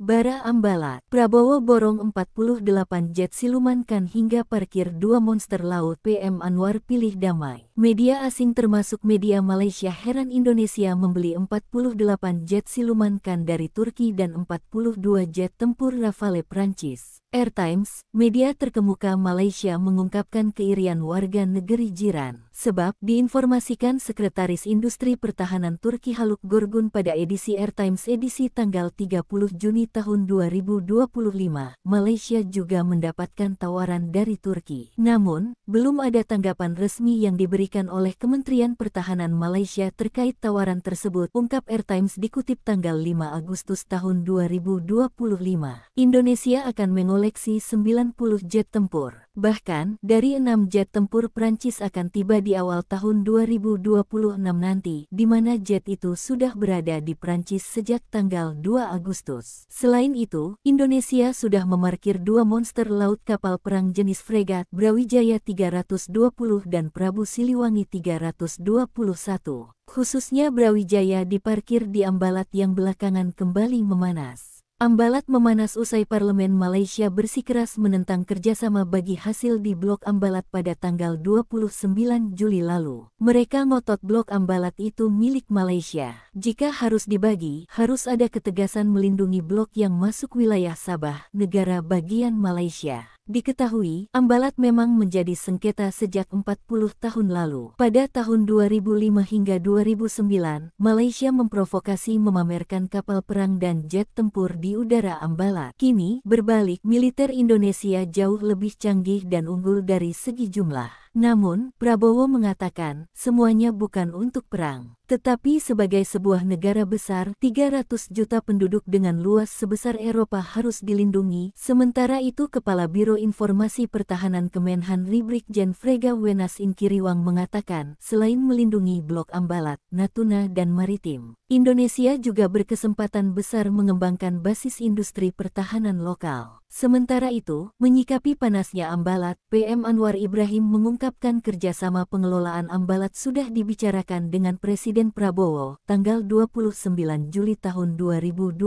Bara Ambalat, Prabowo borong 48 jet silumankan hingga parkir 2 monster laut. PM Anwar pilih damai. Media asing termasuk media Malaysia heran Indonesia membeli 48 jet silumankan dari Turki dan 42 jet tempur Rafale Prancis. Air Times, media terkemuka Malaysia mengungkapkan keirian warga negeri jiran. Sebab diinformasikan Sekretaris Industri Pertahanan Turki Haluk Gorgun pada edisi Air Times edisi tanggal 30 Juni tahun 2025, Malaysia juga mendapatkan tawaran dari Turki. Namun, belum ada tanggapan resmi yang diberikan oleh Kementerian Pertahanan Malaysia terkait tawaran tersebut, ungkap Air Times dikutip tanggal 5 Agustus tahun 2025. Indonesia akan mengoleksi 90 jet tempur. Bahkan, dari 6 jet tempur Prancis akan tiba di awal tahun 2026 nanti, di mana jet itu sudah berada di Prancis sejak tanggal 2 Agustus. Selain itu, Indonesia sudah memarkir 2 monster laut kapal perang jenis fregat Brawijaya 320 dan Prabu Siliwangi 321. Khususnya Brawijaya diparkir di Ambalat yang belakangan kembali memanas. Ambalat memanas usai Parlemen Malaysia bersikeras menentang kerjasama bagi hasil di Blok Ambalat pada tanggal 29 Juli lalu. Mereka ngotot Blok Ambalat itu milik Malaysia. Jika harus dibagi, harus ada ketegasan melindungi blok yang masuk wilayah Sabah, negara bagian Malaysia. Diketahui, Ambalat memang menjadi sengketa sejak 40 tahun lalu. Pada tahun 2005 hingga 2009, Malaysia memprovokasi memamerkan kapal perang dan jet tempur di udara Ambalat. Kini, berbalik, militer Indonesia jauh lebih canggih dan unggul dari segi jumlah. Namun, Prabowo mengatakan, semuanya bukan untuk perang, tetapi sebagai sebuah negara besar, 300 juta penduduk dengan luas sebesar Eropa harus dilindungi. Sementara itu Kepala Biro Informasi Pertahanan Kemenhan Brigjen Frega Wenas Inkiriwang mengatakan, selain melindungi Blok Ambalat, Natuna dan Maritim, Indonesia juga berkesempatan besar mengembangkan basis industri pertahanan lokal. Sementara itu, menyikapi panasnya Ambalat, PM Anwar Ibrahim mengungkapkan kerjasama pengelolaan Ambalat sudah dibicarakan dengan Presiden Prabowo, tanggal 29 Juli tahun 2025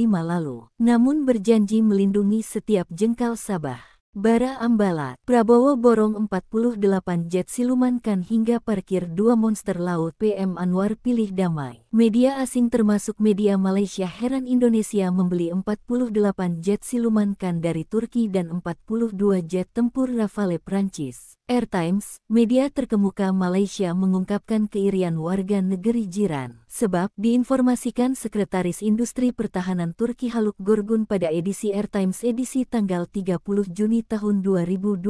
lalu. Namun berjanji melindungi setiap jengkal Sabah. Bara Ambalat, Prabowo borong 48 jet silumankan hingga parkir 2 monster laut. PM Anwar pilih damai. Media asing termasuk media Malaysia heran Indonesia membeli 48 jet silumankan dari Turki dan 42 jet tempur Rafale Prancis. Air Times, media terkemuka Malaysia mengungkapkan keirian warga negeri jiran. Sebab diinformasikan Sekretaris Industri Pertahanan Turki Haluk Gorgun pada edisi Air Times edisi tanggal 30 Juni tahun 2025,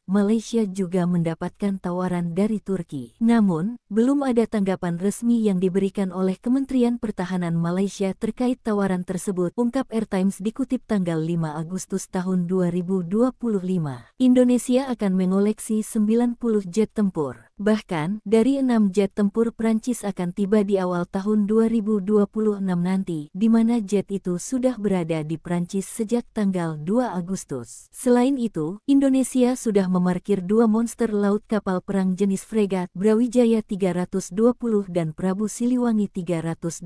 Malaysia juga mendapatkan tawaran dari Turki. Namun, belum ada tanggapan resmi yang diberikan oleh Kementerian Pertahanan Malaysia terkait tawaran tersebut, ungkap Air Times dikutip tanggal 5 Agustus tahun 2025. Indonesia akan mengoleksi 90 jet tempur. Bahkan, dari 6 jet tempur Prancis akan tiba di awal tahun 2026 nanti, di mana jet itu sudah berada di Prancis sejak tanggal 2 Agustus. Selain itu, Indonesia sudah memarkir 2 monster laut kapal perang jenis fregat Brawijaya 320 dan Prabu Siliwangi 321.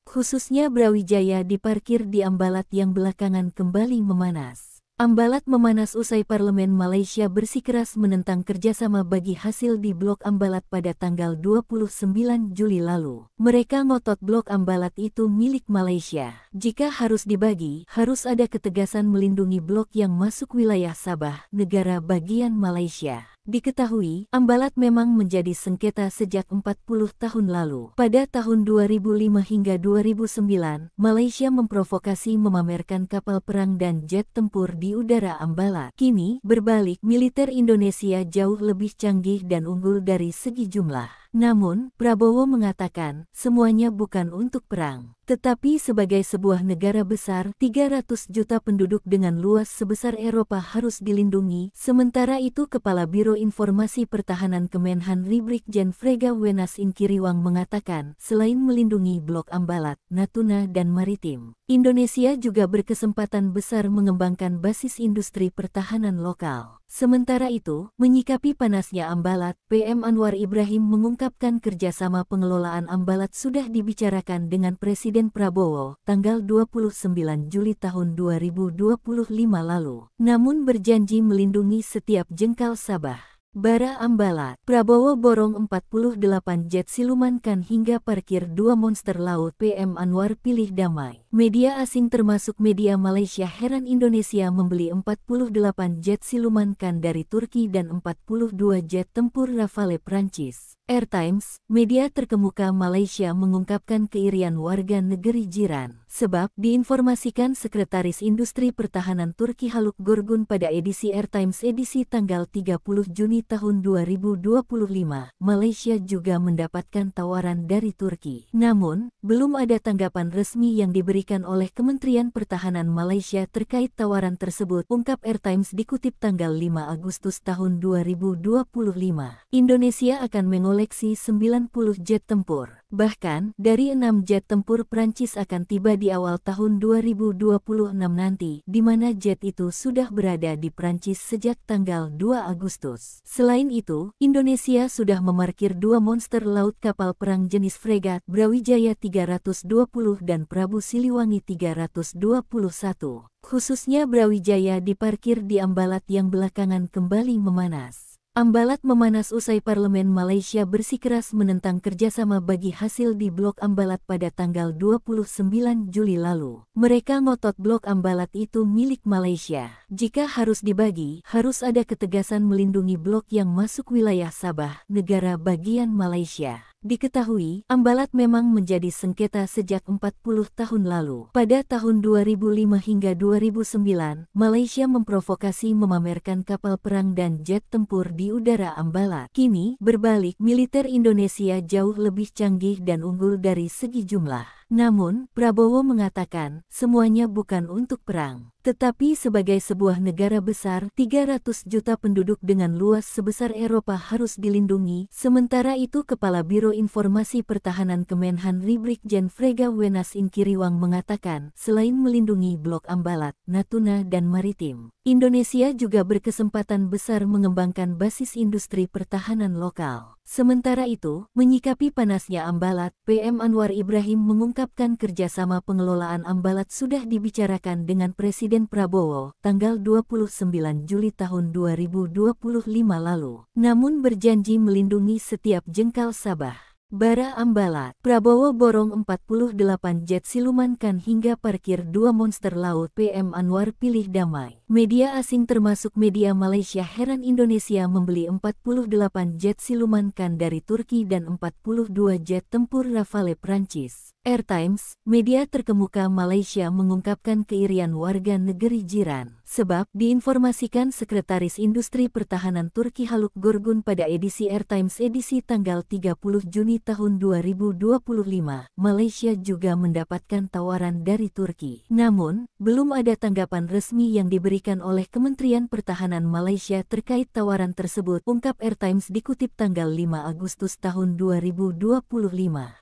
Khususnya Brawijaya diparkir di Ambalat yang belakangan kembali memanas. Ambalat memanas usai Parlemen Malaysia bersikeras menentang kerjasama bagi hasil di Blok Ambalat pada tanggal 29 Juli lalu. Mereka ngotot Blok Ambalat itu milik Malaysia. Jika harus dibagi, harus ada ketegasan melindungi blok yang masuk wilayah Sabah, negara bagian Malaysia. Diketahui, Ambalat memang menjadi sengketa sejak 40 tahun lalu. Pada tahun 2005 hingga 2009, Malaysia memprovokasi memamerkan kapal perang dan jet tempur di udara Ambalat. Kini, berbalik, militer Indonesia jauh lebih canggih dan unggul dari segi jumlah. Namun, Prabowo mengatakan, semuanya bukan untuk perang, tetapi sebagai sebuah negara besar, 300 juta penduduk dengan luas sebesar Eropa harus dilindungi. Sementara itu Kepala Biro Informasi Pertahanan Kemenhan Brigjen Frega Wenas Inkiriwang mengatakan, selain melindungi Blok Ambalat, Natuna dan Maritim, Indonesia juga berkesempatan besar mengembangkan basis industri pertahanan lokal. Sementara itu, menyikapi panasnya Ambalat, PM Anwar Ibrahim mengungkapkan kerjasama pengelolaan Ambalat sudah dibicarakan dengan Presiden Prabowo tanggal 29 Juli tahun 2025 lalu, namun berjanji melindungi setiap jengkal Sabah. Bara Ambalat, Prabowo borong 48 jet silumankan hingga parkir 2 monster laut. PM Anwar pilih damai. Media asing termasuk media Malaysia heran Indonesia membeli 48 jet silumankan dari Turki dan 42 jet tempur Rafale Prancis. Air Times, media terkemuka Malaysia mengungkapkan keirian warga negeri jiran. Sebab, diinformasikan Sekretaris Industri Pertahanan Turki Haluk Gorgun pada edisi Air Times edisi tanggal 30 Juni tahun 2025, Malaysia juga mendapatkan tawaran dari Turki. Namun, belum ada tanggapan resmi yang diberikan oleh Kementerian Pertahanan Malaysia terkait tawaran tersebut, ungkap Air Times dikutip tanggal 5 Agustus tahun 2025. Indonesia akan mengoleksi 90 jet tempur. Bahkan, dari 6 jet tempur Prancis akan tiba di awal tahun 2026 nanti, di mana jet itu sudah berada di Prancis sejak tanggal 2 Agustus. Selain itu, Indonesia sudah memarkir 2 monster laut kapal perang jenis fregat Brawijaya 320 dan Prabu Siliwangi 321. Khususnya Brawijaya diparkir di Ambalat yang belakangan kembali memanas. Ambalat memanas usai Parlemen Malaysia bersikeras menentang kerjasama bagi hasil di Blok Ambalat pada tanggal 29 Juli lalu. Mereka ngotot Blok Ambalat itu milik Malaysia. Jika harus dibagi, harus ada ketegasan melindungi blok yang masuk wilayah Sabah, negara bagian Malaysia. Diketahui, Ambalat memang menjadi sengketa sejak 40 tahun lalu. Pada tahun 2005 hingga 2009, Malaysia memprovokasi memamerkan kapal perang dan jet tempur di udara Ambalat. Kini, berbalik, militer Indonesia jauh lebih canggih dan unggul dari segi jumlah. Namun, Prabowo mengatakan, semuanya bukan untuk perang, tetapi sebagai sebuah negara besar, 300 juta penduduk dengan luas sebesar Eropa harus dilindungi. Sementara itu Kepala Biro Informasi Pertahanan Kemenhan Brigjen Frega Wenas Inkiriwang mengatakan, selain melindungi Blok Ambalat, Natuna dan Maritim, Indonesia juga berkesempatan besar mengembangkan basis industri pertahanan lokal. Sementara itu, menyikapi panasnya Ambalat, PM Anwar Ibrahim mengungkapkan kerjasama pengelolaan Ambalat sudah dibicarakan dengan Presiden Prabowo tanggal 29 Juli tahun 2025 lalu, namun berjanji melindungi setiap jengkal Sabah. Bara Ambalat, Prabowo borong 48 jet silumankan hingga parkir 2 monster laut. PM Anwar pilih damai. Media asing termasuk media Malaysia heran Indonesia membeli 48 jet silumankan dari Turki dan 42 jet tempur Rafale Prancis. Air Times, media terkemuka Malaysia mengungkapkan keirian warga negeri jiran. Sebab, diinformasikan Sekretaris Industri Pertahanan Turki Haluk Gorgun pada edisi Air Times edisi tanggal 30 Juni tahun 2025, Malaysia juga mendapatkan tawaran dari Turki. Namun, belum ada tanggapan resmi yang diberikan oleh Kementerian Pertahanan Malaysia terkait tawaran tersebut, ungkap Air Times dikutip tanggal 5 Agustus tahun 2025.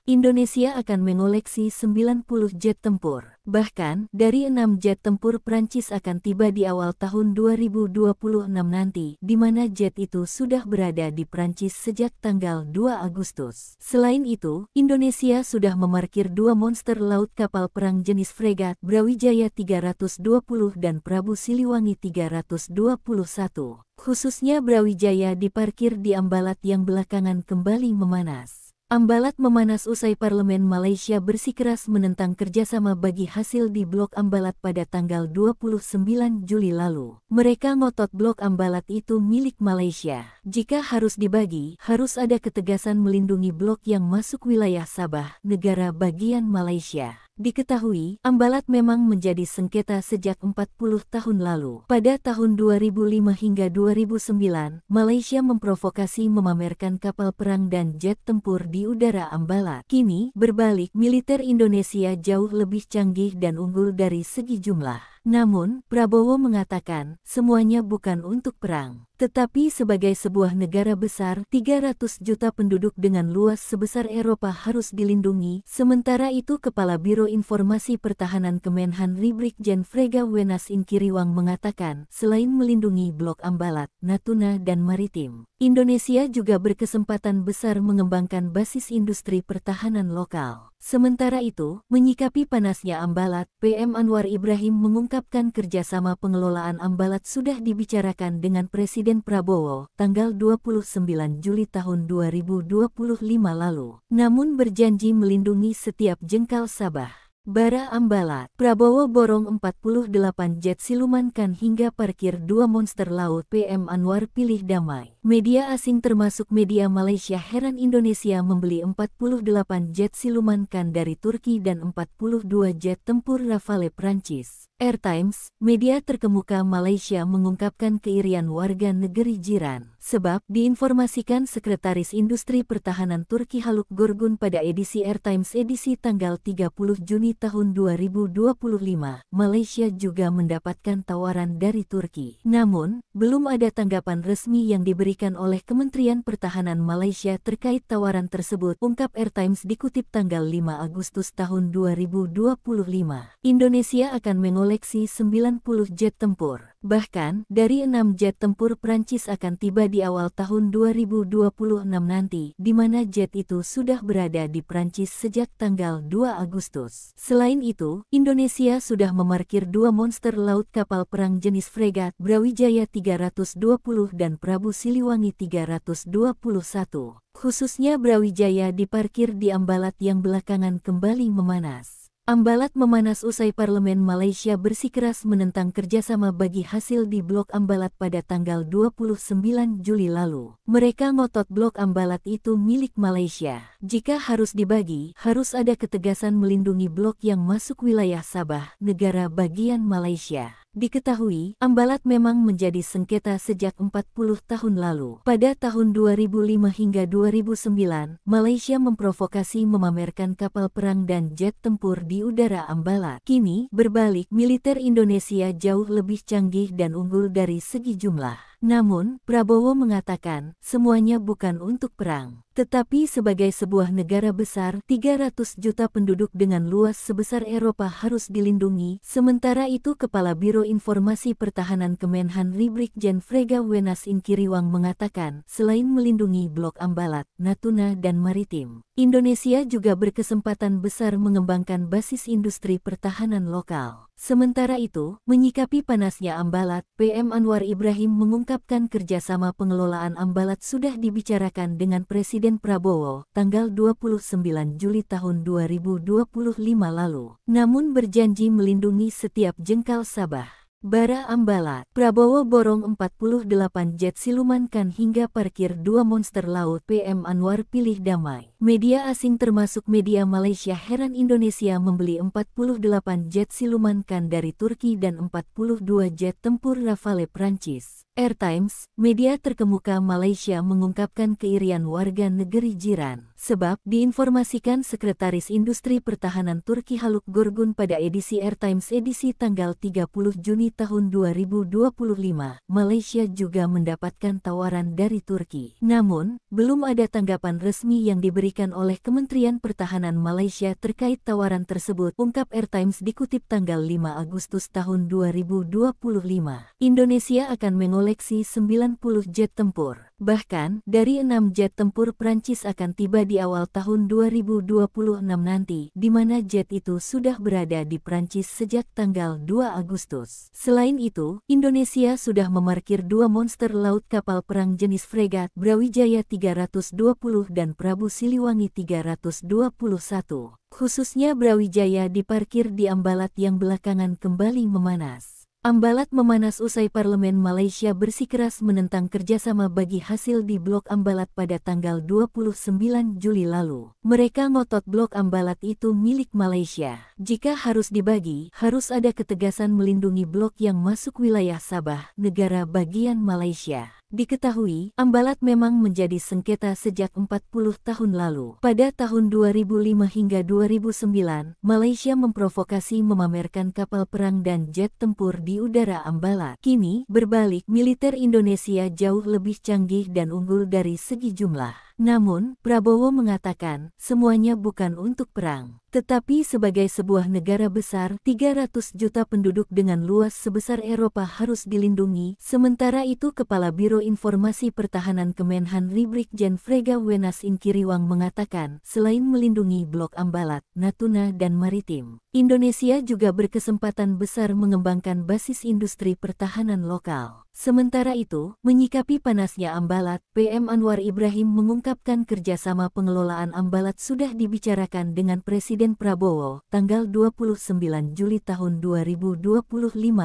Indonesia akan mengoleksi 90 jet tempur. Bahkan, dari 6 jet tempur Prancis akan tiba di awal tahun 2026 nanti, di mana jet itu sudah berada di Prancis sejak tanggal 2 Agustus. Selain itu, Indonesia sudah memarkir 2 monster laut kapal perang jenis fregat Brawijaya 320 dan Prabu Siliwangi 321. Khususnya Brawijaya diparkir di Ambalat yang belakangan kembali memanas. Ambalat memanas usai Parlemen Malaysia bersikeras menentang kerjasama bagi hasil di Blok Ambalat pada tanggal 29 Juli lalu. Mereka ngotot Blok Ambalat itu milik Malaysia. Jika harus dibagi, harus ada ketegasan melindungi blok yang masuk wilayah Sabah, negara bagian Malaysia. Diketahui, Ambalat memang menjadi sengketa sejak 40 tahun lalu. Pada tahun 2005 hingga 2009, Malaysia memprovokasi memamerkan kapal perang dan jet tempur di udara Ambalat. Kini, berbalik, militer Indonesia jauh lebih canggih dan unggul dari segi jumlah. Namun, Prabowo mengatakan, semuanya bukan untuk perang, tetapi sebagai sebuah negara besar, 300 juta penduduk dengan luas sebesar Eropa harus dilindungi. Sementara itu, Kepala Biro Informasi Pertahanan Kemenhan RI Brigjen Frega Wenas Inkiriwang mengatakan, selain melindungi Blok Ambalat, Natuna dan Maritim, Indonesia juga berkesempatan besar mengembangkan basis industri pertahanan lokal. Sementara itu, menyikapi panasnya Ambalat, PM Anwar Ibrahim mengungkapkan kerjasama pengelolaan Ambalat sudah dibicarakan dengan Presiden Prabowo, tanggal 29 Juli tahun 2025 lalu. Namun berjanji melindungi setiap jengkal Sabah. Bara Ambalat, Prabowo borong 48 jet silumankan hingga parkir 2 monster laut. PM Anwar pilih damai. Media asing termasuk media Malaysia heran Indonesia membeli 48 jet silumankan dari Turki dan 42 jet tempur Rafale Prancis. Air Times, media terkemuka Malaysia mengungkapkan keirian warga negeri jiran. Sebab, diinformasikan Sekretaris Industri Pertahanan Turki Haluk Gorgun pada edisi Air Times edisi tanggal 30 Juni tahun 2025, Malaysia juga mendapatkan tawaran dari Turki. Namun, belum ada tanggapan resmi yang diberikan oleh Kementerian Pertahanan Malaysia terkait tawaran tersebut, ungkap Air Times dikutip tanggal 5 Agustus tahun 2025. Indonesia akan mengoleksi 90 jet tempur. Bahkan, dari 6 jet tempur Prancis akan tiba di awal tahun 2026 nanti, di mana jet itu sudah berada di Prancis sejak tanggal 2 Agustus. Selain itu, Indonesia sudah memarkir 2 monster laut kapal perang jenis fregat Brawijaya 320 dan Prabu Siliwangi 321. Khususnya Brawijaya diparkir di Ambalat yang belakangan kembali memanas. Ambalat memanas usai Parlemen Malaysia bersikeras menentang kerjasama bagi hasil di Blok Ambalat pada tanggal 29 Juli lalu. Mereka ngotot Blok Ambalat itu milik Malaysia. Jika harus dibagi, harus ada ketegasan melindungi blok yang masuk wilayah Sabah, negara bagian Malaysia. Diketahui, Ambalat memang menjadi sengketa sejak 40 tahun lalu. Pada tahun 2005 hingga 2009, Malaysia memprovokasi memamerkan kapal perang dan jet tempur di udara Ambalat. Kini, berbalik, militer Indonesia jauh lebih canggih dan unggul dari segi jumlah. Namun, Prabowo mengatakan, semuanya bukan untuk perang, tetapi sebagai sebuah negara besar, 300 juta penduduk dengan luas sebesar Eropa harus dilindungi. Sementara itu, Kepala Biro Informasi Pertahanan Kemenhan RI Brigjen Frega Wenas Inkiriwang mengatakan, selain melindungi Blok Ambalat, Natuna dan Maritim, Indonesia juga berkesempatan besar mengembangkan basis industri pertahanan lokal. Sementara itu, menyikapi panasnya Ambalat, PM Anwar Ibrahim mengungkapkan kerjasama pengelolaan Ambalat sudah dibicarakan dengan Presiden Prabowo, tanggal 29 Juli tahun 2025 lalu. Namun berjanji melindungi setiap jengkal Sabah. Bara Ambalat, Prabowo borong 48 jet silumankan hingga parkir 2 monster laut. PM Anwar pilih damai. Media asing termasuk media Malaysia heran Indonesia membeli 48 jet silumankan dari Turki dan 42 jet tempur Rafale Prancis. Air Times, media terkemuka Malaysia mengungkapkan keirian warga negeri jiran. Sebab, diinformasikan Sekretaris Industri Pertahanan Turki Haluk Gorgun pada edisi Air Times edisi tanggal 30 Juni tahun 2025, Malaysia juga mendapatkan tawaran dari Turki. Namun, belum ada tanggapan resmi yang diberikan oleh Kementerian Pertahanan Malaysia terkait tawaran tersebut, ungkap Air Times dikutip tanggal 5 Agustus tahun 2025. Indonesia akan mengoleksi 90 jet tempur. Bahkan, dari 6 jet tempur Prancis akan tiba di awal tahun 2026 nanti, di mana jet itu sudah berada di Prancis sejak tanggal 2 Agustus. Selain itu, Indonesia sudah memarkir 2 monster laut kapal perang jenis fregat Brawijaya 320 dan Prabu Siliwangi 321. Khususnya Brawijaya diparkir di Ambalat yang belakangan kembali memanas. Ambalat memanas usai Parlemen Malaysia bersikeras menentang kerjasama bagi hasil di Blok Ambalat pada tanggal 29 Juli lalu. Mereka ngotot Blok Ambalat itu milik Malaysia. Jika harus dibagi, harus ada ketegasan melindungi blok yang masuk wilayah Sabah, negara bagian Malaysia. Diketahui, Ambalat memang menjadi sengketa sejak 40 tahun lalu. Pada tahun 2005 hingga 2009, Malaysia memprovokasi memamerkan kapal perang dan jet tempur di udara Ambalat. Kini, berbalik, militer Indonesia jauh lebih canggih dan unggul dari segi jumlah. Namun, Prabowo mengatakan, semuanya bukan untuk perang, tetapi sebagai sebuah negara besar, 300 juta penduduk dengan luas sebesar Eropa harus dilindungi. Sementara itu, Kepala Biro Informasi Pertahanan Kemenhan Brigjen Frega Wenas Inkiriwang mengatakan, selain melindungi Blok Ambalat, Natuna dan Maritim, Indonesia juga berkesempatan besar mengembangkan basis industri pertahanan lokal. Sementara itu, menyikapi panasnya Ambalat, PM Anwar Ibrahim mengungkapkan kerjasama pengelolaan Ambalat sudah dibicarakan dengan Presiden Prabowo, tanggal 29 Juli tahun 2025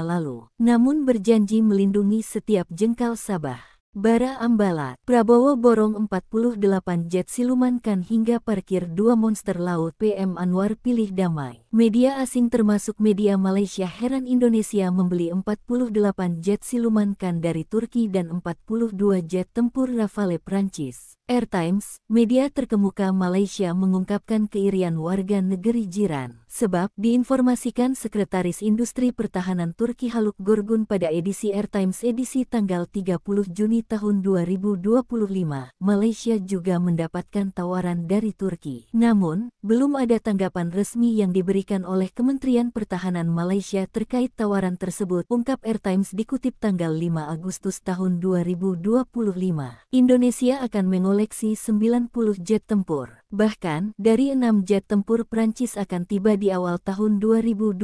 lalu. Namun berjanji melindungi setiap jengkal Sabah. Bara Ambalat, Prabowo borong 48 jet silumankan hingga parkir 2 monster laut. PM Anwar pilih damai. Media asing termasuk media Malaysia heran Indonesia membeli 48 jet silumankan dari Turki dan 42 jet tempur Rafale Prancis. Air Times, media terkemuka Malaysia mengungkapkan keirian warga negeri jiran. Sebab, diinformasikan Sekretaris Industri Pertahanan Turki Haluk Gorgun pada edisi Air Times edisi tanggal 30 Juni tahun 2025, Malaysia juga mendapatkan tawaran dari Turki. Namun, belum ada tanggapan resmi yang diberikan oleh Kementerian Pertahanan Malaysia terkait tawaran tersebut, ungkap Air Times dikutip tanggal 5 Agustus tahun 2025. Indonesia akan mengoleksi 90 jet tempur. Bahkan, dari 6 jet tempur Prancis akan tiba di awal tahun 2026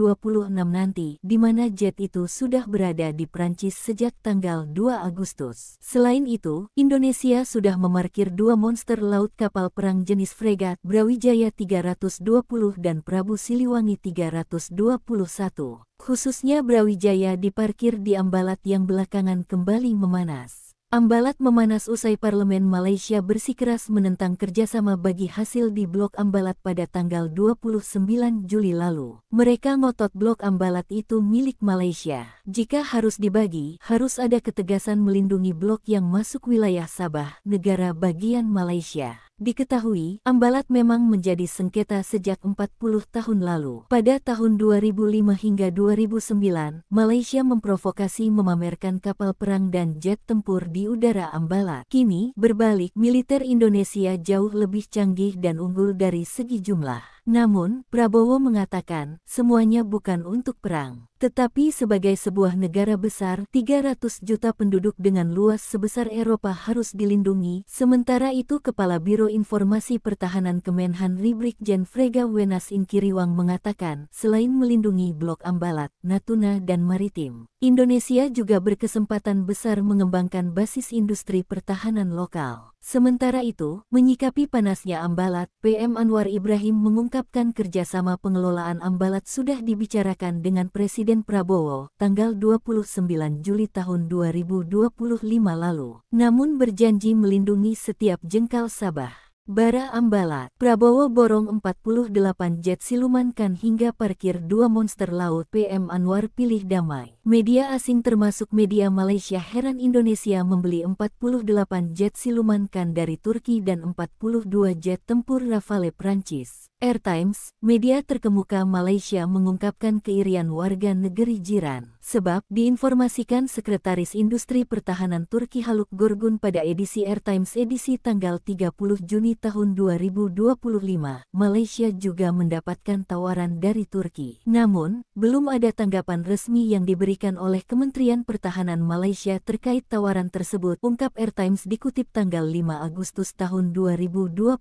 nanti, di mana jet itu sudah berada di Prancis sejak tanggal 2 Agustus. Selain itu, Indonesia sudah memarkir 2 monster laut kapal perang jenis fregat Brawijaya 320 dan Prabu Siliwangi 321. Khususnya Brawijaya diparkir di Ambalat yang belakangan kembali memanas. Ambalat memanas usai Parlemen Malaysia bersikeras menentang kerjasama bagi hasil di Blok Ambalat pada tanggal 29 Juli lalu. Mereka ngotot Blok Ambalat itu milik Malaysia. Jika harus dibagi, harus ada ketegasan melindungi blok yang masuk wilayah Sabah, negara bagian Malaysia. Diketahui, Ambalat memang menjadi sengketa sejak 40 tahun lalu. Pada tahun 2005 hingga 2009, Malaysia memprovokasi memamerkan kapal perang dan jet tempur di udara Ambalat. Kini, berbalik, militer Indonesia jauh lebih canggih dan unggul dari segi jumlah. Namun, Prabowo mengatakan, semuanya bukan untuk perang, tetapi sebagai sebuah negara besar, 300 juta penduduk dengan luas sebesar Eropa harus dilindungi. Sementara itu, Kepala Biro Informasi Pertahanan Kemenhan Brigjen Frega Wenas Inkiriwang mengatakan, selain melindungi Blok Ambalat, Natuna dan Maritim, Indonesia juga berkesempatan besar mengembangkan basis industri pertahanan lokal. Sementara itu, menyikapi panasnya Ambalat, PM Anwar Ibrahim mengungkapkan kerjasama pengelolaan Ambalat sudah dibicarakan dengan Presiden Prabowo, tanggal 29 Juli tahun 2025 lalu. Namun berjanji melindungi setiap jengkal Sabah. Bara Ambalat, Prabowo borong 48 jet silumankan hingga parkir 2 monster laut. PM Anwar pilih damai. Media asing termasuk media Malaysia heran Indonesia membeli 48 jet silumankan dari Turki dan 42 jet tempur Rafale Prancis. Air Times, media terkemuka Malaysia mengungkapkan keirian warga negeri jiran. Sebab, diinformasikan Sekretaris Industri Pertahanan Turki Haluk Gorgun pada edisi Air Times edisi tanggal 30 Juni tahun 2025, Malaysia juga mendapatkan tawaran dari Turki. Namun, belum ada tanggapan resmi yang diberikan oleh Kementerian Pertahanan Malaysia terkait tawaran tersebut, ungkap Air Times dikutip tanggal 5 Agustus tahun 2025.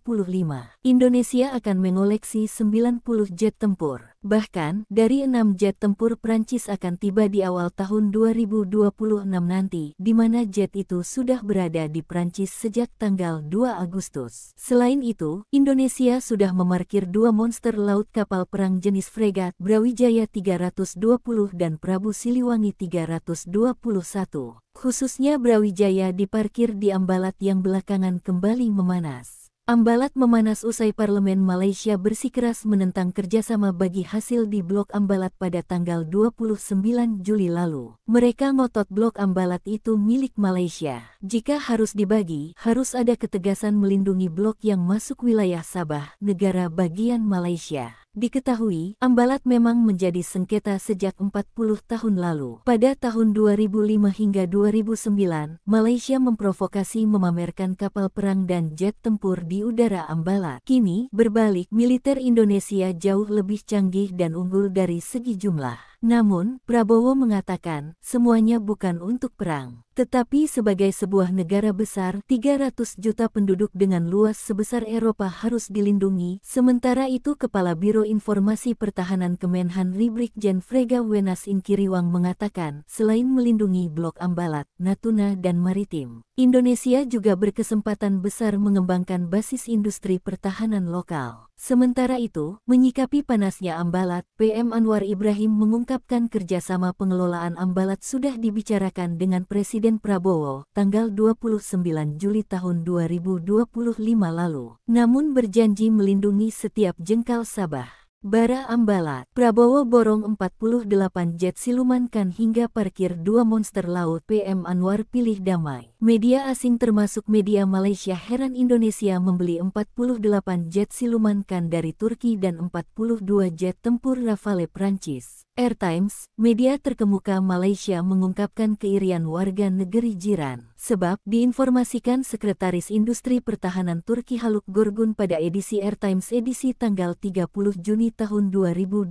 Indonesia akan mengoleksi 90 jet tempur. Bahkan, dari 6 jet tempur Prancis akan tiba di awal tahun 2026 nanti, di mana jet itu sudah berada di Prancis sejak tanggal 2 Agustus. Selain itu, Indonesia sudah memarkir 2 monster laut kapal perang jenis fregat Brawijaya 320 dan Prabu Siliwangi 321. Khususnya Brawijaya diparkir di Ambalat yang belakangan kembali memanas. Ambalat memanas usai Parlemen Malaysia bersikeras menentang kerjasama bagi hasil di Blok Ambalat pada tanggal 29 Juli lalu. Mereka ngotot Blok Ambalat itu milik Malaysia. Jika harus dibagi, harus ada ketegasan melindungi blok yang masuk wilayah Sabah, negara bagian Malaysia. Diketahui, Ambalat memang menjadi sengketa sejak 40 tahun lalu. Pada tahun 2005 hingga 2009, Malaysia memprovokasi memamerkan kapal perang dan jet tempur di udara Ambalat. Kini, berbalik, militer Indonesia jauh lebih canggih dan unggul dari segi jumlah. Namun, Prabowo mengatakan, semuanya bukan untuk perang, tetapi sebagai sebuah negara besar, 300 juta penduduk dengan luas sebesar Eropa harus dilindungi. Sementara itu Kepala Biro Informasi Pertahanan Kemenhan Brigjen Frega Wenas Inkiriwang mengatakan, selain melindungi Blok Ambalat, Natuna dan Maritim, Indonesia juga berkesempatan besar mengembangkan basis industri pertahanan lokal. Sementara itu, menyikapi panasnya Ambalat, PM Anwar Ibrahim mengungkapkan kerjasama pengelolaan Ambalat sudah dibicarakan dengan Presiden Prabowo, tanggal 29 Juli tahun 2025 lalu. Namun berjanji melindungi setiap jengkal Sabah. Bara Ambalat, Prabowo borong 48 jet silumankan hingga parkir 2 monster laut. PM Anwar pilih damai. Media asing termasuk media Malaysia heran Indonesia membeli 48 jet silumankan dari Turki dan 42 jet tempur Rafale Prancis. Air Times, media terkemuka Malaysia mengungkapkan keirian warga negeri jiran. Sebab, diinformasikan Sekretaris Industri Pertahanan Turki Haluk Gorgun pada edisi Air Times edisi tanggal 30 Juni tahun 2025,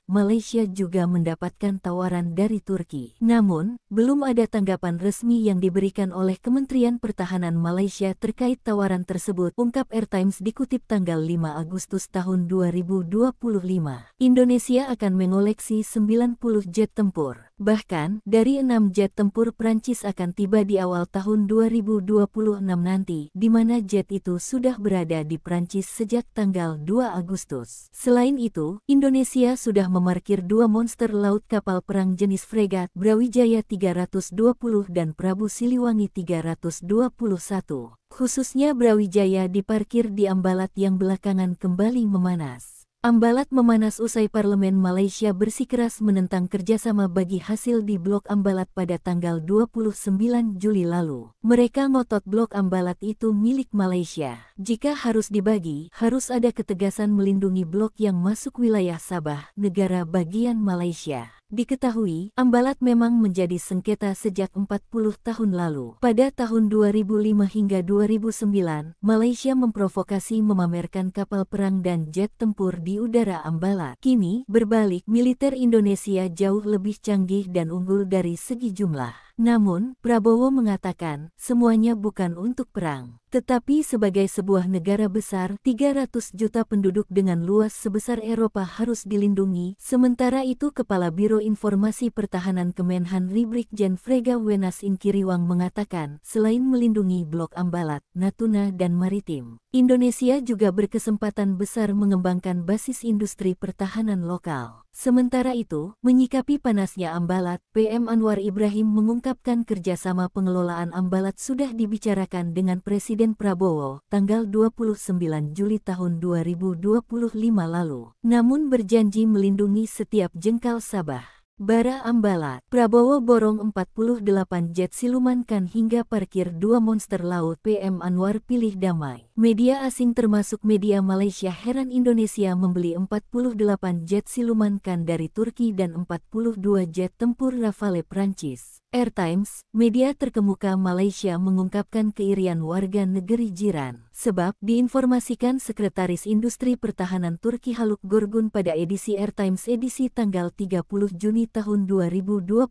Malaysia juga mendapatkan tawaran dari Turki. Namun, belum ada tanggapan resmi yang diberikan oleh Kementerian Pertahanan Malaysia terkait tawaran tersebut, ungkap Air Times dikutip tanggal 5 Agustus tahun 2025. Indonesia akan mengoleksi 90 jet tempur. Bahkan, dari 6 jet tempur Prancis akan tiba di awal tahun 2026 nanti, di mana jet itu sudah berada di Prancis sejak tanggal 2 Agustus. Selain itu, Indonesia sudah memarkir 2 monster laut kapal perang jenis fregat Brawijaya 320 dan Prabu Siliwangi 321. Khususnya Brawijaya diparkir di Ambalat yang belakangan kembali memanas. Ambalat memanas usai Parlemen Malaysia bersikeras menentang kerjasama bagi hasil di Blok Ambalat pada tanggal 29 Juli lalu. Mereka ngotot Blok Ambalat itu milik Malaysia. Jika harus dibagi, harus ada ketegasan melindungi blok yang masuk wilayah Sabah, negara bagian Malaysia. Diketahui, Ambalat memang menjadi sengketa sejak 40 tahun lalu. Pada tahun 2005 hingga 2009, Malaysia memprovokasi memamerkan kapal perang dan jet tempur di udara Ambalat. Kini, berbalik, militer Indonesia jauh lebih canggih dan unggul dari segi jumlah. Namun, Prabowo mengatakan, semuanya bukan untuk perang, tetapi sebagai sebuah negara besar, 300 juta penduduk dengan luas sebesar Eropa harus dilindungi. Sementara itu Kepala Biro Informasi Pertahanan Kemenhan Brigjen Frega Wenas Inkiriwang mengatakan, selain melindungi Blok Ambalat, Natuna dan Maritim, Indonesia juga berkesempatan besar mengembangkan basis industri pertahanan lokal. Sementara itu, menyikapi panasnya Ambalat, PM Anwar Ibrahim mengungkapkan kerjasama pengelolaan Ambalat sudah dibicarakan dengan Presiden Prabowo, tanggal 29 Juli tahun 2025 lalu. Namun berjanji melindungi setiap jengkal Sabah. Bara Ambalat, Prabowo borong 48 jet silumankan hingga parkir 2 monster laut. PM Anwar pilih damai. Media asing termasuk media Malaysia heran Indonesia membeli 48 jet silumankan dari Turki dan 42 jet tempur Rafale Prancis. Airtimes, media terkemuka Malaysia mengungkapkan keirian warga negeri jiran. Sebab diinformasikan Sekretaris Industri Pertahanan Turki Haluk Gorgun pada edisi Airtimes edisi tanggal 30 Juni tahun 2025,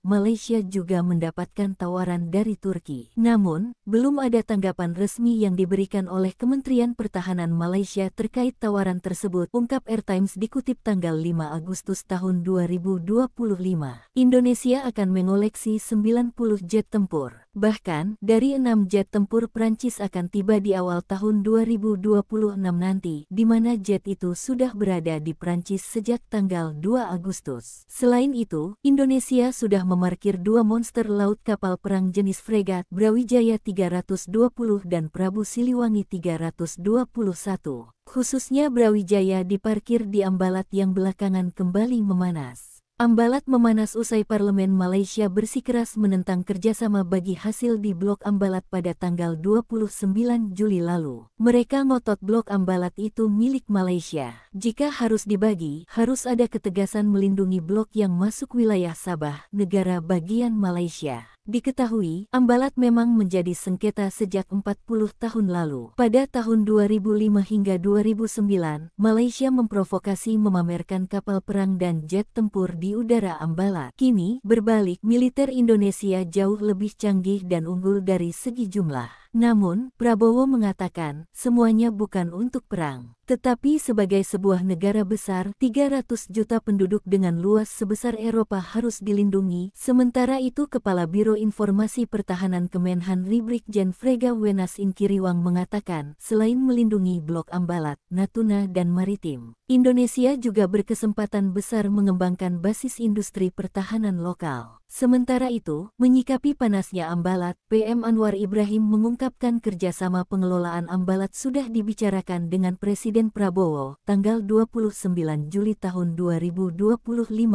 Malaysia juga mendapatkan tawaran dari Turki. Namun, belum ada tanggapan resmi yang diberikan oleh Kementerian Pertahanan Malaysia terkait tawaran tersebut, ungkap Airtimes dikutip tanggal 5 Agustus tahun 2025. Indonesia akan mengoleksi 90 jet tempur. Bahkan, dari 6 jet tempur Prancis akan tiba di awal tahun 2026 nanti, di mana jet itu sudah berada di Prancis sejak tanggal 2 Agustus. Selain itu, Indonesia sudah memarkir 2 monster laut kapal perang jenis fregat Brawijaya 320 dan Prabu Siliwangi 321. Khususnya Brawijaya diparkir di Ambalat yang belakangan kembali memanas. Ambalat memanas usai Parlemen Malaysia bersikeras menentang kerjasama bagi hasil di Blok Ambalat pada tanggal 29 Juli lalu. Mereka ngotot Blok Ambalat itu milik Malaysia. Jika harus dibagi, harus ada ketegasan melindungi blok yang masuk wilayah Sabah, negara bagian Malaysia. Diketahui, Ambalat memang menjadi sengketa sejak 40 tahun lalu. Pada tahun 2005 hingga 2009, Malaysia memprovokasi memamerkan kapal perang dan jet tempur di udara Ambalat. Kini, berbalik, militer Indonesia jauh lebih canggih dan unggul dari segi jumlah. Namun, Prabowo mengatakan, semuanya bukan untuk perang, tetapi sebagai sebuah negara besar, 300 juta penduduk dengan luas sebesar Eropa harus dilindungi. Sementara itu Kepala Biro Informasi Pertahanan Kemenhan Brigjen Frega Wenas Inkiriwang mengatakan, selain melindungi Blok Ambalat, Natuna dan Maritim, Indonesia juga berkesempatan besar mengembangkan basis industri pertahanan lokal. Sementara itu, menyikapi panasnya Ambalat, PM Anwar Ibrahim mengungkapkan kerjasama pengelolaan Ambalat sudah dibicarakan dengan Presiden Prabowo, tanggal 29 Juli tahun 2025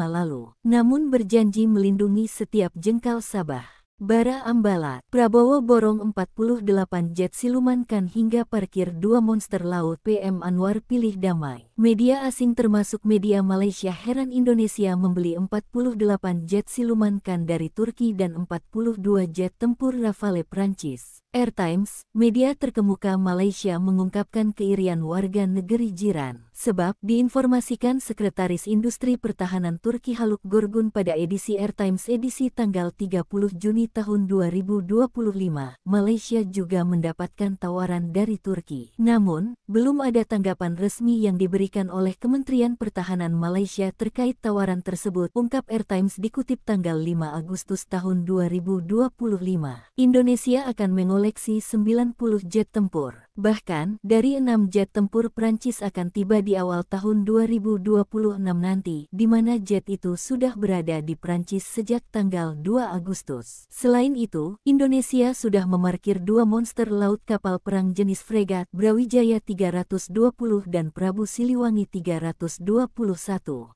lalu. Namun berjanji melindungi setiap jengkal Sabah. Bara Ambalat, Prabowo borong 48 jet silumankan hingga parkir 2 monster laut. PM Anwar pilih damai. Media asing termasuk media Malaysia heran Indonesia membeli 48 jet silumankan dari Turki dan 42 jet tempur Rafale Prancis. Airtimes, media terkemuka Malaysia mengungkapkan keirian warga negeri jiran. Sebab diinformasikan Sekretaris Industri Pertahanan Turki Haluk Gorgun pada edisi Airtimes edisi tanggal 30 Juni tahun 2025, Malaysia juga mendapatkan tawaran dari Turki. Namun, belum ada tanggapan resmi yang diberikan oleh Kementerian Pertahanan Malaysia terkait tawaran tersebut, ungkap Airtimes dikutip tanggal 5 Agustus tahun 2025. Indonesia akan mengoleksi 90 jet tempur. Bahkan, dari 6 jet tempur Prancis akan tiba di awal tahun 2026 nanti, di mana jet itu sudah berada di Prancis sejak tanggal 2 Agustus. Selain itu, Indonesia sudah memarkir 2 monster laut kapal perang jenis fregat Brawijaya 320 dan Prabu Siliwangi 321.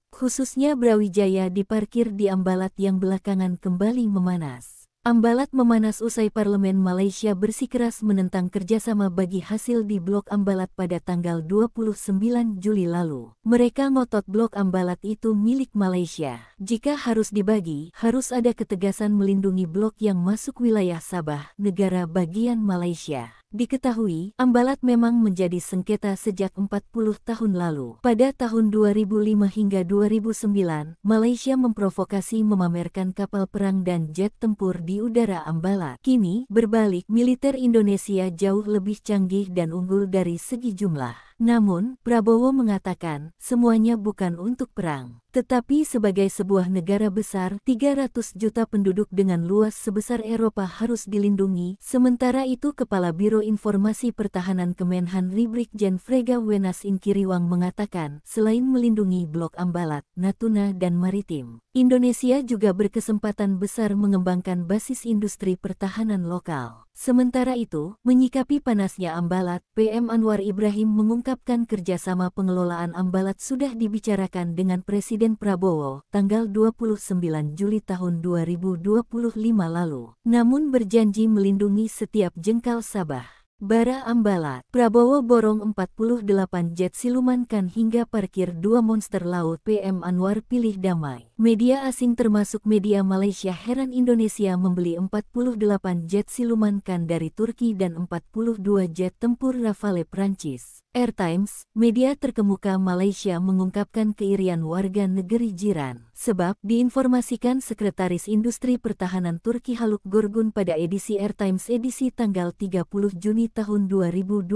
Khususnya Brawijaya diparkir di Ambalat yang belakangan kembali memanas. Ambalat memanas usai Parlemen Malaysia bersikeras menentang kerjasama bagi hasil di Blok Ambalat pada tanggal 29 Juli lalu. Mereka ngotot Blok Ambalat itu milik Malaysia. Jika harus dibagi, harus ada ketegasan melindungi blok yang masuk wilayah Sabah, negara bagian Malaysia. Diketahui, Ambalat memang menjadi sengketa sejak 40 tahun lalu. Pada tahun 2005 hingga 2009, Malaysia memprovokasi memamerkan kapal perang dan jet tempur di udara Ambalat. Kini, berbalik, militer Indonesia jauh lebih canggih dan unggul dari segi jumlah. Namun, Prabowo mengatakan, semuanya bukan untuk perang, tetapi sebagai sebuah negara besar, 300 juta penduduk dengan luas sebesar Eropa harus dilindungi. Sementara itu Kepala Biro Informasi Pertahanan Kemenhan Brigjen Frega Wenas Inkiriwang mengatakan, selain melindungi Blok Ambalat, Natuna dan Maritim, Indonesia juga berkesempatan besar mengembangkan basis industri pertahanan lokal. Sementara itu, menyikapi panasnya Ambalat, PM Anwar Ibrahim mengungkapkan kerjasama pengelolaan Ambalat sudah dibicarakan dengan Presiden Prabowo, tanggal 29 Juli tahun 2025 lalu. Namun berjanji melindungi setiap jengkal Sabah. Bara Ambalat, Prabowo borong 48 jet silumankan hingga parkir 2 monster laut. PM Anwar pilih damai. Media asing termasuk media Malaysia heran Indonesia membeli 48 jet silumankan dari Turki dan 42 jet tempur Rafale Prancis. Airtimes, media terkemuka Malaysia mengungkapkan keirian warga negeri jiran. Sebab, diinformasikan Sekretaris Industri Pertahanan Turki Haluk Gorgun pada edisi Airtimes edisi tanggal 30 Juni tahun 2025,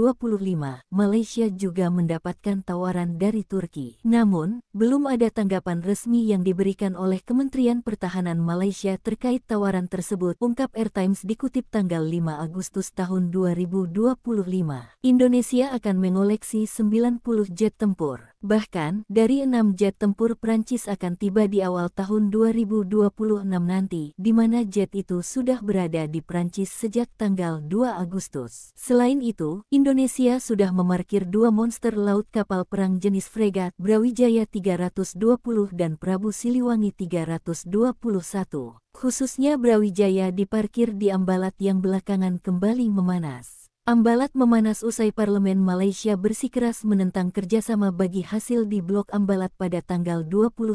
Malaysia juga mendapatkan tawaran dari Turki. Namun, belum ada tanggapan resmi yang diberikan oleh Kementerian Pertahanan Malaysia terkait tawaran tersebut, ungkap Airtimes dikutip tanggal 5 Agustus tahun 2025. Indonesia akan mengoleksi 90 jet tempur. Bahkan, dari 6 jet tempur Prancis akan tiba di awal tahun 2026 nanti, di mana jet itu sudah berada di Prancis sejak tanggal 2 Agustus. Selain itu, Indonesia sudah memarkir 2 monster laut kapal perang jenis fregat Brawijaya 320 dan Prabu Siliwangi 321. Khususnya Brawijaya diparkir di Ambalat yang belakangan kembali memanas. Ambalat memanas usai Parlemen Malaysia bersikeras menentang kerjasama bagi hasil di Blok Ambalat pada tanggal 29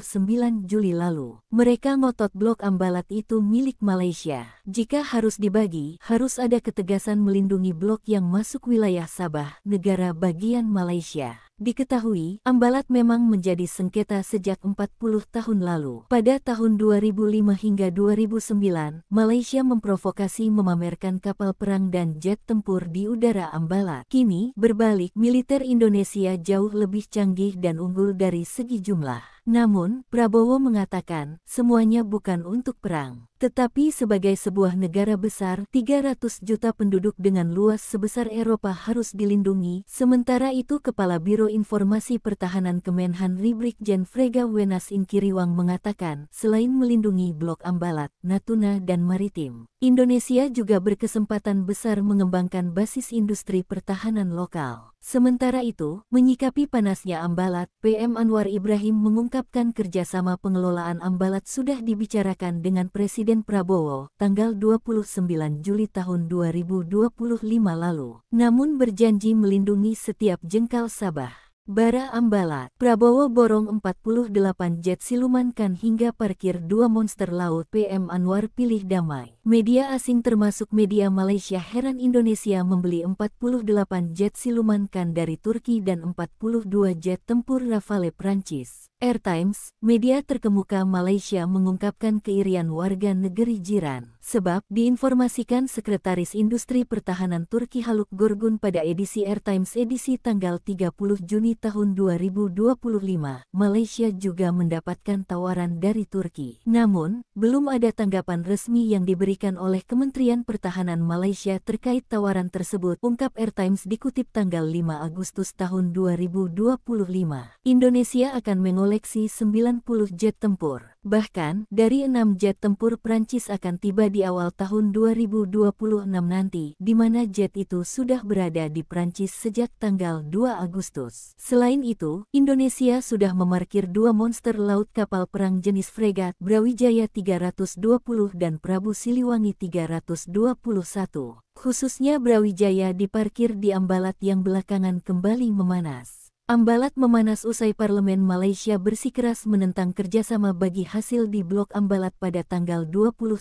Juli lalu. Mereka ngotot Blok Ambalat itu milik Malaysia. Jika harus dibagi, harus ada ketegasan melindungi blok yang masuk wilayah Sabah, negara bagian Malaysia. Diketahui, Ambalat memang menjadi sengketa sejak 40 tahun lalu. Pada tahun 2005 hingga 2009, Malaysia memprovokasi memamerkan kapal perang dan jet tempur di udara Ambalat. Kini, berbalik, militer Indonesia jauh lebih canggih dan unggul dari segi jumlah. Namun, Prabowo mengatakan, semuanya bukan untuk perang, tetapi sebagai sebuah negara besar, 300 juta penduduk dengan luas sebesar Eropa harus dilindungi. Sementara itu Kepala Biro Informasi Pertahanan Kemenhan Brigjen Frega Wenas Inkiriwang mengatakan, selain melindungi Blok Ambalat, Natuna dan Maritim, Indonesia juga berkesempatan besar mengembangkan basis industri pertahanan lokal. Sementara itu, menyikapi panasnya Ambalat, PM Anwar Ibrahim mengungkapkan kerjasama pengelolaan Ambalat sudah dibicarakan dengan Presiden Prabowo, tanggal 29 Juli tahun 2025 lalu. Namun berjanji melindungi setiap jengkal Sabah. Bara Ambalat, Prabowo borong 48 jet silumankan hingga parkir 2 monster laut. PM Anwar pilih damai. Media asing termasuk media Malaysia heran Indonesia membeli 48 jet silumankan dari Turki dan 42 jet tempur Rafale Prancis. Airtimes, media terkemuka Malaysia mengungkapkan keirian warga negeri jiran. Sebab, diinformasikan Sekretaris Industri Pertahanan Turki Haluk Gorgun pada edisi Airtimes edisi tanggal 30 Juni tahun 2025, Malaysia juga mendapatkan tawaran dari Turki. Namun, belum ada tanggapan resmi yang diberikan oleh Kementerian Pertahanan Malaysia terkait tawaran tersebut, ungkap Airtimes dikutip tanggal 5 Agustus tahun 2025. Indonesia akan mengoleksi 90 jet tempur. Bahkan, dari 6 jet tempur Prancis akan tiba di awal tahun 2026 nanti, di mana jet itu sudah berada di Prancis sejak tanggal 2 Agustus. Selain itu, Indonesia sudah memarkir 2 monster laut kapal perang jenis fregat Brawijaya 320 dan Prabu Siliwangi 321. Khususnya Brawijaya diparkir di Ambalat yang belakangan kembali memanas. Ambalat memanas usai Parlemen Malaysia bersikeras menentang kerjasama bagi hasil di Blok Ambalat pada tanggal 29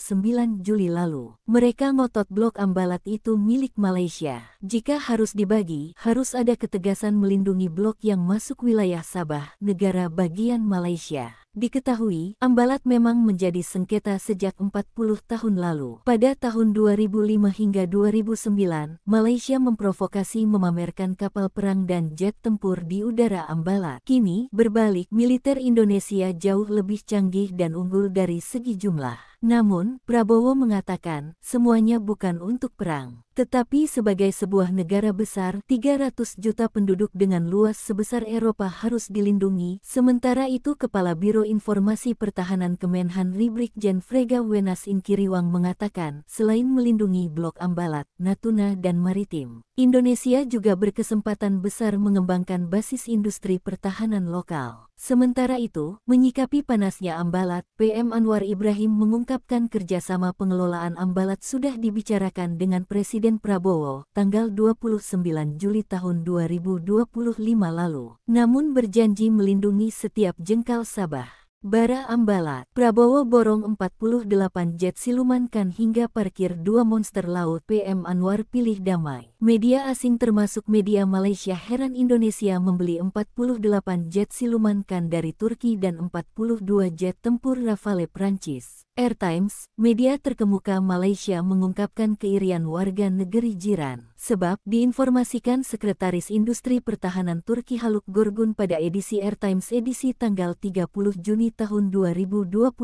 Juli lalu. Mereka ngotot Blok Ambalat itu milik Malaysia. Jika harus dibagi, harus ada ketegasan melindungi blok yang masuk wilayah Sabah, negara bagian Malaysia. Diketahui, Ambalat memang menjadi sengketa sejak 40 tahun lalu. Pada tahun 2005 hingga 2009, Malaysia memprovokasi memamerkan kapal perang dan jet tempur di udara Ambalat. Kini, berbalik, militer Indonesia jauh lebih canggih dan unggul dari segi jumlah. Namun, Prabowo mengatakan, semuanya bukan untuk perang, tetapi sebagai sebuah negara besar, 300 juta penduduk dengan luas sebesar Eropa harus dilindungi. Sementara itu Kepala Biro Informasi Pertahanan Kemenhan Brigjen Frega Wenas Inkiriwang mengatakan, selain melindungi Blok Ambalat, Natuna dan Maritim, Indonesia juga berkesempatan besar mengembangkan basis industri pertahanan lokal. Sementara itu, menyikapi panasnya Ambalat, PM Anwar Ibrahim mengungkapkan kerjasama pengelolaan Ambalat sudah dibicarakan dengan Presiden Presiden Prabowo, tanggal 29 Juli tahun 2025 lalu. Namun berjanji melindungi setiap jengkal Sabah. Bara Ambalat, Prabowo borong 48 jet silumankan hingga parkir 2 monster laut. PM Anwar pilih damai. Media asing termasuk media Malaysia heran Indonesia membeli 48 jet silumankan dari Turki dan 42 jet tempur Rafale Prancis. Air Times, media terkemuka Malaysia mengungkapkan keirian warga negeri jiran. Sebab, diinformasikan Sekretaris Industri Pertahanan Turki Haluk Gorgun pada edisi Air Times edisi tanggal 30 Juni tahun 2025,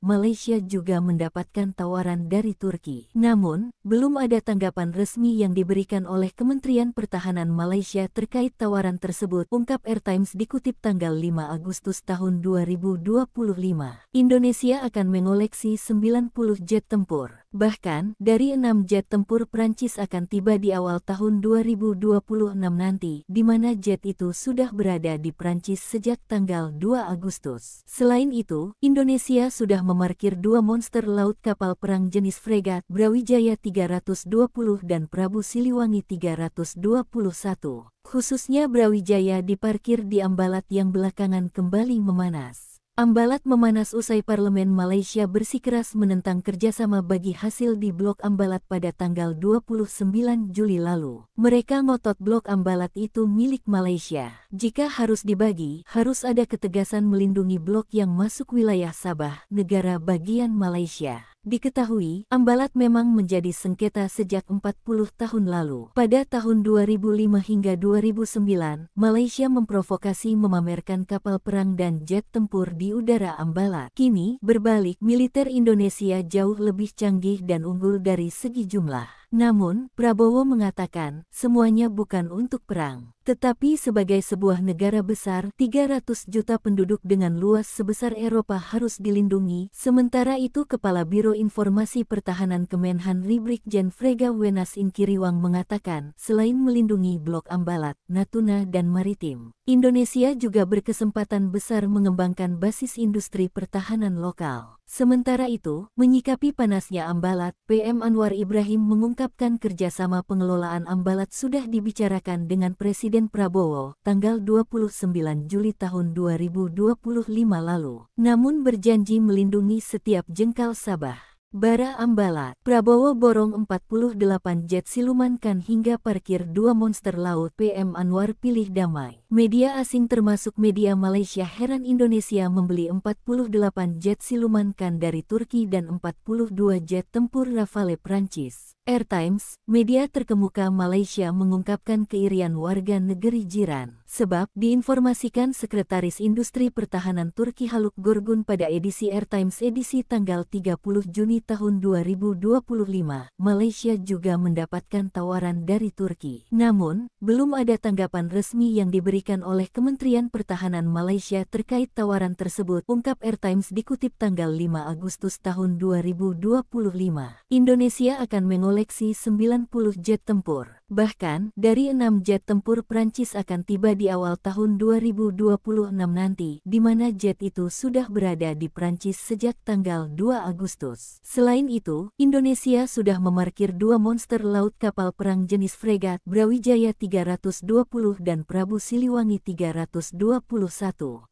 Malaysia juga mendapatkan tawaran dari Turki. Namun, belum ada tanggapan resmi yang diberikan oleh Kementerian Pertahanan Malaysia terkait tawaran tersebut, ungkap Air Times dikutip tanggal 5 Agustus tahun 2025. Indonesia akan mengoleksi 90 jet tempur. Bahkan, dari 6 jet tempur Prancis akan tiba di awal tahun 2026 nanti, di mana jet itu sudah berada di Prancis sejak tanggal 2 Agustus. Selain itu, Indonesia sudah memarkir 2 monster laut kapal perang jenis fregat Brawijaya 320 dan Prabu Siliwangi 321. Khususnya Brawijaya diparkir di Ambalat yang belakangan kembali memanas. Ambalat memanas usai Parlemen Malaysia bersikeras menentang kerjasama bagi hasil di Blok Ambalat pada tanggal 29 Juli lalu. Mereka ngotot Blok Ambalat itu milik Malaysia. Jika harus dibagi, harus ada ketegasan melindungi blok yang masuk wilayah Sabah, negara bagian Malaysia. Diketahui, Ambalat memang menjadi sengketa sejak 40 tahun lalu. Pada tahun 2005 hingga 2009, Malaysia memprovokasi memamerkan kapal perang dan jet tempur di udara Ambalat. Kini, berbalik, militer Indonesia jauh lebih canggih dan unggul dari segi jumlah. Namun, Prabowo mengatakan, semuanya bukan untuk perang, tetapi sebagai sebuah negara besar, 300 juta penduduk dengan luas sebesar Eropa harus dilindungi. Sementara itu Kepala Biro Informasi Pertahanan Kemenhan Brigjen Frega Wenas Inkiriwang mengatakan, selain melindungi Blok Ambalat, Natuna dan Maritim, Indonesia juga berkesempatan besar mengembangkan basis industri pertahanan lokal. Sementara itu, menyikapi panasnya Ambalat, PM Anwar Ibrahim mengungkapkan kerjasama pengelolaan Ambalat sudah dibicarakan dengan Presiden Prabowo, tanggal 29 Juli tahun 2025 lalu. Namun berjanji melindungi setiap jengkal Sabah. Bara Ambalat, Prabowo borong 48 jet silumankan hingga parkir 2 monster laut. PM Anwar pilih damai. Media asing termasuk media Malaysia heran Indonesia membeli 48 jet silumankan dari Turki dan 42 jet tempur Rafale Prancis. Air Times, media terkemuka Malaysia mengungkapkan keirian warga negeri jiran. Sebab, diinformasikan Sekretaris Industri Pertahanan Turki Haluk Gorgun pada edisi Air Times edisi tanggal 30 Juni tahun 2025, Malaysia juga mendapatkan tawaran dari Turki. Namun, belum ada tanggapan resmi yang diberikan oleh Kementerian Pertahanan Malaysia terkait tawaran tersebut, ungkap Air Times dikutip tanggal 5 Agustus tahun 2025. Indonesia akan mengoleksi 90 jet tempur. Bahkan, dari 6 jet tempur Prancis akan tiba di awal tahun 2026 nanti, di mana jet itu sudah berada di Prancis sejak tanggal 2 Agustus. Selain itu, Indonesia sudah memarkir 2 monster laut kapal perang jenis fregat Brawijaya 320 dan Prabu Siliwangi 321.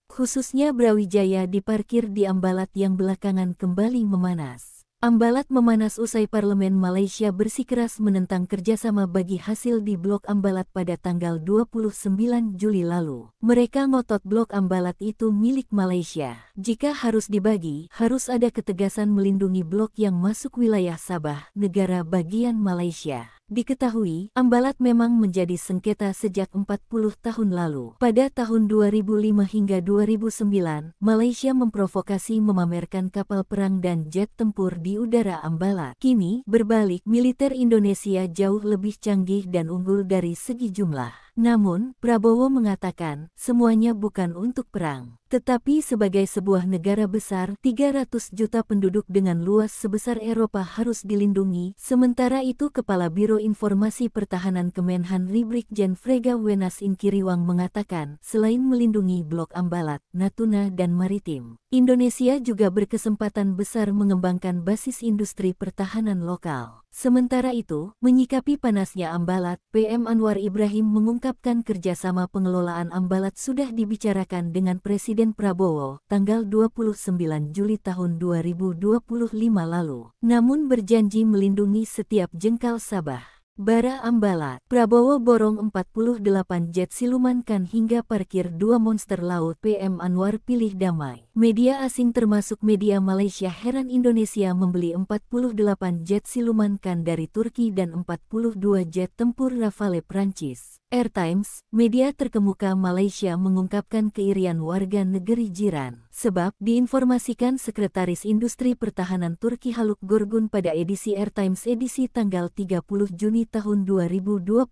Khususnya Brawijaya diparkir di Ambalat yang belakangan kembali memanas. Ambalat memanas usai Parlemen Malaysia bersikeras menentang kerjasama bagi hasil di Blok Ambalat pada tanggal 29 Juli lalu. Mereka ngotot Blok Ambalat itu milik Malaysia. Jika harus dibagi, harus ada ketegasan melindungi blok yang masuk wilayah Sabah, negara bagian Malaysia. Diketahui, Ambalat memang menjadi sengketa sejak 40 tahun lalu. Pada tahun 2005 hingga 2009, Malaysia memprovokasi memamerkan kapal perang dan jet tempur di udara Ambalat. Kini, berbalik, militer Indonesia jauh lebih canggih dan unggul dari segi jumlah. Namun, Prabowo mengatakan, semuanya bukan untuk perang, tetapi sebagai sebuah negara besar, 300 juta penduduk dengan luas sebesar Eropa harus dilindungi. Sementara itu Kepala Biro Informasi Pertahanan Kemenhan Brigjen Frega Wenas Inkiriwang mengatakan, selain melindungi Blok Ambalat, Natuna dan Maritim, Indonesia juga berkesempatan besar mengembangkan basis industri pertahanan lokal. Sementara itu, menyikapi panasnya Ambalat, PM Anwar Ibrahim mengungkapkan kerjasama pengelolaan Ambalat sudah dibicarakan dengan Presiden Prabowo tanggal 29 Juli tahun 2025 lalu. Namun berjanji melindungi setiap jengkal Sabah. Bara Ambalat, Prabowo borong 48 jet silumankan hingga parkir 2 monster laut. PM Anwar pilih damai. Media asing termasuk media Malaysia heran Indonesia membeli 48 jet silumankan dari Turki dan 42 jet tempur Rafale Prancis. Air Times, media terkemuka Malaysia mengungkapkan keirian warga negeri jiran. Sebab diinformasikan Sekretaris Industri Pertahanan Turki Haluk Gorgun pada edisi Air Times edisi tanggal 30 Juni tahun 2025,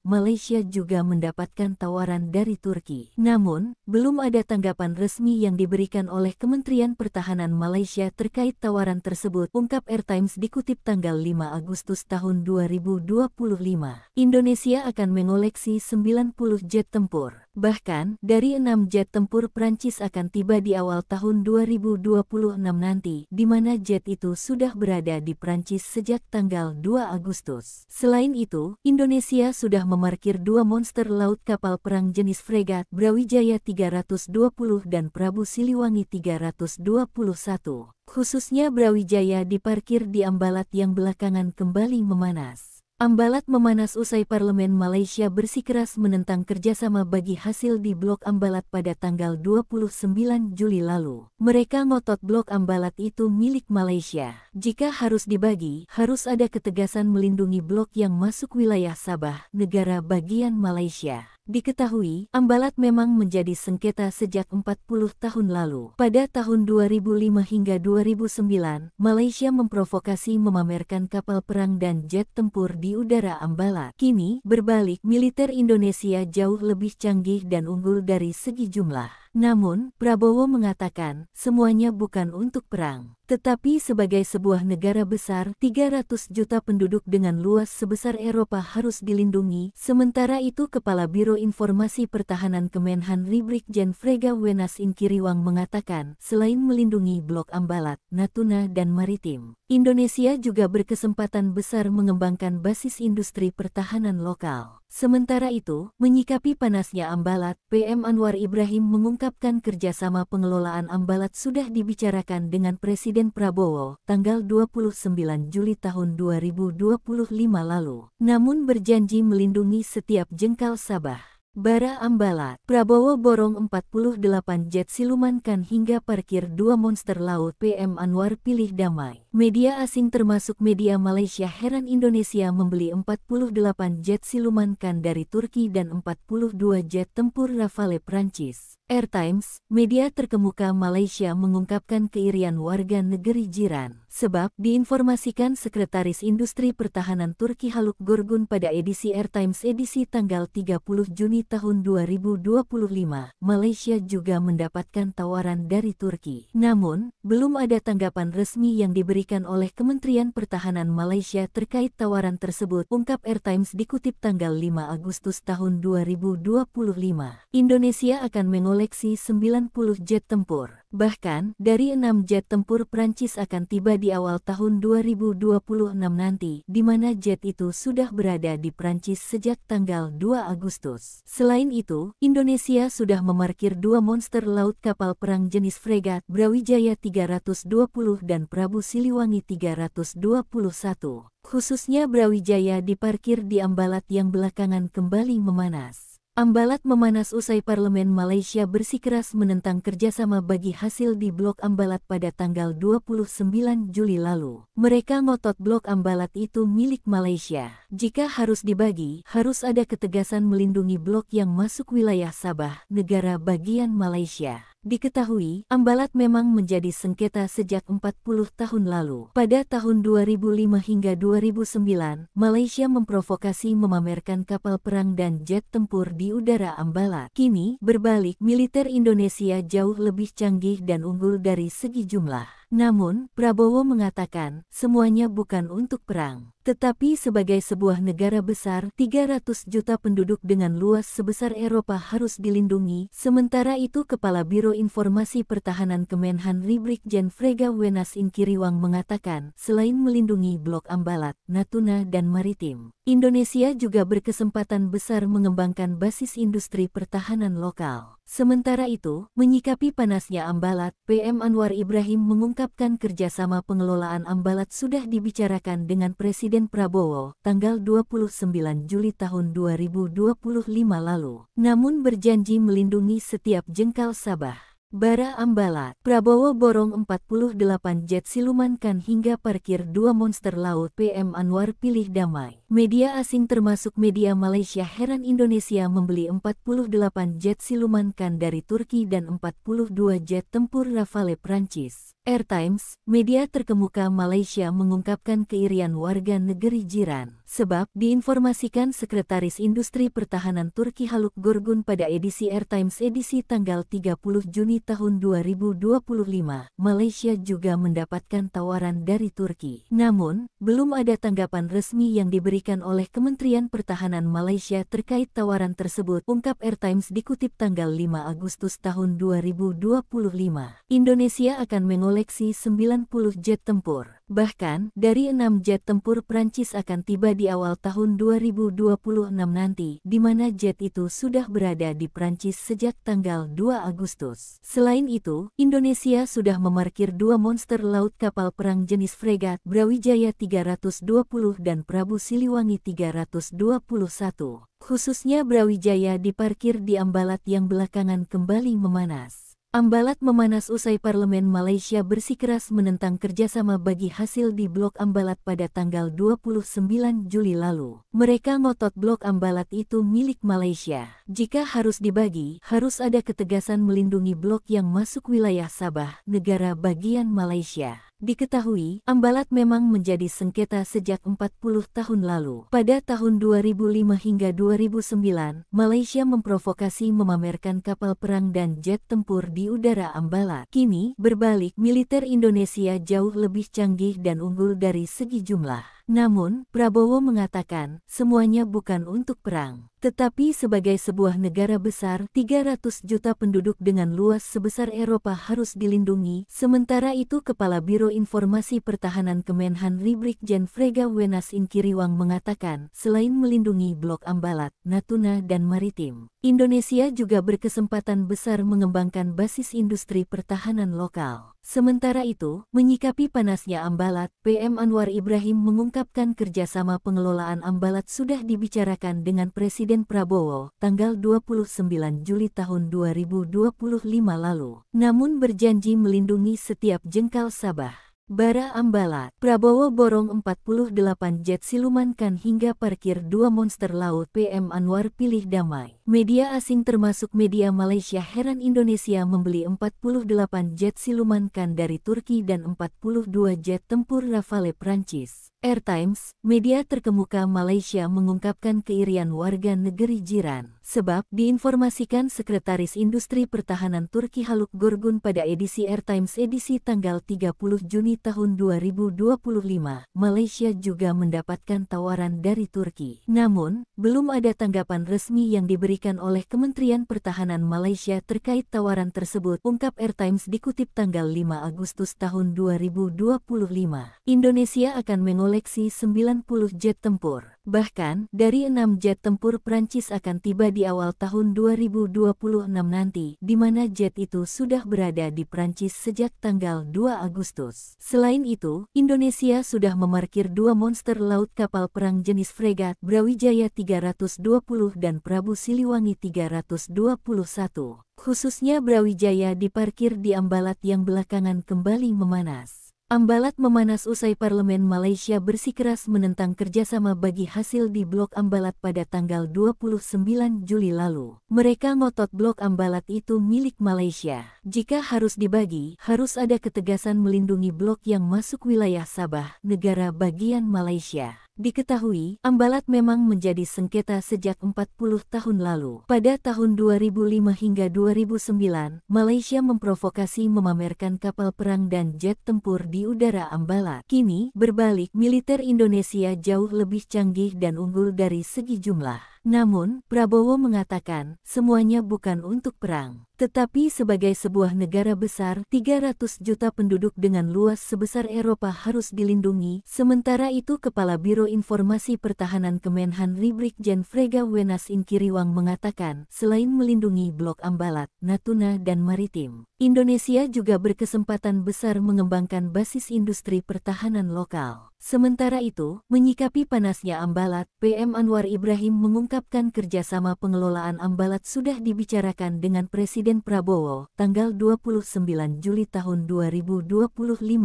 Malaysia juga mendapatkan tawaran dari Turki. Namun, belum ada tanggapan resmi yang diberikan oleh Kementerian Pertahanan Malaysia terkait tawaran tersebut, ungkap Air Times dikutip tanggal 5 Agustus tahun 2025. Indonesia akan mengoleksi 90 jet tempur. Bahkan, dari 6 jet tempur Prancis akan tiba di awal tahun 2026 nanti, di mana jet itu sudah berada di Prancis sejak tanggal 2 Agustus. Selain itu, Indonesia sudah memarkir 2 monster laut kapal perang jenis fregat Brawijaya 320 dan Prabu Siliwangi 321. Khususnya Brawijaya diparkir di Ambalat yang belakangan kembali memanas. Ambalat memanas usai Parlemen Malaysia bersikeras menentang kerjasama bagi hasil di Blok Ambalat pada tanggal 29 Juli lalu. Mereka ngotot Blok Ambalat itu milik Malaysia. Jika harus dibagi, harus ada ketegasan melindungi blok yang masuk wilayah Sabah, negara bagian Malaysia. Diketahui, Ambalat memang menjadi sengketa sejak 40 tahun lalu. Pada tahun 2005 hingga 2009, Malaysia memprovokasi memamerkan kapal perang dan jet tempur di udara Ambalat. Kini, berbalik, militer Indonesia jauh lebih canggih dan unggul dari segi jumlah. Namun, Prabowo mengatakan, semuanya bukan untuk perang, tetapi sebagai sebuah negara besar, 300 juta penduduk dengan luas sebesar Eropa harus dilindungi. Sementara itu Kepala Biro Informasi Pertahanan Kemenhan Brigjen Frega Wenas Inkiriwang mengatakan, selain melindungi Blok Ambalat, Natuna dan Maritim, Indonesia juga berkesempatan besar mengembangkan basis industri pertahanan lokal. Sementara itu, menyikapi panasnya Ambalat, PM Anwar Ibrahim mengungkapkan kerjasama pengelolaan Ambalat sudah dibicarakan dengan Presiden Prabowo tanggal 29 Juli tahun 2025 lalu. Namun berjanji melindungi setiap jengkal Sabah. Bara Ambalat, Prabowo borong 48 jet silumankan hingga parkir 2 monster laut. PM Anwar pilih damai. Media asing termasuk media Malaysia heran Indonesia membeli 48 jet silumankan dari Turki dan 42 jet tempur Rafale Prancis. Air Times, media terkemuka Malaysia mengungkapkan keirian warga negeri jiran. Sebab diinformasikan Sekretaris Industri Pertahanan Turki Haluk Gorgun pada edisi Air Times edisi tanggal 30 Juni tahun 2025, Malaysia juga mendapatkan tawaran dari Turki. Namun, belum ada tanggapan resmi yang diberikan oleh Kementerian Pertahanan Malaysia terkait tawaran tersebut, ungkap Air Times dikutip tanggal 5 Agustus tahun 2025. Indonesia akan mengoleksi 90 jet tempur. Bahkan, dari 6 jet tempur Prancis akan tiba di awal tahun 2026 nanti, di mana jet itu sudah berada di Prancis sejak tanggal 2 Agustus. Selain itu, Indonesia sudah memarkir 2 monster laut kapal perang jenis fregat Brawijaya 320 dan Prabu Siliwangi 321. Khususnya Brawijaya diparkir di Ambalat yang belakangan kembali memanas. Ambalat memanas usai Parlemen Malaysia bersikeras menentang kerjasama bagi hasil di Blok Ambalat pada tanggal 29 Juli lalu. Mereka ngotot Blok Ambalat itu milik Malaysia. Jika harus dibagi, harus ada ketegasan melindungi blok yang masuk wilayah Sabah, negara bagian Malaysia. Diketahui, Ambalat memang menjadi sengketa sejak 40 tahun lalu. Pada tahun 2005 hingga 2009, Malaysia memprovokasi memamerkan kapal perang dan jet tempur di udara Ambalat. Kini, berbalik, militer Indonesia jauh lebih canggih dan unggul dari segi jumlah. Namun, Prabowo mengatakan, semuanya bukan untuk perang, Tetapi sebagai sebuah negara besar, 300 juta penduduk dengan luas sebesar Eropa harus dilindungi. Sementara itu Kepala Biro Informasi Pertahanan Kemenhan-RI Brigjen Frega Wenas Inkiriwang mengatakan, selain melindungi Blok Ambalat, Natuna dan Maritim, Indonesia juga berkesempatan besar mengembangkan basis industri pertahanan lokal. Sementara itu, menyikapi panasnya Ambalat, PM Anwar Ibrahim mengungkapkan kerjasama pengelolaan Ambalat sudah dibicarakan dengan Presiden Prabowo, tanggal 29 Juli tahun 2025 lalu. Namun berjanji melindungi setiap jengkal Sabah. Bara Ambalat, Prabowo borong 48 jet silumankan hingga parkir 2 monster laut. PM Anwar pilih damai. Media asing termasuk media Malaysia heran Indonesia membeli 48 jet silumankan dari Turki dan 42 jet tempur Rafale Prancis. Air Times, media terkemuka Malaysia mengungkapkan keirian warga negeri jiran. Sebab, diinformasikan Sekretaris Industri Pertahanan Turki Haluk Gorgun pada edisi Air Times edisi tanggal 30 Juni tahun 2025, Malaysia juga mendapatkan tawaran dari Turki. Namun, belum ada tanggapan resmi yang diberikan oleh Kementerian Pertahanan Malaysia terkait tawaran tersebut, ungkap Air Times dikutip tanggal 5 Agustus tahun 2025. Indonesia akan mengoleksi 90 jet tempur. Bahkan, dari 6 jet tempur Prancis akan tiba di awal tahun 2026 nanti, di mana jet itu sudah berada di Prancis sejak tanggal 2 Agustus. Selain itu, Indonesia sudah memarkir 2 monster laut kapal perang jenis fregat, Brawijaya 320 dan Prabu Siliwangi 321. Khususnya Brawijaya diparkir di Ambalat yang belakangan kembali memanas. Ambalat memanas usai Parlemen Malaysia bersikeras menentang kerjasama bagi hasil di Blok Ambalat pada tanggal 29 Juli lalu. Mereka ngotot Blok Ambalat itu milik Malaysia. Jika harus dibagi, harus ada ketegasan melindungi blok yang masuk wilayah Sabah, negara bagian Malaysia. Diketahui, Ambalat memang menjadi sengketa sejak 40 tahun lalu. Pada tahun 2005 hingga 2009, Malaysia memprovokasi memamerkan kapal perang dan jet tempur di udara Ambalat. Kini, berbalik, militer Indonesia jauh lebih canggih dan unggul dari segi jumlah. Namun, Prabowo mengatakan, semuanya bukan untuk perang, tetapi sebagai sebuah negara besar, 300 juta penduduk dengan luas sebesar Eropa harus dilindungi. Sementara itu Kepala Biro Informasi Pertahanan Kemenhan-RI Brigjen Frega Wenas Inkiriwang mengatakan, selain melindungi Blok Ambalat, Natuna dan Maritim, Indonesia juga berkesempatan besar mengembangkan basis industri pertahanan lokal. Sementara itu, menyikapi panasnya Ambalat, PM Anwar Ibrahim mengungkapkan kerjasama pengelolaan Ambalat sudah dibicarakan dengan Presiden Prabowo, tanggal 29 Juli tahun 2025 lalu. Namun berjanji melindungi setiap jengkal Sabah. Bara Ambalat, Prabowo borong 48 jet silumankan hingga parkir 2 monster laut. PM Anwar pilih damai. Media asing termasuk media Malaysia heran Indonesia membeli 48 jet silumankan dari Turki dan 42 jet tempur Rafale Prancis. Air Times, media terkemuka Malaysia mengungkapkan keirian warga negeri jiran. Sebab, diinformasikan Sekretaris Industri Pertahanan Turki Haluk Gorgun pada edisi Air Times edisi tanggal 30 Juni tahun 2025, Malaysia juga mendapatkan tawaran dari Turki. Namun, belum ada tanggapan resmi yang diberikan oleh Kementerian Pertahanan Malaysia terkait tawaran tersebut, ungkap Air Times dikutip tanggal 5 Agustus tahun 2025. Indonesia akan mengoleksi 90 jet tempur. Bahkan, dari 6 jet tempur Prancis akan tiba di awal tahun 2026 nanti, di mana jet itu sudah berada di Prancis sejak tanggal 2 Agustus. Selain itu, Indonesia sudah memarkir 2 monster laut kapal perang jenis fregat, Brawijaya 320 dan Prabu Siliwangi 321. Khususnya Brawijaya diparkir di Ambalat yang belakangan kembali memanas. Ambalat memanas usai Parlemen Malaysia bersikeras menentang kerjasama bagi hasil di Blok Ambalat pada tanggal 29 Juli lalu. Mereka ngotot Blok Ambalat itu milik Malaysia. Jika harus dibagi, harus ada ketegasan melindungi blok yang masuk wilayah Sabah, negara bagian Malaysia. Diketahui, Ambalat memang menjadi sengketa sejak 40 tahun lalu. Pada tahun 2005 hingga 2009, Malaysia memprovokasi memamerkan kapal perang dan jet tempur di udara Ambalat. Kini, berbalik, militer Indonesia jauh lebih canggih dan unggul dari segi jumlah. Namun, Prabowo mengatakan, semuanya bukan untuk perang, tetapi sebagai sebuah negara besar, 300 juta penduduk dengan luas sebesar Eropa harus dilindungi. Sementara itu, Kepala Biro Informasi Pertahanan Kemenhan Brigjen Frega Wenas Inkiriwang mengatakan, selain melindungi blok Ambalat, Natuna dan Maritim, Indonesia juga berkesempatan besar mengembangkan basis industri pertahanan lokal. Sementara itu, menyikapi panasnya Ambalat, PM Anwar Ibrahim mengungkapkan kerjasama pengelolaan Ambalat sudah dibicarakan dengan Presiden Prabowo, tanggal 29 Juli tahun 2025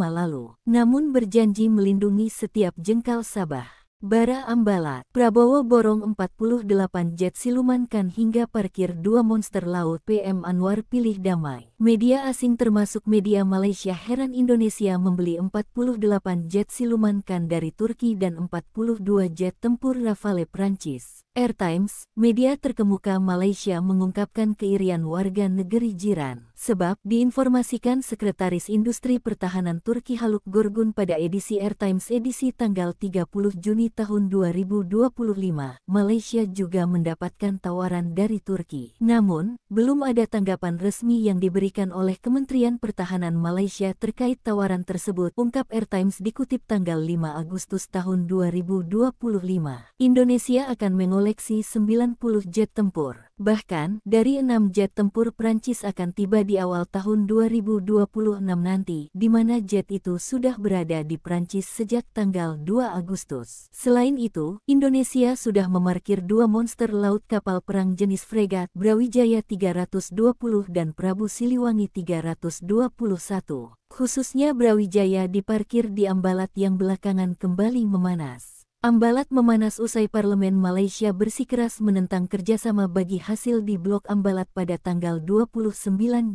lalu. Namun berjanji melindungi setiap jengkal Sabah. Bara Ambalat, Prabowo borong 48 jet silumankan hingga parkir 2 monster laut. PM Anwar pilih damai. Media asing termasuk media Malaysia heran Indonesia membeli 48 jet silumankan dari Turki dan 42 jet tempur Rafale Prancis. Air Times, media terkemuka Malaysia mengungkapkan keirian warga negeri jiran. Sebab, diinformasikan Sekretaris Industri Pertahanan Turki Haluk Gorgun pada edisi Air Times edisi tanggal 30 Juni tahun 2025, Malaysia juga mendapatkan tawaran dari Turki. Namun, belum ada tanggapan resmi yang diberikan oleh Kementerian Pertahanan Malaysia terkait tawaran tersebut, ungkap Air Times dikutip tanggal 5 Agustus tahun 2025. Indonesia akan mengoleksi 90 jet tempur. Bahkan, dari 6 jet tempur Prancis akan tiba di awal tahun 2026 nanti, di mana jet itu sudah berada di Prancis sejak tanggal 2 Agustus. Selain itu, Indonesia sudah memarkir 2 monster laut kapal perang jenis fregat Brawijaya 320 dan Prabu Siliwangi 321. Khususnya Brawijaya diparkir di Ambalat yang belakangan kembali memanas. Ambalat memanas usai Parlemen Malaysia bersikeras menentang kerjasama bagi hasil di Blok Ambalat pada tanggal 29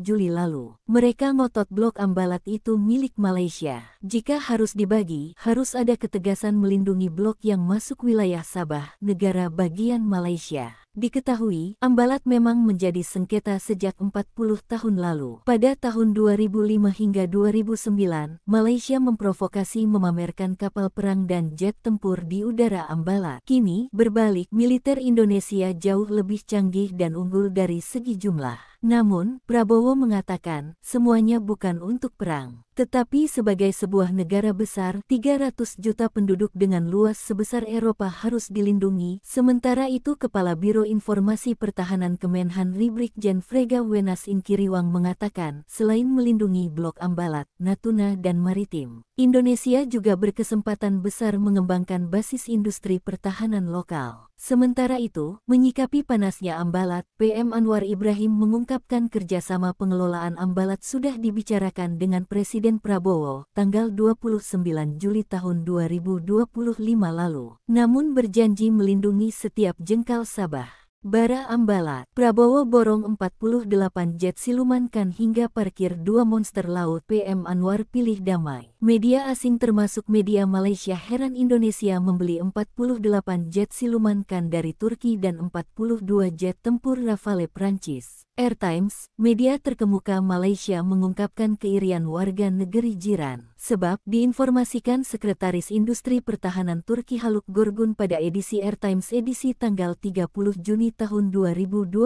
Juli lalu. Mereka ngotot Blok Ambalat itu milik Malaysia. Jika harus dibagi, harus ada ketegasan melindungi blok yang masuk wilayah Sabah, negara bagian Malaysia. Diketahui, Ambalat memang menjadi sengketa sejak 40 tahun lalu. Pada tahun 2005 hingga 2009, Malaysia memprovokasi memamerkan kapal perang dan jet tempur di udara Ambalat. Kini, berbalik, militer Indonesia jauh lebih canggih dan unggul dari segi jumlah. Namun, Prabowo mengatakan, semuanya bukan untuk perang, tetapi sebagai sebuah negara besar, 300 juta penduduk dengan luas sebesar Eropa harus dilindungi. Sementara itu, Kepala Biro Informasi Pertahanan Kemenhan Brigjen Frega Wenas Inkiriwang mengatakan, selain melindungi blok Ambalat, Natuna dan Maritim, Indonesia juga berkesempatan besar mengembangkan basis industri pertahanan lokal. Sementara itu, menyikapi panasnya Ambalat, PM Anwar Ibrahim mengungkapkan kerjasama pengelolaan Ambalat sudah dibicarakan dengan Presiden Prabowo, tanggal 29 Juli tahun 2025 lalu. Namun berjanji melindungi setiap jengkal Sabah. Bara Ambalat, Prabowo borong 48 jet silumankan hingga parkir 2 monster laut. PM Anwar pilih damai. Media asing termasuk media Malaysia heran Indonesia membeli 48 jet silumankan dari Turki dan 42 jet tempur Rafale Prancis. Air Times, media terkemuka Malaysia mengungkapkan keirian warga negeri jiran. Sebab, diinformasikan Sekretaris Industri Pertahanan Turki Haluk Gorgun pada edisi Air Times edisi tanggal 30 Juni tahun 2025,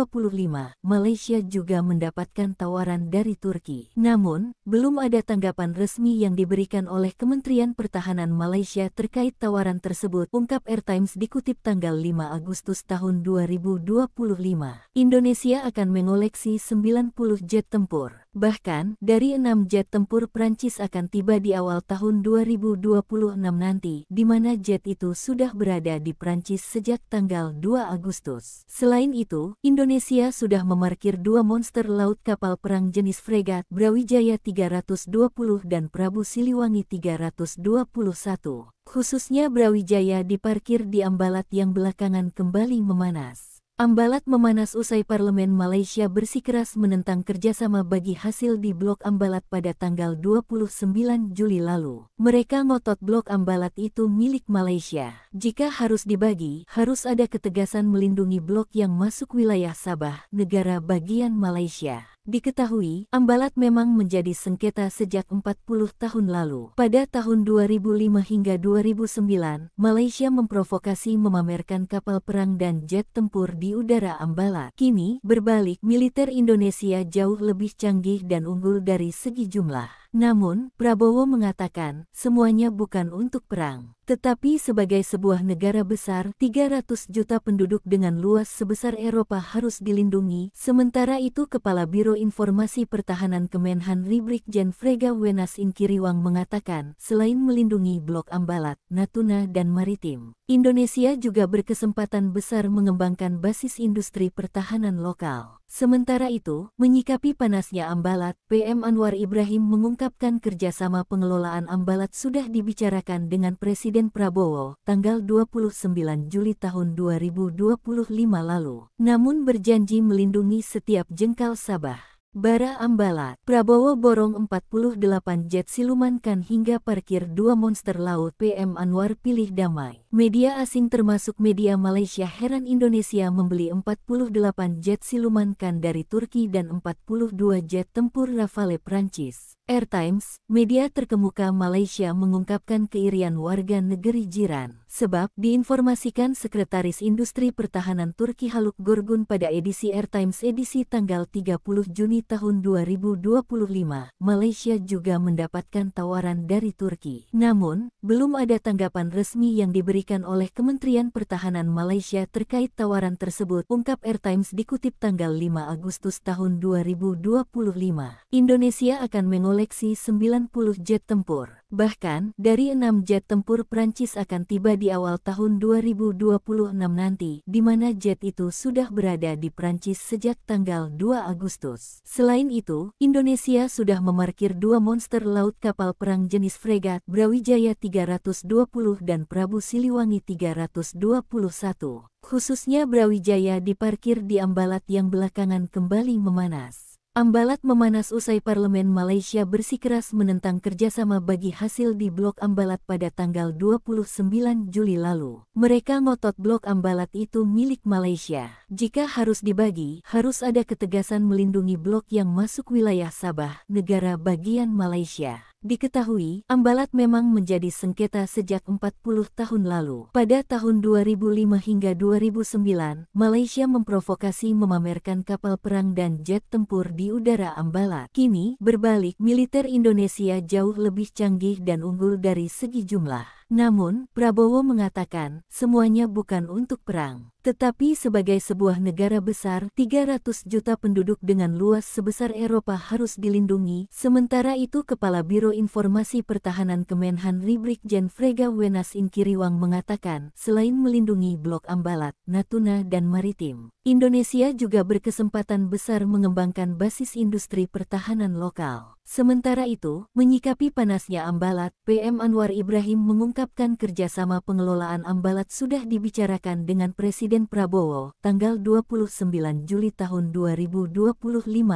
Malaysia juga mendapatkan tawaran dari Turki. Namun, belum ada tanggapan resmi yang diberikan oleh Kementerian Pertahanan Malaysia terkait tawaran tersebut, ungkap Air Times dikutip tanggal 5 Agustus tahun 2025. Indonesia akan mengoleksi 90 jet tempur. Bahkan, dari 6 jet tempur Prancis akan tiba di awal tahun 2026 nanti, di mana jet itu sudah berada di Prancis sejak tanggal 2 Agustus. Selain itu, Indonesia sudah memarkir 2 monster laut kapal perang jenis fregat Brawijaya 320 dan Prabu Siliwangi 321. Khususnya Brawijaya diparkir di Ambalat yang belakangan kembali memanas. Ambalat memanas usai Parlemen Malaysia bersikeras menentang kerjasama bagi hasil di Blok Ambalat pada tanggal 29 Juli lalu. Mereka ngotot Blok Ambalat itu milik Malaysia. Jika harus dibagi, harus ada ketegasan melindungi blok yang masuk wilayah Sabah, negara bagian Malaysia. Diketahui, Ambalat memang menjadi sengketa sejak 40 tahun lalu. Pada tahun 2005 hingga 2009, Malaysia memprovokasi memamerkan kapal perang dan jet tempur di udara Ambalat. Kini, berbalik, militer Indonesia jauh lebih canggih dan unggul dari segi jumlah. Namun, Prabowo mengatakan, semuanya bukan untuk perang, tetapi sebagai sebuah negara besar, 300 juta penduduk dengan luas sebesar Eropa harus dilindungi. Sementara itu Kepala Biro Informasi Pertahanan Kemenhan Brigjen Frega Wenas Inkiriwang mengatakan, selain melindungi Blok Ambalat, Natuna dan Maritim, Indonesia juga berkesempatan besar mengembangkan basis industri pertahanan lokal. Sementara itu, menyikapi panasnya Ambalat, PM Anwar Ibrahim mengungkapkan kerjasama pengelolaan Ambalat sudah dibicarakan dengan Presiden Prabowo, tanggal 29 Juli tahun 2025 lalu. Namun berjanji melindungi setiap jengkal Sabah. Bara Ambalat, Prabowo borong 48 jet silumankan hingga parkir 2 monster laut. PM Anwar pilih damai. Media asing termasuk media Malaysia heran Indonesia membeli 48 jet silumankan dari Turki dan 42 jet tempur Rafale Prancis. Air Times, media terkemuka Malaysia mengungkapkan keirian warga negeri jiran. Sebab, diinformasikan Sekretaris Industri Pertahanan Turki Haluk Gorgun pada edisi Air Times edisi tanggal 30 Juni tahun 2025, Malaysia juga mendapatkan tawaran dari Turki. Namun, belum ada tanggapan resmi yang diberikan oleh Kementerian Pertahanan Malaysia terkait tawaran tersebut, ungkap Air Times dikutip tanggal 5 Agustus tahun 2025. Indonesia akan mengoleksi 90 jet tempur. Bahkan, dari 6 jet tempur Prancis akan tiba di awal tahun 2026 nanti, di mana jet itu sudah berada di Prancis sejak tanggal 2 Agustus. Selain itu, Indonesia sudah memarkir 2 monster laut kapal perang jenis fregat, Brawijaya 320 dan Prabu Siliwangi 321. Khususnya Brawijaya diparkir di Ambalat yang belakangan kembali memanas. Ambalat memanas usai Parlemen Malaysia bersikeras menentang kerjasama bagi hasil di Blok Ambalat pada tanggal 29 Juli lalu. Mereka ngotot Blok Ambalat itu milik Malaysia. Jika harus dibagi, harus ada ketegasan melindungi blok yang masuk wilayah Sabah, negara bagian Malaysia. Diketahui, Ambalat memang menjadi sengketa sejak 40 tahun lalu. Pada tahun 2005 hingga 2009, Malaysia memprovokasi memamerkan kapal perang dan jet tempur di udara Ambalat. Kini, berbalik, militer Indonesia jauh lebih canggih dan unggul dari segi jumlah. Namun, Prabowo mengatakan, semuanya bukan untuk perang, tetapi sebagai sebuah negara besar, 300 juta penduduk dengan luas sebesar Eropa harus dilindungi. Sementara itu Kepala Biro Informasi Pertahanan Kemenhan Brigjen Frega Wenas Inkiriwang mengatakan, selain melindungi Blok Ambalat, Natuna dan Maritim, Indonesia juga berkesempatan besar mengembangkan basis industri pertahanan lokal. Sementara itu, menyikapi panasnya Ambalat, PM Anwar Ibrahim mengungkapkan kerjasama pengelolaan Ambalat sudah dibicarakan dengan Presiden Prabowo, tanggal 29 Juli tahun 2025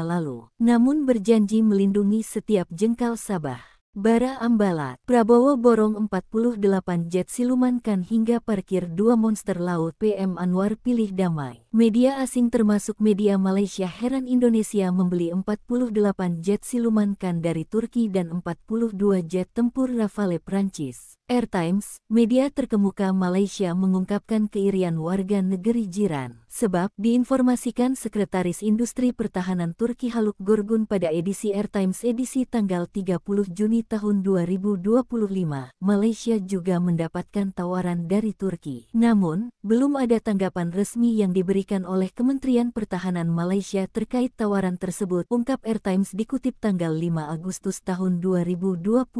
lalu. Namun berjanji melindungi setiap jengkal Sabah. Bara Ambalat, Prabowo borong 48 jet silumankan hingga parkir 2 monster laut. PM Anwar pilih damai. Media asing termasuk media Malaysia heran Indonesia membeli 48 jet silumankan dari Turki dan 42 jet tempur Rafale Prancis. Air Times, media terkemuka Malaysia mengungkapkan keirian warga negeri jiran. Sebab, diinformasikan Sekretaris Industri Pertahanan Turki Haluk Gorgun pada edisi Air Times edisi tanggal 30 Juni tahun 2025, Malaysia juga mendapatkan tawaran dari Turki. Namun, belum ada tanggapan resmi yang diberikan oleh Kementerian Pertahanan Malaysia terkait tawaran tersebut, ungkap Air Times dikutip tanggal 5 Agustus tahun 2025.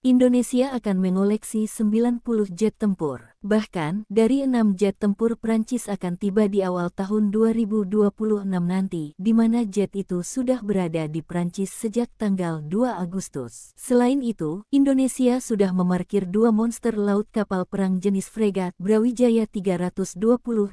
Indonesia akan mengoleksi mengoleksi 90 jet tempur. Bahkan, dari 6 jet tempur Prancis akan tiba di awal tahun 2026 nanti, di mana jet itu sudah berada di Prancis sejak tanggal 2 Agustus. Selain itu, Indonesia sudah memarkir 2 monster laut kapal perang jenis fregat Brawijaya 320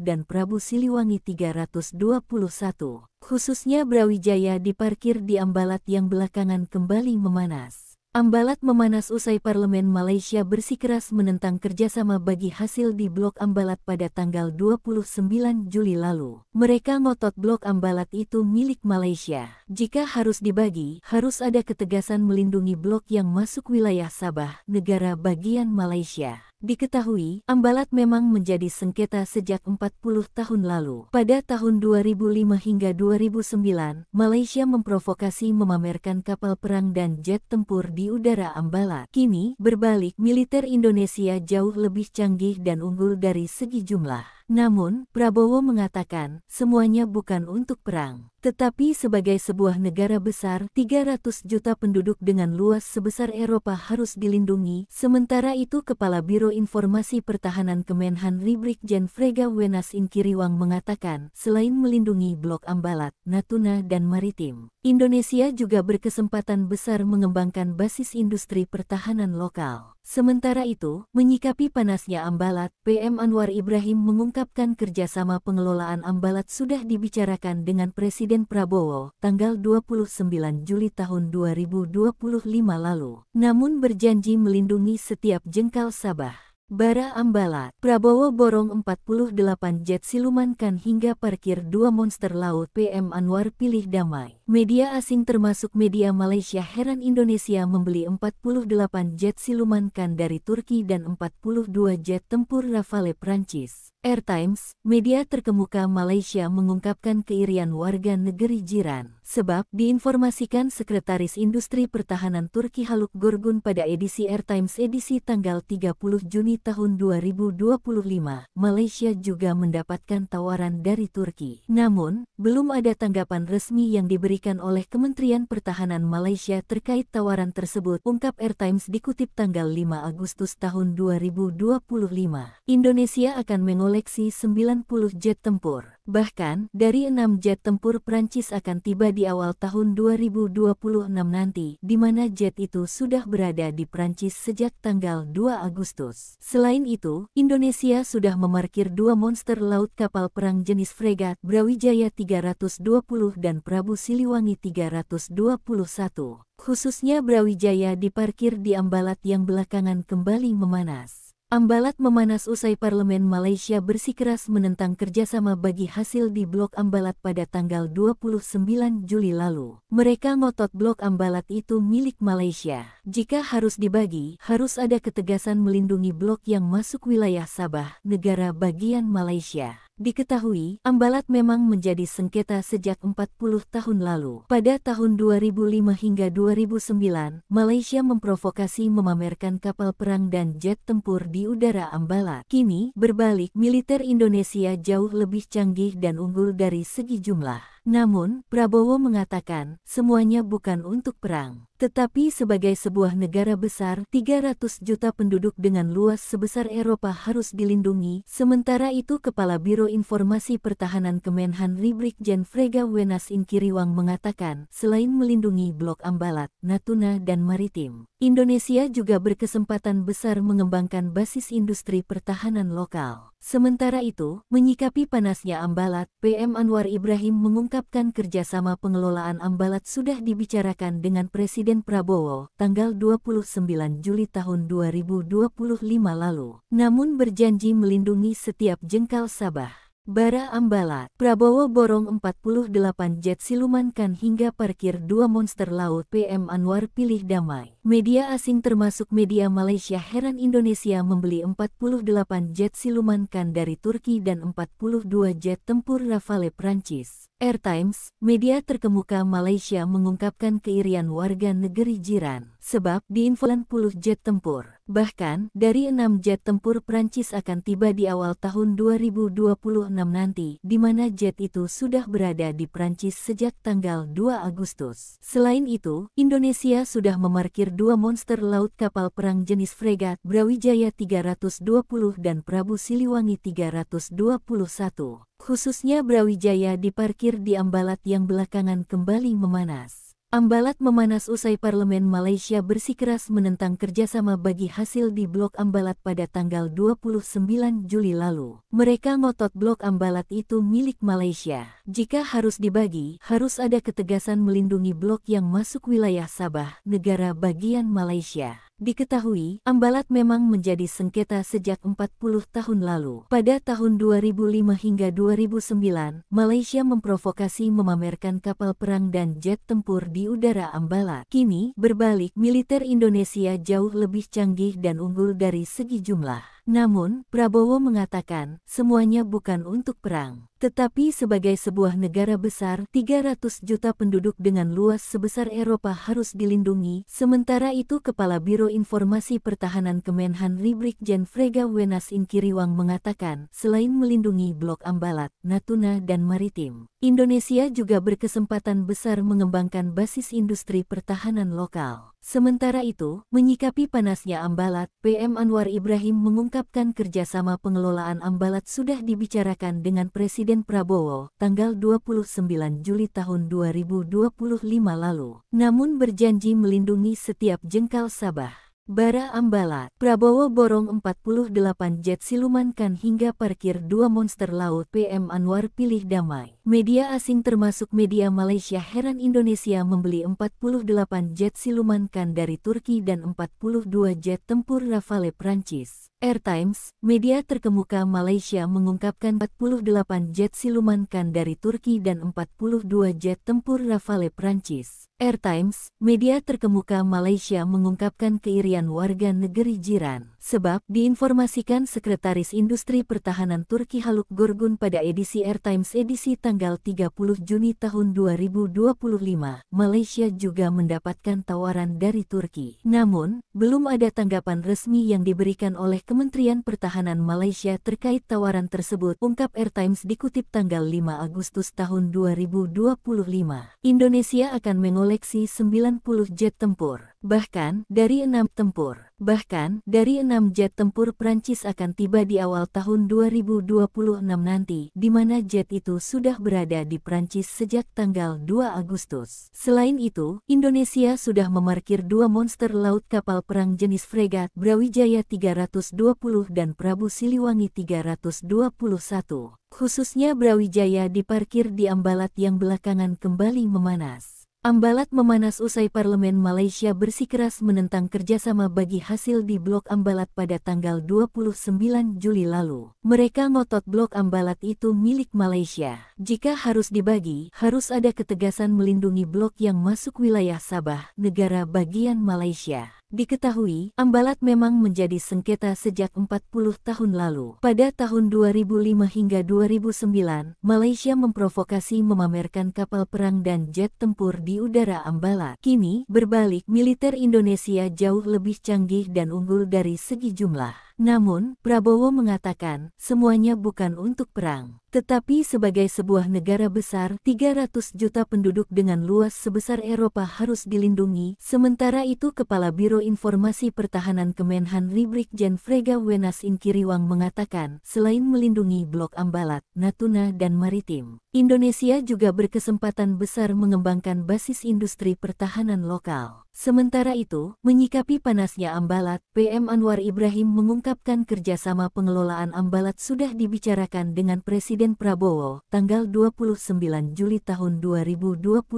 dan Prabu Siliwangi 321. Khususnya Brawijaya diparkir di Ambalat yang belakangan kembali memanas. Ambalat memanas usai Parlemen Malaysia bersikeras menentang kerjasama bagi hasil di Blok Ambalat pada tanggal 29 Juli lalu. Mereka ngotot Blok Ambalat itu milik Malaysia. Jika harus dibagi, harus ada ketegasan melindungi blok yang masuk wilayah Sabah, negara bagian Malaysia. Diketahui, Ambalat memang menjadi sengketa sejak 40 tahun lalu. Pada tahun 2005 hingga 2009, Malaysia memprovokasi memamerkan kapal perang dan jet tempur di udara Ambalat. Kini, berbalik, militer Indonesia jauh lebih canggih dan unggul dari segi jumlah. Namun, Prabowo mengatakan, semuanya bukan untuk perang, tetapi sebagai sebuah negara besar, 300 juta penduduk dengan luas sebesar Eropa harus dilindungi. Sementara itu Kepala Biro Informasi Pertahanan Kemenhan Brigjen Frega Wenas Inkiriwang mengatakan, selain melindungi Blok Ambalat, Natuna dan Maritim, Indonesia juga berkesempatan besar mengembangkan basis industri pertahanan lokal. Sementara itu, menyikapi panasnya Ambalat, PM Anwar Ibrahim mengungkapkan kerjasama pengelolaan Ambalat sudah dibicarakan dengan Presiden Prabowo, tanggal 29 Juli tahun 2025 lalu. Namun berjanji melindungi setiap jengkal Sabah. Bara Ambalat, Prabowo borong 48 jet silumankan hingga parkir 2 monster laut. PM Anwar pilih damai. Media asing termasuk media Malaysia heran Indonesia membeli 48 jet silumankan dari Turki dan 42 jet tempur Rafale Prancis. Airtimes, media terkemuka Malaysia mengungkapkan keirian warga negeri jiran. Sebab, diinformasikan Sekretaris Industri Pertahanan Turki Haluk Gorgun pada edisi Airtimes edisi tanggal 30 Juni tahun 2025, Malaysia juga mendapatkan tawaran dari Turki. Namun, belum ada tanggapan resmi yang diberikan oleh Kementerian Pertahanan Malaysia terkait tawaran tersebut, ungkap Airtimes dikutip tanggal 5 Agustus tahun 2025. Indonesia akan mengoleksi 90 jet tempur. Bahkan, dari 6 jet tempur Prancis akan tiba di awal tahun 2026 nanti, di mana jet itu sudah berada di Prancis sejak tanggal 2 Agustus. Selain itu, Indonesia sudah memarkir 2 monster laut kapal perang jenis fregat Brawijaya 320 dan Prabu Siliwangi 321. Khususnya Brawijaya diparkir di Ambalat yang belakangan kembali memanas. Ambalat memanas usai Parlemen Malaysia bersikeras menentang kerjasama bagi hasil di Blok Ambalat pada tanggal 29 Juli lalu. Mereka ngotot Blok Ambalat itu milik Malaysia. Jika harus dibagi, harus ada ketegasan melindungi blok yang masuk wilayah Sabah, negara bagian Malaysia. Diketahui, Ambalat memang menjadi sengketa sejak 40 tahun lalu. Pada tahun 2005 hingga 2009, Malaysia memprovokasi memamerkan kapal perang dan jet tempur di udara Ambalat. Kini, berbalik, militer Indonesia jauh lebih canggih dan unggul dari segi jumlah. Namun, Prabowo mengatakan, semuanya bukan untuk perang, tetapi sebagai sebuah negara besar, 300 juta penduduk dengan luas sebesar Eropa harus dilindungi. Sementara itu Kepala Biro Informasi Pertahanan Kemenhan Brigjen Frega Wenas Inkiriwang mengatakan, selain melindungi Blok Ambalat, Natuna dan Maritim, Indonesia juga berkesempatan besar mengembangkan basis industri pertahanan lokal. Sementara itu, menyikapi panasnya Ambalat, PM Anwar Ibrahim mengungkapkan kerjasama pengelolaan Ambalat sudah dibicarakan dengan Presiden Prabowo, tanggal 29 Juli tahun 2025 lalu. Namun berjanji melindungi setiap jengkal Sabah. Bara Ambalat, Prabowo borong 48 jet silumankan hingga parkir 2 monster laut. PM Anwar pilih damai. Media asing termasuk media Malaysia heran Indonesia membeli 48 jet silumankan dari Turki dan 42 jet tempur Rafale Prancis. Airtimes, media terkemuka Malaysia mengungkapkan keirian warga negeri jiran. Sebab, diinfokan puluh jet tempur. Bahkan, dari 6 jet tempur Prancis akan tiba di awal tahun 2026 nanti, di mana jet itu sudah berada di Prancis sejak tanggal 2 Agustus. Selain itu, Indonesia sudah memarkir 2 monster laut kapal perang jenis fregat Brawijaya 320 dan Prabu Siliwangi 321. Khususnya Brawijaya diparkir di Ambalat yang belakangan kembali memanas. Ambalat memanas usai Parlemen Malaysia bersikeras menentang kerjasama bagi hasil di Blok Ambalat pada tanggal 29 Juli lalu. Mereka ngotot Blok Ambalat itu milik Malaysia. Jika harus dibagi, harus ada ketegasan melindungi blok yang masuk wilayah Sabah, negara bagian Malaysia. Diketahui, Ambalat memang menjadi sengketa sejak 40 tahun lalu. Pada tahun 2005 hingga 2009, Malaysia memprovokasi memamerkan kapal perang dan jet tempur di udara Ambalat. Kini, berbalik, militer Indonesia jauh lebih canggih dan unggul dari segi jumlah. Namun, Prabowo mengatakan, semuanya bukan untuk perang, tetapi sebagai sebuah negara besar, 300 juta penduduk dengan luas sebesar Eropa harus dilindungi. Sementara itu Kepala Biro Informasi Pertahanan Kemenhan Brigjen Frega Wenas Inkiriwang mengatakan, selain melindungi Blok Ambalat, Natuna dan Maritim, Indonesia juga berkesempatan besar mengembangkan basis industri pertahanan lokal. Sementara itu, menyikapi panasnya Ambalat, PM Anwar Ibrahim mengungkapkan kerjasama pengelolaan Ambalat sudah dibicarakan dengan Presiden Prabowo, tanggal 29 Juli tahun 2025 lalu. Namun berjanji melindungi setiap jengkal Sabah. Bara Ambalat, Prabowo borong 48 jet silumankan hingga parkir 2 monster laut. PM Anwar pilih damai. Media asing termasuk media Malaysia heran Indonesia membeli 48 jet silumankan dari Turki dan 42 jet tempur Rafale Prancis. Air Times, media terkemuka Malaysia mengungkapkan 48 jet silumankan dari Turki dan 42 jet tempur Rafale Prancis. Air Times, media terkemuka Malaysia mengungkapkan keirian warga negeri jiran. Sebab, diinformasikan Sekretaris Industri Pertahanan Turki Haluk Gorgun pada edisi Air Times edisi tanggal 30 Juni tahun 2025, Malaysia juga mendapatkan tawaran dari Turki. Namun, belum ada tanggapan resmi yang diberikan oleh Kementerian Pertahanan Malaysia terkait tawaran tersebut, ungkap Air Times dikutip tanggal 5 Agustus tahun 2025. Indonesia akan mengoleksi 90 jet tempur. Bahkan, dari 6 jet tempur Prancis akan tiba di awal tahun 2026 nanti, di mana jet itu sudah berada di Prancis sejak tanggal 2 Agustus. Selain itu, Indonesia sudah memarkir 2 monster laut kapal perang jenis fregat Brawijaya 320 dan Prabu Siliwangi 321. Khususnya Brawijaya diparkir di Ambalat yang belakangan kembali memanas. Ambalat memanas usai Parlemen Malaysia bersikeras menentang kerjasama bagi hasil di Blok Ambalat pada tanggal 29 Juli lalu. Mereka ngotot Blok Ambalat itu milik Malaysia. Jika harus dibagi, harus ada ketegasan melindungi blok yang masuk wilayah Sabah, negara bagian Malaysia. Diketahui, Ambalat memang menjadi sengketa sejak 40 tahun lalu. Pada tahun 2005 hingga 2009, Malaysia memprovokasi memamerkan kapal perang dan jet tempur di udara Ambalat. Kini, berbalik, militer Indonesia jauh lebih canggih dan unggul dari segi jumlah. Namun, Prabowo mengatakan, semuanya bukan untuk perang, tetapi sebagai sebuah negara besar, 300 juta penduduk dengan luas sebesar Eropa harus dilindungi. Sementara itu Kepala Biro Informasi Pertahanan Kemenhan Brigjen Frega Wenas Inkiriwang mengatakan, selain melindungi Blok Ambalat, Natuna dan Maritim, Indonesia juga berkesempatan besar mengembangkan basis industri pertahanan lokal. Sementara itu, menyikapi panasnya Ambalat, PM Anwar Ibrahim mengungkapkan kerjasama pengelolaan Ambalat sudah dibicarakan dengan Presiden Prabowo, tanggal 29 Juli tahun 2025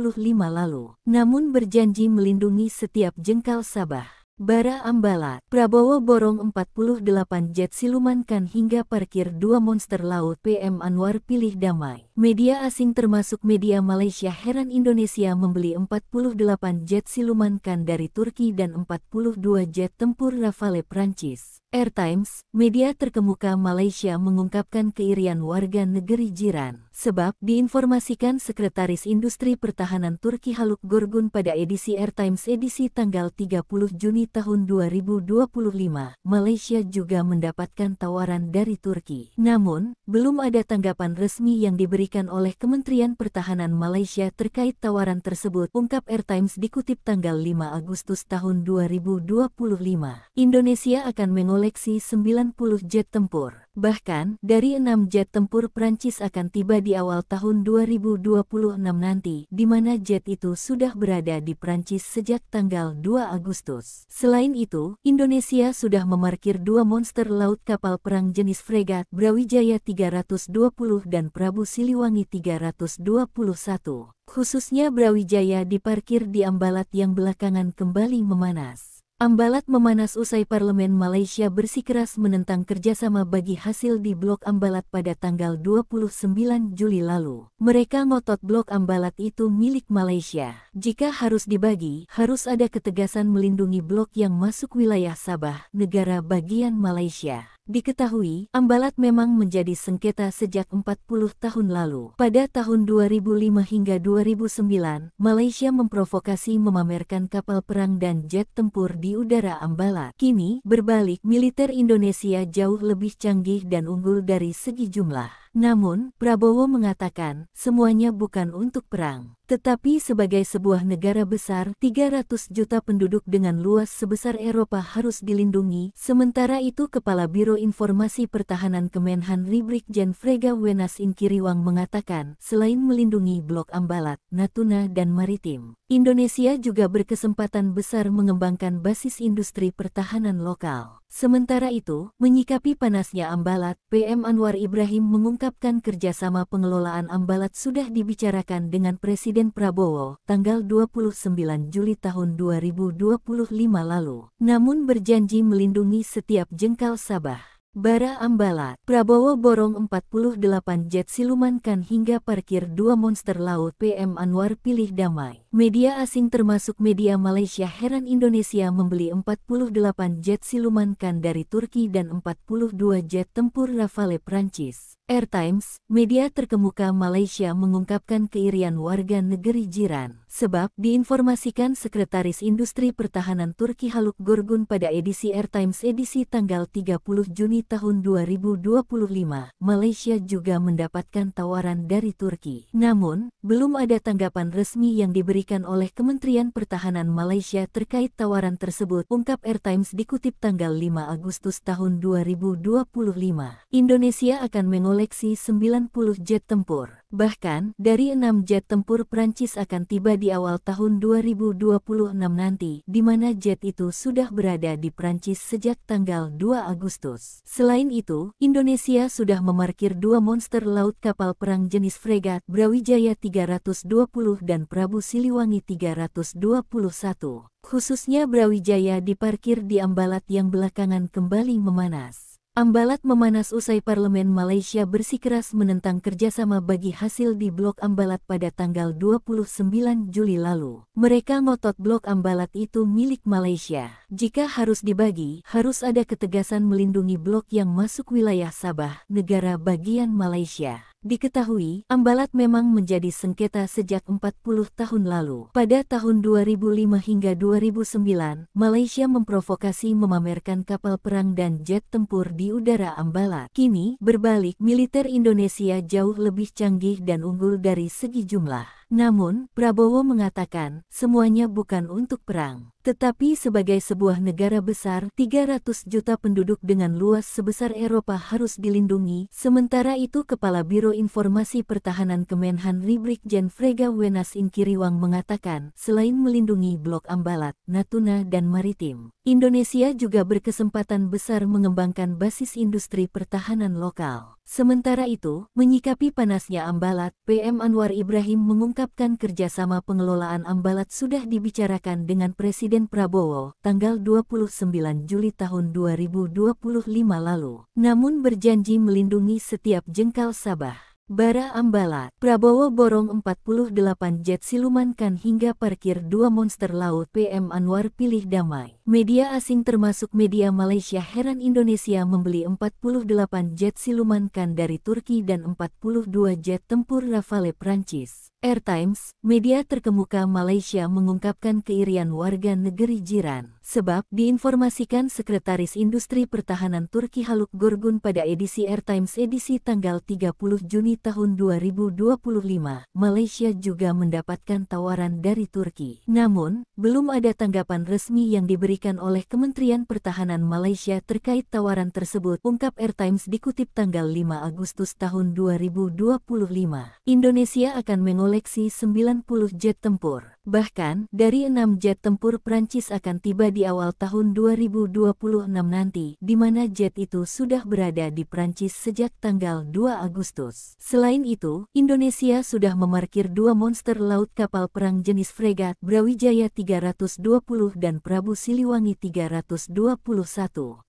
lalu. Namun berjanji melindungi setiap jengkal Sabah. Bara Ambalat, Prabowo borong 48 jet silumankan hingga parkir 2 monster laut. PM Anwar pilih damai. Media asing termasuk media Malaysia heran Indonesia membeli 48 jet siluman Kan dari Turki dan 42 jet tempur Rafale Prancis. Airtimes, media terkemuka Malaysia mengungkapkan keirian warga negeri jiran. Sebab, diinformasikan Sekretaris Industri Pertahanan Turki Haluk Gorgun pada edisi Airtimes edisi tanggal 30 Juni tahun 2025, Malaysia juga mendapatkan tawaran dari Turki. Namun, belum ada tanggapan resmi yang diberikan oleh Kementerian Pertahanan Malaysia terkait tawaran tersebut, ungkap Airtimes dikutip tanggal 5 Agustus tahun 2025. Indonesia akan mengoleksi 90 jet tempur. Bahkan, dari 6 jet tempur Prancis akan tiba di awal tahun 2026 nanti, di mana jet itu sudah berada di Prancis sejak tanggal 2 Agustus. Selain itu, Indonesia sudah memarkir 2 monster laut kapal perang jenis fregat Brawijaya 320 dan Prabu Siliwangi 321. Khususnya Brawijaya diparkir di Ambalat yang belakangan kembali memanas. Ambalat memanas usai Parlemen Malaysia bersikeras menentang kerjasama bagi hasil di Blok Ambalat pada tanggal 29 Juli lalu. Mereka ngotot Blok Ambalat itu milik Malaysia. Jika harus dibagi, harus ada ketegasan melindungi blok yang masuk wilayah Sabah, negara bagian Malaysia. Diketahui, Ambalat memang menjadi sengketa sejak 40 tahun lalu. Pada tahun 2005 hingga 2009, Malaysia memprovokasi memamerkan kapal perang dan jet tempur di udara Ambalat. Kini, berbalik, militer Indonesia jauh lebih canggih dan unggul dari segi jumlah. Namun, Prabowo mengatakan, semuanya bukan untuk perang, tetapi sebagai sebuah negara besar, 300 juta penduduk dengan luas sebesar Eropa harus dilindungi. Sementara itu Kepala Biro Informasi Pertahanan Kemenhan Brigjen Frega Wenas Inkiriwang mengatakan, selain melindungi Blok Ambalat, Natuna dan Maritim, Indonesia juga berkesempatan besar mengembangkan basis industri pertahanan lokal. Sementara itu, menyikapi panasnya Ambalat, PM Anwar Ibrahim mengungkapkan kerjasama pengelolaan Ambalat sudah dibicarakan dengan Presiden Prabowo, tanggal 29 Juli tahun 2025 lalu. Namun berjanji melindungi setiap jengkal Sabah. Bara Ambalat, Prabowo borong 48 jet siluman Kan hingga parkir 2 monster laut. PM Anwar pilih damai. Media asing termasuk media Malaysia heran Indonesia membeli 48 jet siluman Kan dari Turki dan 42 jet tempur Rafale Prancis. Airtimes, media terkemuka Malaysia mengungkapkan keirian warga negeri jiran. Sebab, diinformasikan Sekretaris Industri Pertahanan Turki Haluk Gorgun pada edisi Airtimes edisi tanggal 30 Juni tahun 2025, Malaysia juga mendapatkan tawaran dari Turki. Namun, belum ada tanggapan resmi yang diberikan oleh Kementerian Pertahanan Malaysia terkait tawaran tersebut, ungkap Airtimes dikutip tanggal 5 Agustus tahun 2025. Indonesia akan mengoleksi 90 jet tempur. Bahkan, dari 6 jet tempur Prancis akan tiba di awal tahun 2026 nanti, di mana jet itu sudah berada di Prancis sejak tanggal 2 Agustus. Selain itu, Indonesia sudah memarkir 2 monster laut kapal perang jenis fregat Brawijaya 320 dan Prabu Siliwangi 321. Khususnya Brawijaya diparkir di Ambalat yang belakangan kembali memanas. Ambalat memanas usai Parlemen Malaysia bersikeras menentang kerjasama bagi hasil di Blok Ambalat pada tanggal 29 Juli lalu. Mereka ngotot Blok Ambalat itu milik Malaysia. Jika harus dibagi, harus ada ketegasan melindungi blok yang masuk wilayah Sabah, negara bagian Malaysia. Diketahui, Ambalat memang menjadi sengketa sejak 40 tahun lalu. Pada tahun 2005 hingga 2009, Malaysia memprovokasi memamerkan kapal perang dan jet tempur di udara Ambalat. Kini, berbalik, militer Indonesia jauh lebih canggih dan unggul dari segi jumlah. Namun, Prabowo mengatakan, semuanya bukan untuk perang, tetapi sebagai sebuah negara besar, 300 juta penduduk dengan luas sebesar Eropa harus dilindungi. Sementara itu Kepala Biro Informasi Pertahanan Kemenhan Brigjen Frega Wenas Inkiriwang mengatakan, selain melindungi Blok Ambalat, Natuna dan Maritim, Indonesia juga berkesempatan besar mengembangkan basis industri pertahanan lokal. Sementara itu, menyikapi panasnya Ambalat, PM Anwar Ibrahim mengungkapkan kerjasama pengelolaan Ambalat sudah dibicarakan dengan Presiden Prabowo, tanggal 29 Juli tahun 2025 lalu. Namun berjanji melindungi setiap jengkal Sabah. Bara Ambalat, Prabowo borong 48 jet silumankan hingga parkir 2 monster laut. PM Anwar pilih damai. Media asing termasuk media Malaysia heran Indonesia membeli 48 jet silumankan dari Turki dan 42 jet tempur Rafale Prancis. Air Times, media terkemuka Malaysia mengungkapkan keirian warga negeri jiran. Sebab, diinformasikan Sekretaris Industri Pertahanan Turki Haluk Gorgun pada edisi Air Times edisi tanggal 30 Juni tahun 2025, Malaysia juga mendapatkan tawaran dari Turki. Namun, belum ada tanggapan resmi yang diberikan oleh Kementerian Pertahanan Malaysia terkait tawaran tersebut, ungkap Air Times dikutip tanggal 5 Agustus tahun 2025. Indonesia akan mengoleksi 90 jet tempur. Bahkan, dari 6 jet tempur Prancis akan tiba di awal tahun 2026 nanti, di mana jet itu sudah berada di Prancis sejak tanggal 2 Agustus. Selain itu, Indonesia sudah memarkir 2 monster laut kapal perang jenis fregat Brawijaya 320 dan Prabu Siliwangi 321.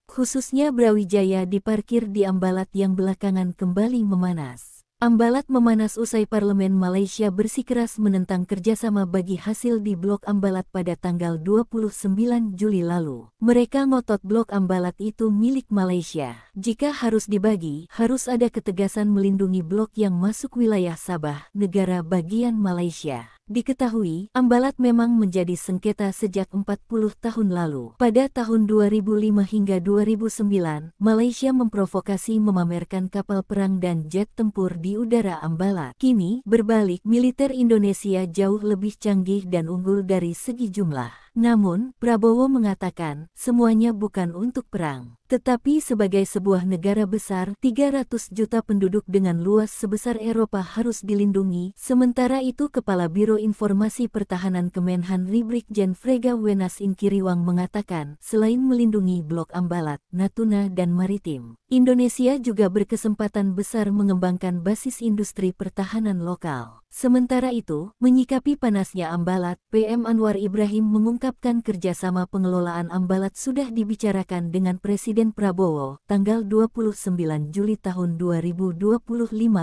Khususnya Brawijaya diparkir di Ambalat yang belakangan kembali memanas. Ambalat memanas usai Parlemen Malaysia bersikeras menentang kerjasama bagi hasil di Blok Ambalat pada tanggal 29 Juli lalu. Mereka ngotot Blok Ambalat itu milik Malaysia. Jika harus dibagi, harus ada ketegasan melindungi blok yang masuk wilayah Sabah, negara bagian Malaysia. Diketahui, Ambalat memang menjadi sengketa sejak 40 tahun lalu. Pada tahun 2005 hingga 2009, Malaysia memprovokasi memamerkan kapal perang dan jet tempur di udara Ambalat. Kini, berbalik, militer Indonesia jauh lebih canggih dan unggul dari segi jumlah. Namun, Prabowo mengatakan, semuanya bukan untuk perang, tetapi sebagai sebuah negara besar, 300 juta penduduk dengan luas sebesar Eropa harus dilindungi. Sementara itu Kepala Biro Informasi Pertahanan Kemenhan Brigjen Frega Wenas Inkiriwang mengatakan, selain melindungi Blok Ambalat, Natuna dan Maritim, Indonesia juga berkesempatan besar mengembangkan basis industri pertahanan lokal. Sementara itu, menyikapi panasnya Ambalat, PM Anwar Ibrahim mengungkapkan kerjasama pengelolaan Ambalat sudah dibicarakan dengan Presiden Prabowo, tanggal 29 Juli tahun 2025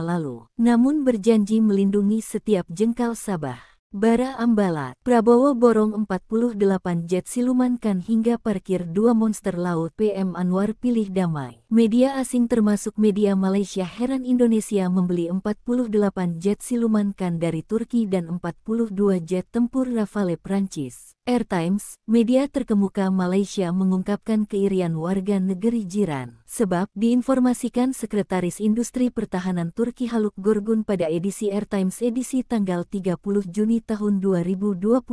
lalu. Namun berjanji melindungi setiap jengkal Sabah. Bara Ambalat, Prabowo borong 48 jet silumankan hingga parkir 2 monster laut. PM Anwar pilih damai. Media asing termasuk media Malaysia heran Indonesia membeli 48 jet silumankan dari Turki dan 42 jet tempur Rafale Prancis. Air Times, media terkemuka Malaysia mengungkapkan keirian warga negeri jiran. Sebab, diinformasikan Sekretaris Industri Pertahanan Turki Haluk Gorgun pada edisi Air Times edisi tanggal 30 Juni tahun 2025,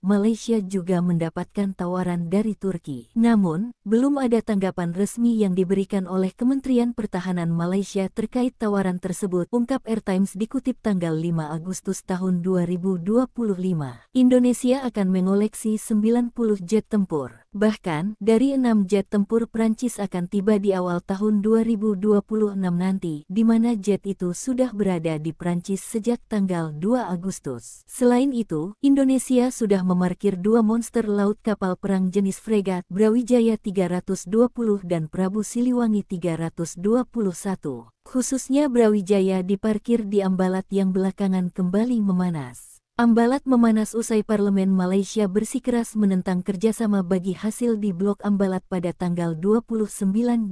Malaysia juga mendapatkan tawaran dari Turki. Namun, belum ada tanggapan resmi yang diberikan oleh Kementerian Pertahanan Malaysia terkait tawaran tersebut, ungkap Air Times dikutip tanggal 5 Agustus tahun 2025. Indonesia akan mengoleksi 90 jet tempur. Bahkan, dari 6 jet tempur Prancis akan tiba di awal tahun 2026 nanti, di mana jet itu sudah berada di Prancis sejak tanggal 2 Agustus. Selain itu, Indonesia sudah memarkir 2 monster laut kapal perang jenis fregat Brawijaya 320 dan Prabu Siliwangi 321. Khususnya Brawijaya diparkir di Ambalat yang belakangan kembali memanas. Ambalat memanas usai Parlemen Malaysia bersikeras menentang kerjasama bagi hasil di Blok Ambalat pada tanggal 29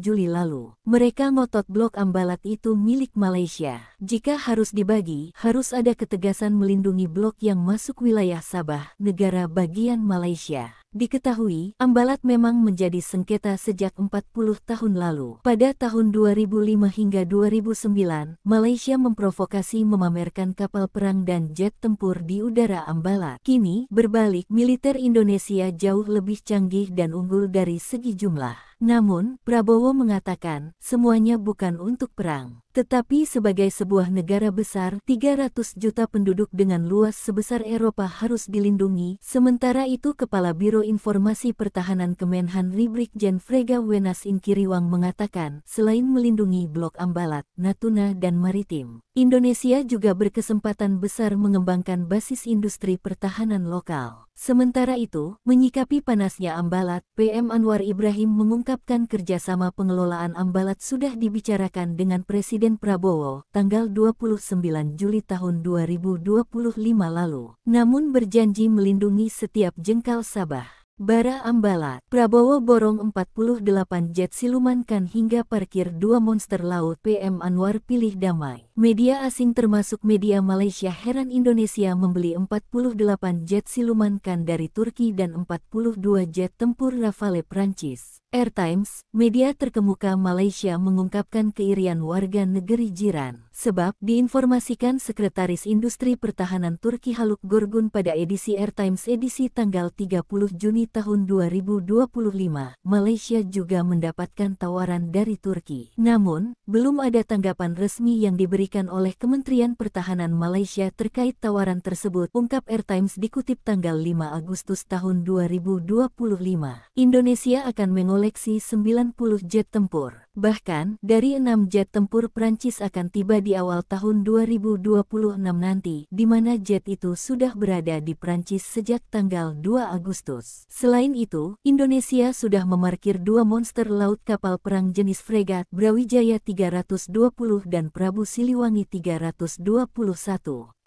Juli lalu. Mereka ngotot Blok Ambalat itu milik Malaysia. Jika harus dibagi, harus ada ketegasan melindungi blok yang masuk wilayah Sabah, negara bagian Malaysia. Diketahui, Ambalat memang menjadi sengketa sejak 40 tahun lalu. Pada tahun 2005 hingga 2009, Malaysia memprovokasi memamerkan kapal perang dan jet tempur di udara Ambalat. Kini, berbalik, militer Indonesia jauh lebih canggih dan unggul dari segi jumlah. Namun, Prabowo mengatakan, semuanya bukan untuk perang, tetapi sebagai sebuah negara besar, 300 juta penduduk dengan luas sebesar Eropa harus dilindungi. Sementara itu Kepala Biro Informasi Pertahanan Kemenhan Brigjen Frega Wenas Inkiriwang mengatakan, selain melindungi Blok Ambalat, Natuna dan Maritim, Indonesia juga berkesempatan besar mengembangkan basis industri pertahanan lokal. Sementara itu, menyikapi panasnya Ambalat, PM Anwar Ibrahim mengungkapkan kerjasama pengelolaan Ambalat sudah dibicarakan dengan Presiden Presiden Prabowo, tanggal 29 Juli tahun 2025 lalu. Namun berjanji melindungi setiap jengkal Sabah. Bara Ambalat, Prabowo borong 48 jet silumankan hingga parkir 2 monster laut. PM Anwar pilih damai. Media asing termasuk media Malaysia heran Indonesia membeli 48 jet silumankan dari Turki dan 42 jet tempur Rafale Prancis. Air Times, media terkemuka Malaysia mengungkapkan keirian warga negeri jiran. Sebab diinformasikan Sekretaris Industri Pertahanan Turki Haluk Gorgun pada edisi Air Times edisi tanggal 30 Juni tahun 2025, Malaysia juga mendapatkan tawaran dari Turki. Namun, belum ada tanggapan resmi yang diberikan oleh Kementerian Pertahanan Malaysia terkait tawaran tersebut, ungkap Air Times dikutip tanggal 5 Agustus tahun 2025. Indonesia akan mengoleksi 90 jet tempur. Bahkan, dari 6 jet tempur Prancis akan tiba di awal tahun 2026 nanti, di mana jet itu sudah berada di Prancis sejak tanggal 2 Agustus. Selain itu, Indonesia sudah memarkir 2 monster laut kapal perang jenis fregat Brawijaya 320 dan Prabu Siliwangi 321.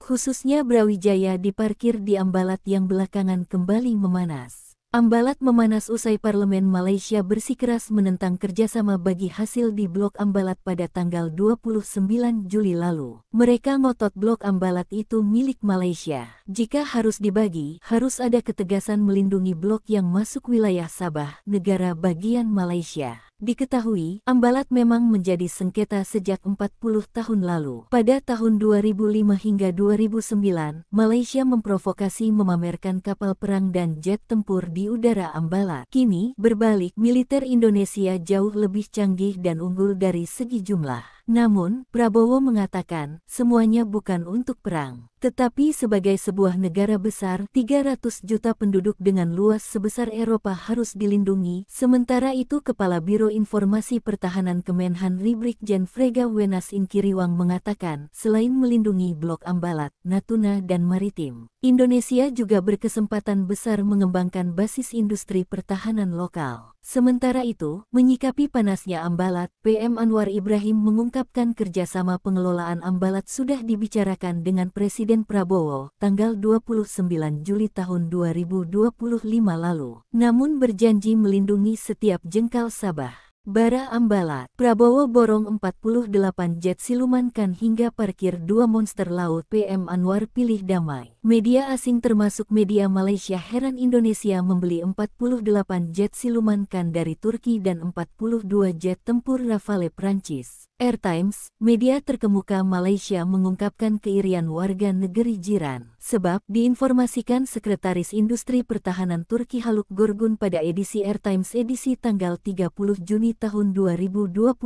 Khususnya Brawijaya diparkir di Ambalat yang belakangan kembali memanas. Ambalat memanas usai Parlemen Malaysia bersikeras menentang kerjasama bagi hasil di Blok Ambalat pada tanggal 29 Juli lalu. Mereka ngotot Blok Ambalat itu milik Malaysia. Jika harus dibagi, harus ada ketegasan melindungi blok yang masuk wilayah Sabah, negara bagian Malaysia. Diketahui, Ambalat memang menjadi sengketa sejak 40 tahun lalu. Pada tahun 2005 hingga 2009, Malaysia memprovokasi memamerkan kapal perang dan jet tempur di udara Ambalat. Kini, berbalik, militer Indonesia jauh lebih canggih dan unggul dari segi jumlah. Namun, Prabowo mengatakan, semuanya bukan untuk perang, tetapi sebagai sebuah negara besar, 300 juta penduduk dengan luas sebesar Eropa harus dilindungi. Sementara itu Kepala Biro Informasi Pertahanan Kemenhan Brigjen Frega Wenas Inkiriwang mengatakan, selain melindungi Blok Ambalat, Natuna dan Maritim, Indonesia juga berkesempatan besar mengembangkan basis industri pertahanan lokal. Sementara itu, menyikapi panasnya Ambalat, PM Anwar Ibrahim mengungkapkan kerjasama pengelolaan Ambalat sudah dibicarakan dengan Presiden Prabowo, tanggal 29 Juli tahun 2025 lalu. Namun berjanji melindungi setiap jengkal Sabah. Bara Ambalat, Prabowo borong 48 jet silumankan hingga parkir 2 monster laut. PM Anwar pilih damai. Media asing termasuk media Malaysia heran Indonesia membeli 48 jet silumankan dari Turki dan 42 jet tempur Rafale Prancis. Air Times, media terkemuka Malaysia mengungkapkan keirian warga negeri jiran. Sebab diinformasikan Sekretaris Industri Pertahanan Turki Haluk Gorgun pada edisi Air Times edisi tanggal 30 Juni tahun 2025,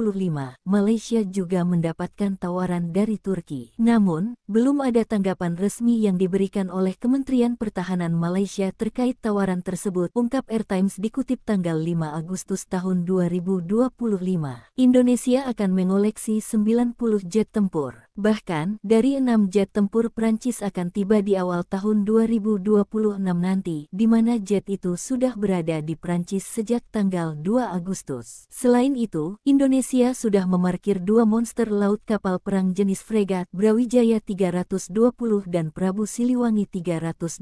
Malaysia juga mendapatkan tawaran dari Turki. Namun, belum ada tanggapan resmi yang diberikan oleh Kementerian Pertahanan Malaysia terkait tawaran tersebut, ungkap Air Times dikutip tanggal 5 Agustus tahun 2025. Indonesia akan mengoleksi 90 jet tempur. Bahkan, dari 6 jet tempur Prancis akan tiba di awal tahun 2026 nanti, di mana jet itu sudah berada di Prancis sejak tanggal 2 Agustus. Selain itu, Indonesia sudah memarkir 2 monster laut kapal perang jenis fregat Brawijaya 320 dan Prabu Siliwangi 321.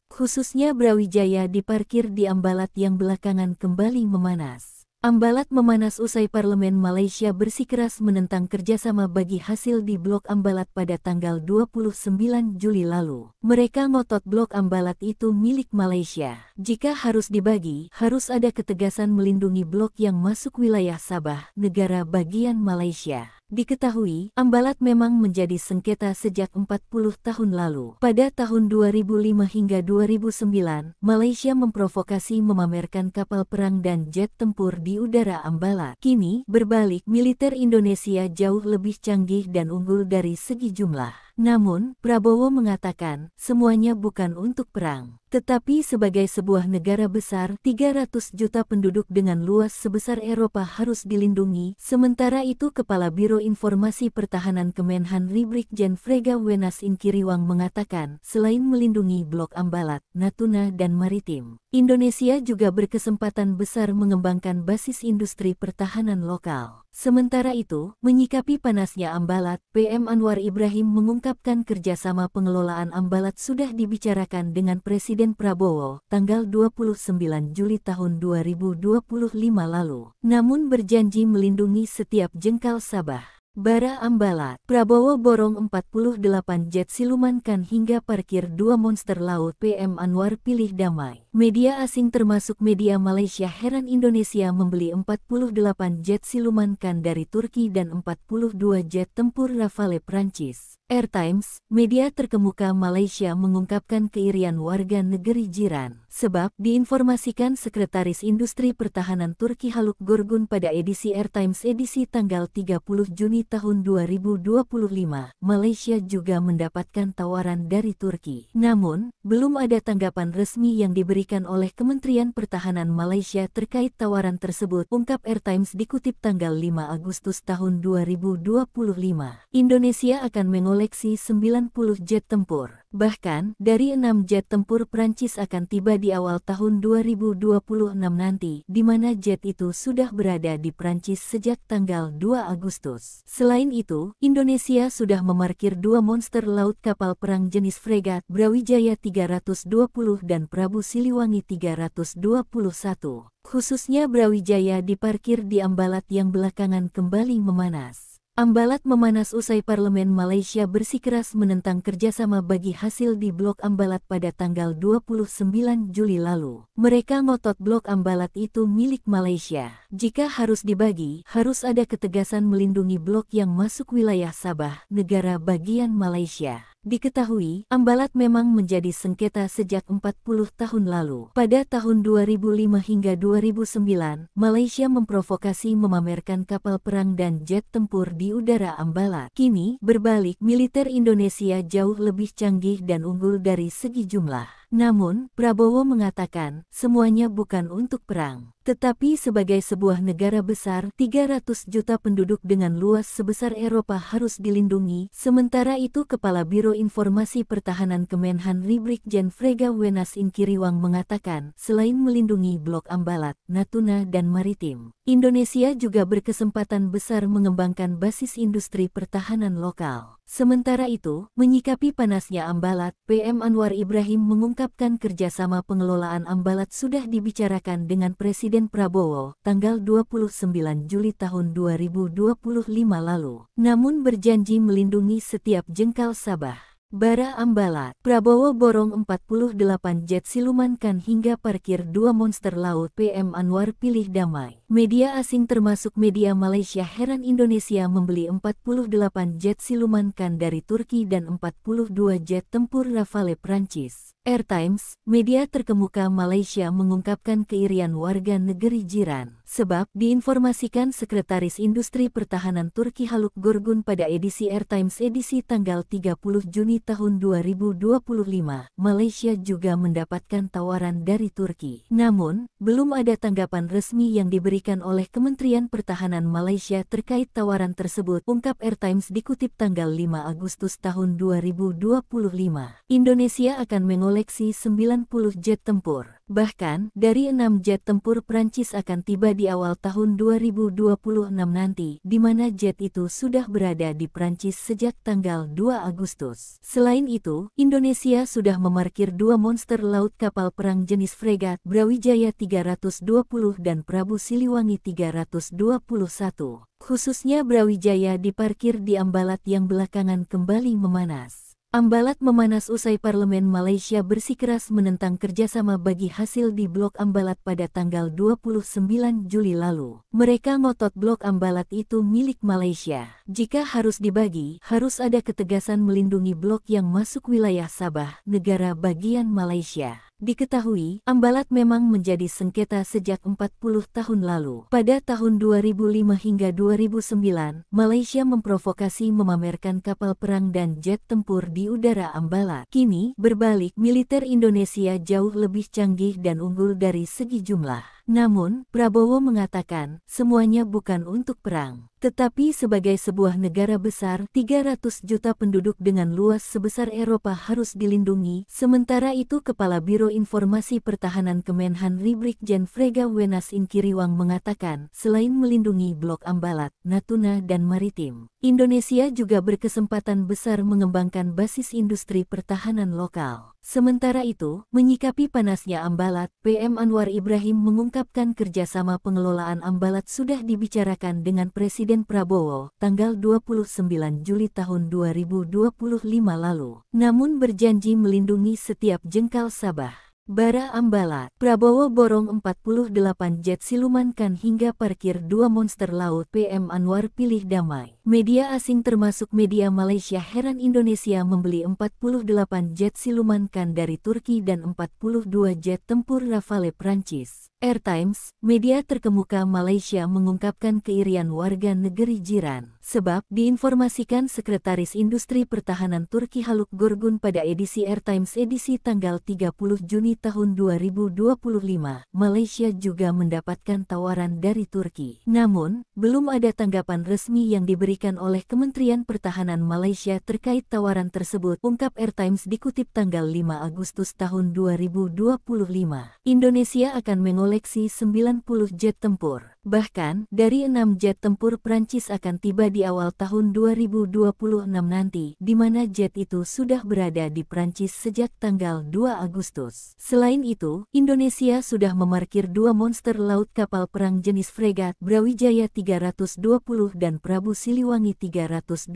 Khususnya Brawijaya diparkir di Ambalat yang belakangan kembali memanas. Ambalat memanas usai Parlemen Malaysia bersikeras menentang kerjasama bagi hasil di Blok Ambalat pada tanggal 29 Juli lalu. Mereka ngotot Blok Ambalat itu milik Malaysia. Jika harus dibagi, harus ada ketegasan melindungi blok yang masuk wilayah Sabah, negara bagian Malaysia. Diketahui, Ambalat memang menjadi sengketa sejak 40 tahun lalu. Pada tahun 2005 hingga 2009, Malaysia memprovokasi memamerkan kapal perang dan jet tempur di udara Ambalat. Kini, berbalik, militer Indonesia jauh lebih canggih dan unggul dari segi jumlah. Namun, Prabowo mengatakan, semuanya bukan untuk perang, tetapi sebagai sebuah negara besar, 300 juta penduduk dengan luas sebesar Eropa harus dilindungi. Sementara itu Kepala Biro Informasi Pertahanan Kemenhan Brigjen Frega Wenas Inkiriwang mengatakan, selain melindungi Blok Ambalat, Natuna dan Maritim, Indonesia juga berkesempatan besar mengembangkan basis industri pertahanan lokal. Sementara itu, menyikapi panasnya Ambalat, PM Anwar Ibrahim mengungkapkan kerjasama pengelolaan Ambalat sudah dibicarakan dengan Presiden Prabowo tanggal 29 Juli tahun 2025 lalu, namun berjanji melindungi setiap jengkal Sabah. Bara Ambalat, Prabowo borong 48 jet silumankan hingga parkir 2 monster laut. PM Anwar pilih damai. Media asing termasuk media Malaysia heran Indonesia membeli 48 jet silumankan dari Turki dan 42 jet tempur Rafale Prancis. Air Times, media terkemuka Malaysia mengungkapkan keirian warga negeri jiran. Sebab diinformasikan Sekretaris Industri Pertahanan Turki Haluk Gorgun pada edisi Air Times edisi tanggal 30 Juni tahun 2025, Malaysia juga mendapatkan tawaran dari Turki. Namun, belum ada tanggapan resmi yang diberikan oleh Kementerian Pertahanan Malaysia terkait tawaran tersebut, ungkap Air Times dikutip tanggal 5 Agustus tahun 2025. Indonesia akan mengoleksi 90 jet tempur. Bahkan, dari 6 jet tempur Prancis akan tiba di awal tahun 2026 nanti, di mana jet itu sudah berada di Prancis sejak tanggal 2 Agustus. Selain itu, Indonesia sudah memarkir 2 monster laut kapal perang jenis fregat Brawijaya 320 dan Prabu Siliwangi 321. Khususnya Brawijaya diparkir di Ambalat yang belakangan kembali memanas. Ambalat memanas usai Parlemen Malaysia bersikeras menentang kerjasama bagi hasil di Blok Ambalat pada tanggal 29 Juli lalu. Mereka ngotot Blok Ambalat itu milik Malaysia. Jika harus dibagi, harus ada ketegasan melindungi blok yang masuk wilayah Sabah, negara bagian Malaysia. Diketahui, Ambalat memang menjadi sengketa sejak 40 tahun lalu. Pada tahun 2005 hingga 2009, Malaysia memprovokasi memamerkan kapal perang dan jet tempur di udara Ambalat. Kini, berbalik, militer Indonesia jauh lebih canggih dan unggul dari segi jumlah. Namun, Prabowo mengatakan, semuanya bukan untuk perang, tetapi sebagai sebuah negara besar, 300 juta penduduk dengan luas sebesar Eropa harus dilindungi. Sementara itu Kepala Biro Informasi Pertahanan Kemenhan Brigjen Frega Wenas Inkiriwang mengatakan, selain melindungi Blok Ambalat, Natuna dan Maritim, Indonesia juga berkesempatan besar mengembangkan basis industri pertahanan lokal. Sementara itu, menyikapi panasnya Ambalat, PM Anwar Ibrahim mengungkapkan kerjasama pengelolaan Ambalat sudah dibicarakan dengan Presiden Prabowo tanggal 29 Juli tahun 2025 lalu, namun berjanji melindungi setiap jengkal Sabah. Bara Ambalat, Prabowo borong 48 jet silumankan hingga parkir 2 monster laut. PM Anwar pilih damai. Media asing termasuk media Malaysia heran Indonesia membeli 48 jet silumankan dari Turki dan 42 jet tempur Rafale Prancis. Air Times, media terkemuka Malaysia mengungkapkan keirian warga negeri jiran. Sebab diinformasikan Sekretaris Industri Pertahanan Turki Haluk Gorgun pada edisi Air Times edisi tanggal 30 Juni tahun 2025, Malaysia juga mendapatkan tawaran dari Turki. Namun, belum ada tanggapan resmi yang diberikan oleh Kementerian Pertahanan Malaysia terkait tawaran tersebut, ungkap Air Times dikutip tanggal 5 Agustus tahun 2025. Indonesia akan mengoleksi 90 jet tempur. Bahkan, dari 6 jet tempur Prancis akan tiba di awal tahun 2026 nanti, di mana jet itu sudah berada di Prancis sejak tanggal 2 Agustus. Selain itu, Indonesia sudah memarkir 2 monster laut kapal perang jenis fregat Brawijaya 320 dan Prabu Siliwangi 321. Khususnya Brawijaya diparkir di Ambalat yang belakangan kembali memanas. Ambalat memanas usai Parlemen Malaysia bersikeras menentang kerjasama bagi hasil di Blok Ambalat pada tanggal 29 Juli lalu. Mereka ngotot Blok Ambalat itu milik Malaysia. Jika harus dibagi, harus ada ketegasan melindungi blok yang masuk wilayah Sabah, negara bagian Malaysia. Diketahui, Ambalat memang menjadi sengketa sejak 40 tahun lalu. Pada tahun 2005 hingga 2009, Malaysia memprovokasi memamerkan kapal perang dan jet tempur di udara Ambalat. Kini, berbalik, militer Indonesia jauh lebih canggih dan unggul dari segi jumlah. Namun, Prabowo mengatakan, semuanya bukan untuk perang, tetapi sebagai sebuah negara besar, 300 juta penduduk dengan luas sebesar Eropa harus dilindungi. Sementara itu, Kepala Biro Informasi Pertahanan Kemenhan Brigjen Frega Wenas Inkiriwang mengatakan, selain melindungi Blok Ambalat, Natuna dan Maritim, Indonesia juga berkesempatan besar mengembangkan basis industri pertahanan lokal. Sementara itu, menyikapi panasnya Ambalat, PM Anwar Ibrahim mengungkapkan kerjasama pengelolaan Ambalat sudah dibicarakan dengan Presiden Prabowo tanggal 29 Juli tahun 2025 lalu, namun berjanji melindungi setiap jengkal Sabah. Bara Ambalat, Prabowo borong 48 jet silumankan hingga parkir 2 monster laut. PM Anwar pilih damai. Media asing termasuk media Malaysia heran Indonesia membeli 48 jet silumankan dari Turki dan 42 jet tempur Rafale Prancis. Air Times, media terkemuka Malaysia mengungkapkan keirian warga negeri jiran. Sebab, diinformasikan Sekretaris Industri Pertahanan Turki Haluk Gorgun pada edisi Air Times edisi tanggal 30 Juni tahun 2025, Malaysia juga mendapatkan tawaran dari Turki. Namun, belum ada tanggapan resmi yang diberikan oleh Kementerian Pertahanan Malaysia terkait tawaran tersebut, ungkap Air Times dikutip tanggal 5 Agustus tahun 2025. Indonesia akan mengoleksi 90 jet tempur. Bahkan, dari 6 jet tempur Prancis akan tiba di awal tahun 2026 nanti, di mana jet itu sudah berada di Prancis sejak tanggal 2 Agustus. Selain itu, Indonesia sudah memarkir 2 monster laut kapal perang jenis fregat Brawijaya 320 dan Prabu Siliwangi 321.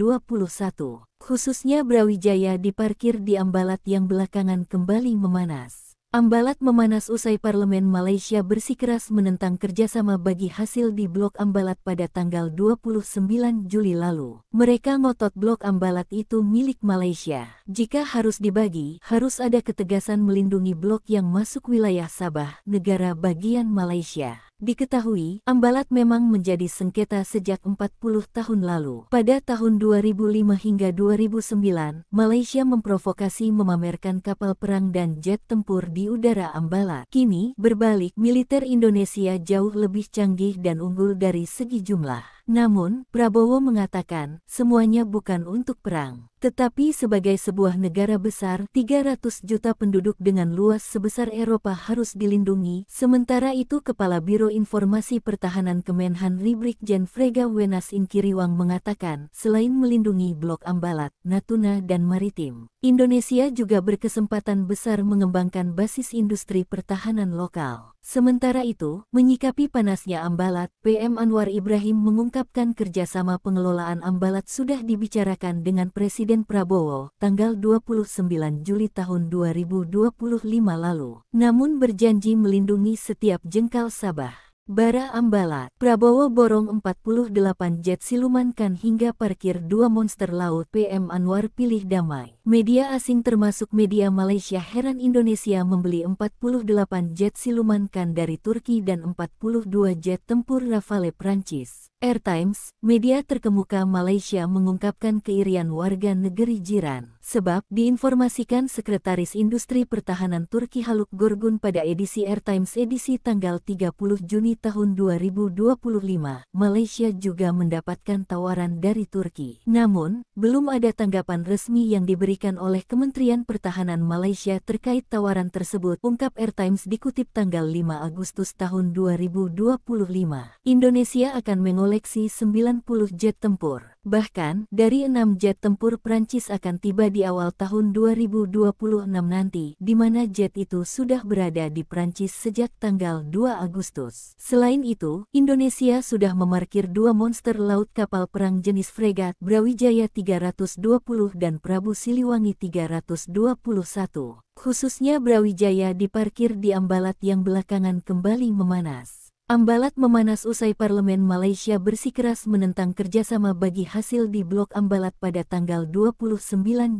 Khususnya Brawijaya diparkir di Ambalat yang belakangan kembali memanas. Ambalat memanas usai Parlemen Malaysia bersikeras menentang kerjasama bagi hasil di Blok Ambalat pada tanggal 29 Juli lalu. Mereka ngotot Blok Ambalat itu milik Malaysia. Jika harus dibagi, harus ada ketegasan melindungi blok yang masuk wilayah Sabah, negara bagian Malaysia. Diketahui, Ambalat memang menjadi sengketa sejak 40 tahun lalu. Pada tahun 2005 hingga 2009, Malaysia memprovokasi memamerkan kapal perang dan jet tempur di udara Ambalat. Kini, berbalik, militer Indonesia jauh lebih canggih dan unggul dari segi jumlah. Namun, Prabowo mengatakan, semuanya bukan untuk perang, tetapi sebagai sebuah negara besar, 300 juta penduduk dengan luas sebesar Eropa harus dilindungi. Sementara itu, Kepala Biro Informasi Pertahanan Kemenhan Brigjen Frega Wenas Inkiriwang mengatakan, selain melindungi Blok Ambalat, Natuna dan Maritim, Indonesia juga berkesempatan besar mengembangkan basis industri pertahanan lokal. Sementara itu, menyikapi panasnya Ambalat, PM Anwar Ibrahim mengungkapkan kerjasama pengelolaan Ambalat sudah dibicarakan dengan Presiden Prabowo tanggal 29 Juli tahun 2025 lalu, namun berjanji melindungi setiap jengkal Sabah. Bara Ambalat, Prabowo borong 48 jet silumankan hingga parkir 2 monster laut. PM Anwar pilih damai. Media asing termasuk media Malaysia heran Indonesia membeli 48 jet silumankan dari Turki dan 42 jet tempur Rafale Prancis. Air Times, media terkemuka Malaysia mengungkapkan keirian warga negeri jiran. Sebab, diinformasikan Sekretaris Industri Pertahanan Turki Haluk Gorgun pada edisi Air Times edisi tanggal 30 Juni tahun 2025, Malaysia juga mendapatkan tawaran dari Turki. Namun, belum ada tanggapan resmi yang diberikan oleh Kementerian Pertahanan Malaysia terkait tawaran tersebut, ungkap Air Times dikutip tanggal 5 Agustus tahun 2025. Indonesia akan mengoleksi 90 jet tempur. Bahkan, dari 6 jet tempur Prancis akan tiba di awal tahun 2026 nanti, di mana jet itu sudah berada di Prancis sejak tanggal 2 Agustus. Selain itu, Indonesia sudah memarkir 2 monster laut kapal perang jenis fregat Brawijaya 320 dan Prabu Siliwangi 321. Khususnya Brawijaya diparkir di Ambalat yang belakangan kembali memanas. Ambalat memanas usai Parlemen Malaysia bersikeras menentang kerjasama bagi hasil di Blok Ambalat pada tanggal 29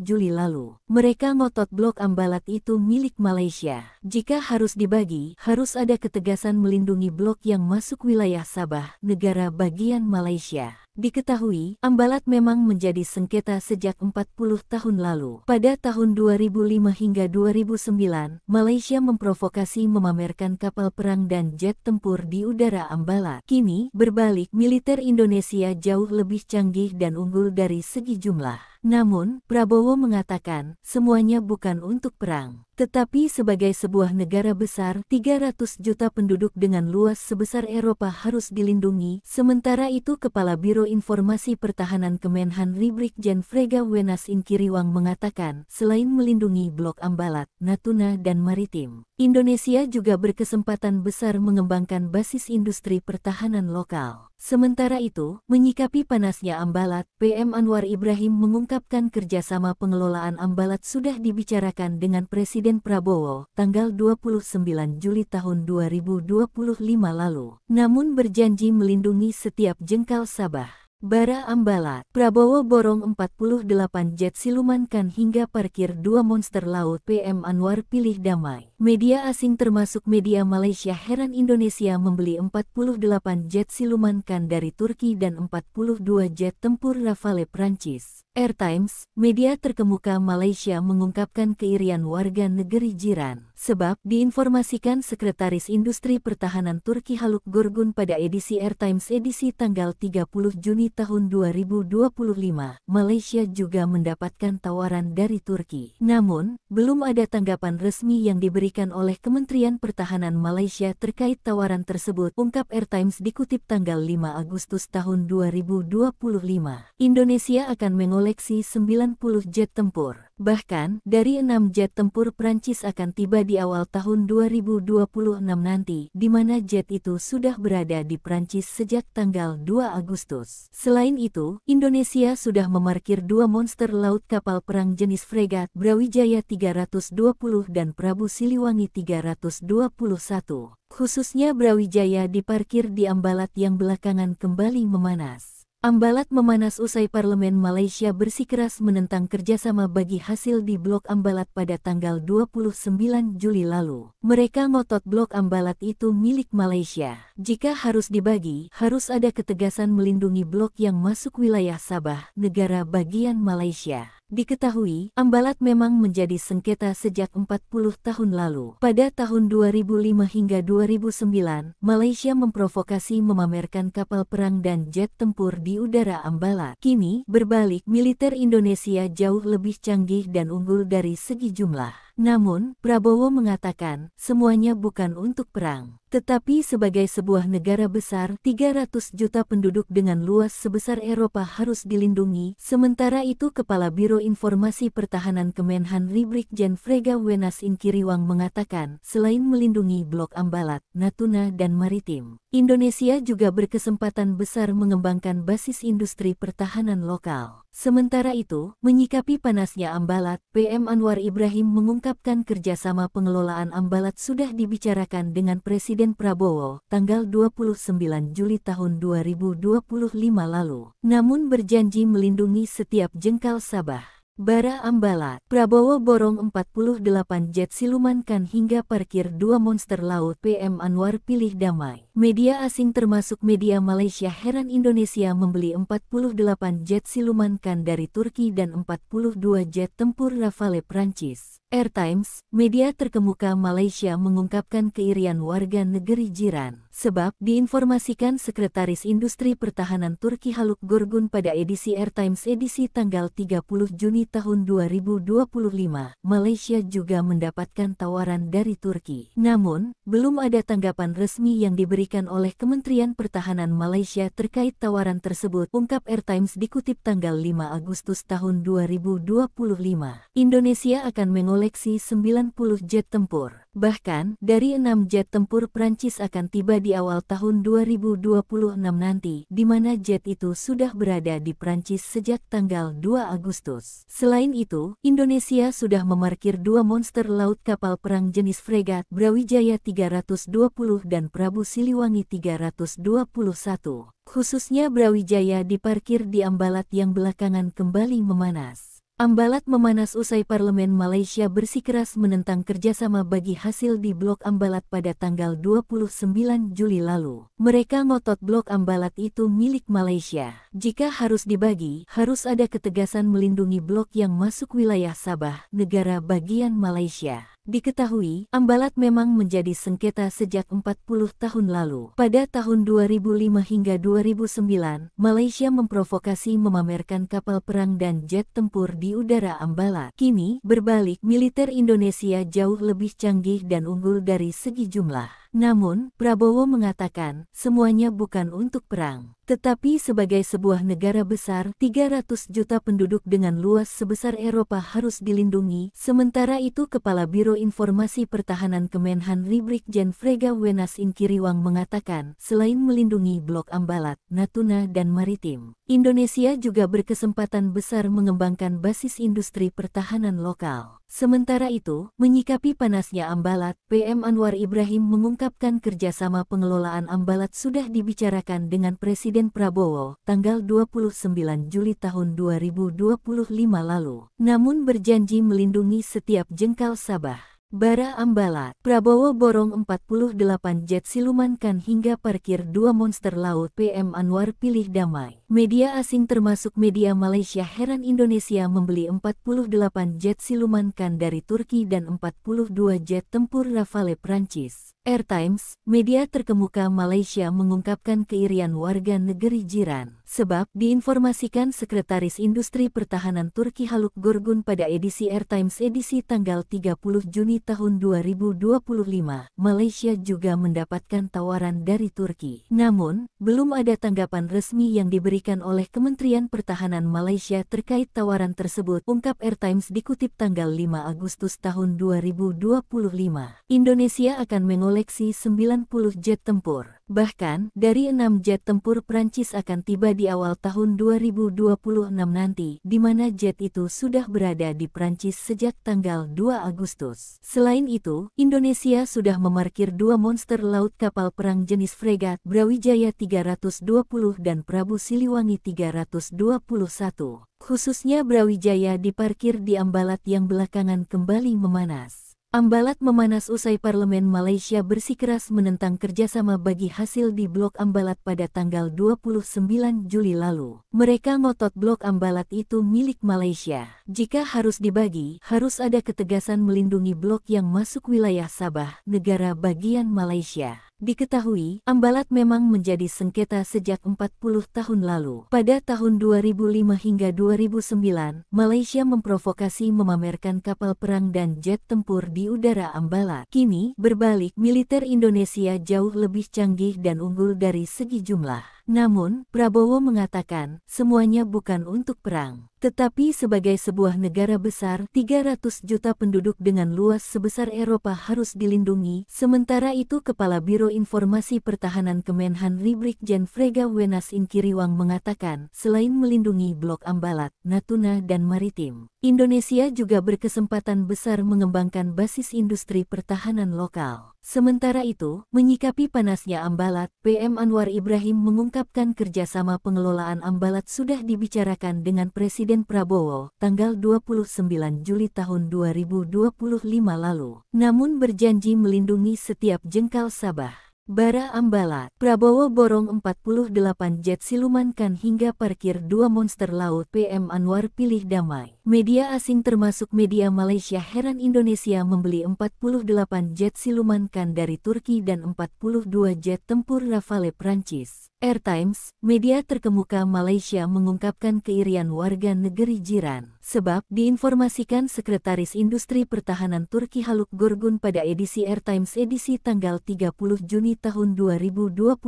Juli lalu. Mereka ngotot Blok Ambalat itu milik Malaysia. Jika harus dibagi, harus ada ketegasan melindungi blok yang masuk wilayah Sabah, negara bagian Malaysia. Diketahui, Ambalat memang menjadi sengketa sejak 40 tahun lalu. Pada tahun 2005 hingga 2009, Malaysia memprovokasi memamerkan kapal perang dan jet tempur di udara Ambalat. Kini, berbalik, militer Indonesia jauh lebih canggih dan unggul dari segi jumlah. Namun, Prabowo mengatakan, semuanya bukan untuk perang, tetapi sebagai sebuah negara besar, 300 juta penduduk dengan luas sebesar Eropa harus dilindungi. Sementara itu, Kepala Biro Informasi Pertahanan Kemenhan Brigjen Frega Wenas Inkiriwang mengatakan, selain melindungi Blok Ambalat, Natuna dan Maritim, Indonesia juga berkesempatan besar mengembangkan basis industri pertahanan lokal. Sementara itu, menyikapi panasnya Ambalat, PM Anwar Ibrahim mengungkapkan kerjasama pengelolaan Ambalat sudah dibicarakan dengan Presiden Prabowo tanggal 29 Juli tahun 2025 lalu, namun berjanji melindungi setiap jengkal Sabah. Bara Ambalat, Prabowo borong 48 jet silumankan hingga parkir 2 monster laut. PM Anwar pilih damai. Media asing termasuk media Malaysia heran Indonesia membeli 48 jet silumankan dari Turki dan 42 jet tempur Rafale Prancis. Air Times, media terkemuka Malaysia mengungkapkan keirian warga negeri jiran. Sebab, diinformasikan Sekretaris Industri Pertahanan Turki Haluk Gorgun pada edisi Air Times edisi tanggal 30 Juni tahun 2025, Malaysia juga mendapatkan tawaran dari Turki. Namun, belum ada tanggapan resmi yang diberikan oleh Kementerian Pertahanan Malaysia terkait tawaran tersebut, ungkap Air Times dikutip tanggal 5 Agustus tahun 2025. Indonesia akan mengoleksi 90 jet tempur. Bahkan, dari 6 jet tempur Prancis akan tiba di awal tahun 2026 nanti, di mana jet itu sudah berada di Prancis sejak tanggal 2 Agustus. Selain itu, Indonesia sudah memarkir 2 monster laut kapal perang jenis fregat Brawijaya 320 dan Prabu Siliwangi 321. Khususnya Brawijaya diparkir di Ambalat yang belakangan kembali memanas. Ambalat memanas usai Parlemen Malaysia bersikeras menentang kerjasama bagi hasil di Blok Ambalat pada tanggal 29 Juli lalu. Mereka ngotot Blok Ambalat itu milik Malaysia. Jika harus dibagi, harus ada ketegasan melindungi blok yang masuk wilayah Sabah, negara bagian Malaysia. Diketahui, Ambalat memang menjadi sengketa sejak 40 tahun lalu. Pada tahun 2005 hingga 2009, Malaysia memprovokasi memamerkan kapal perang dan jet tempur di udara Ambalat. Kini, berbalik, militer Indonesia jauh lebih canggih dan unggul dari segi jumlah. Namun, Prabowo mengatakan, semuanya bukan untuk perang, tetapi sebagai sebuah negara besar, 300 juta penduduk dengan luas sebesar Eropa harus dilindungi. Sementara itu, Kepala Biro Informasi Pertahanan Kemenhan Brigjen Frega Wenas Inkiriwang mengatakan, selain melindungi Blok Ambalat, Natuna dan Maritim, Indonesia juga berkesempatan besar mengembangkan basis industri pertahanan lokal. Sementara itu, menyikapi panasnya Ambalat, PM Anwar Ibrahim mengungkapkan kerjasama pengelolaan Ambalat sudah dibicarakan dengan Presiden Prabowo tanggal 29 Juli tahun 2025 lalu, namun berjanji melindungi setiap jengkal Sabah. Bara Ambalat, Prabowo borong 48 jet silumankan hingga parkir 2 monster laut. PM Anwar pilih damai. Media asing termasuk media Malaysia heran Indonesia membeli 48 jet silumankan dari Turki dan 42 jet tempur Rafale Prancis. Air Times, media terkemuka Malaysia mengungkapkan keirian warga negeri jiran. Sebab, diinformasikan Sekretaris Industri Pertahanan Turki Haluk Gorgun pada edisi Air Times edisi tanggal 30 Juni tahun 2025, Malaysia juga mendapatkan tawaran dari Turki. Namun, belum ada tanggapan resmi yang diberikan oleh Kementerian Pertahanan Malaysia terkait tawaran tersebut, ungkap Air Times dikutip tanggal 5 Agustus tahun 2025. Indonesia akan mengoleksi 90 jet tempur. Bahkan, dari 6 jet tempur Prancis akan tiba di awal tahun 2026 nanti, di mana jet itu sudah berada di Prancis sejak tanggal 2 Agustus. Selain itu, Indonesia sudah memarkir 2 monster laut kapal perang jenis fregat Brawijaya 320 dan Prabu Siliwangi 321. Khususnya Brawijaya diparkir di Ambalat yang belakangan kembali memanas. Ambalat memanas usai Parlemen Malaysia bersikeras menentang kerjasama bagi hasil di Blok Ambalat pada tanggal 29 Juli lalu. Mereka ngotot Blok Ambalat itu milik Malaysia. Jika harus dibagi, harus ada ketegasan melindungi blok yang masuk wilayah Sabah, negara bagian Malaysia. Diketahui, Ambalat memang menjadi sengketa sejak 40 tahun lalu. Pada tahun 2005 hingga 2009, Malaysia memprovokasi memamerkan kapal perang dan jet tempur di udara Ambalat. Kini, berbalik, militer Indonesia jauh lebih canggih dan unggul dari segi jumlah. Namun, Prabowo mengatakan, semuanya bukan untuk perang, tetapi sebagai sebuah negara besar, 300 juta penduduk dengan luas sebesar Eropa harus dilindungi. Sementara itu Kepala Biro Informasi Pertahanan Kemenhan Brigjen Frega Wenas Inkiriwang mengatakan, selain melindungi Blok Ambalat, Natuna dan Maritim, Indonesia juga berkesempatan besar mengembangkan basis industri pertahanan lokal. Sementara itu, menyikapi panasnya Ambalat, PM Anwar Ibrahim mengungkapkan kerjasama pengelolaan Ambalat sudah dibicarakan dengan Presiden Prabowo, tanggal 29 Juli tahun 2025 lalu. Namun berjanji melindungi setiap jengkal Sabah. Bara Ambalat, Prabowo borong 48 jet silumankan hingga parkir 2 monster laut. PM Anwar pilih damai. Media asing termasuk media Malaysia heran Indonesia membeli 48 jet silumankan dari Turki dan 42 jet tempur Rafale Prancis. Air Times, media terkemuka Malaysia mengungkapkan keirian warga negeri jiran. Sebab, diinformasikan Sekretaris Industri Pertahanan Turki Haluk Gorgun pada edisi Air Times edisi tanggal 30 Juni tahun 2025, Malaysia juga mendapatkan tawaran dari Turki. Namun, belum ada tanggapan resmi yang diberikan oleh Kementerian Pertahanan Malaysia terkait tawaran tersebut, ungkap Air Times dikutip tanggal 5 Agustus tahun 2025. Indonesia akan mengoleksi 90 jet tempur. Bahkan, dari 6 jet tempur Prancis akan tiba di awal tahun 2026 nanti, di mana jet itu sudah berada di Prancis sejak tanggal 2 Agustus. Selain itu, Indonesia sudah memarkir 2 monster laut kapal perang jenis fregat, Brawijaya 320 dan Prabu Siliwangi 321. Khususnya Brawijaya diparkir di Ambalat yang belakangan kembali memanas. Ambalat memanas usai Parlemen Malaysia bersikeras menentang kerjasama bagi hasil di Blok Ambalat pada tanggal 29 Juli lalu. Mereka ngotot Blok Ambalat itu milik Malaysia. Jika harus dibagi, harus ada ketegasan melindungi blok yang masuk wilayah Sabah, negara bagian Malaysia. Diketahui, Ambalat memang menjadi sengketa sejak 40 tahun lalu. Pada tahun 2005 hingga 2009, Malaysia memprovokasi memamerkan kapal perang dan jet tempur di udara Ambalat. Kini, berbalik, militer Indonesia jauh lebih canggih dan unggul dari segi jumlah. Namun, Prabowo mengatakan, semuanya bukan untuk perang, tetapi sebagai sebuah negara besar, 300 juta penduduk dengan luas sebesar Eropa harus dilindungi. Sementara itu Kepala Biro Informasi Pertahanan Kemenhan Brigjen Frega Wenas Inkiriwang mengatakan, selain melindungi Blok Ambalat, Natuna dan Maritim, Indonesia juga berkesempatan besar mengembangkan basis industri pertahanan lokal. Sementara itu, menyikapi panasnya Ambalat, PM Anwar Ibrahim mengungkapkan kerjasama pengelolaan Ambalat sudah dibicarakan dengan Presiden Prabowo, tanggal 29 Juli tahun 2025 lalu. Namun berjanji melindungi setiap jengkal Sabah. Bara Ambalat, Prabowo borong 48 jet silumankan hingga parkir 2 monster laut. PM Anwar pilih damai. Media asing termasuk media Malaysia heran Indonesia membeli 48 jet silumankan dari Turki dan 42 jet tempur Rafale Prancis. Air Times, media terkemuka Malaysia mengungkapkan keirian warga negeri jiran. Sebab, diinformasikan Sekretaris Industri Pertahanan Turki Haluk Gorgun pada edisi Air Times edisi tanggal 30 Juni tahun 2025,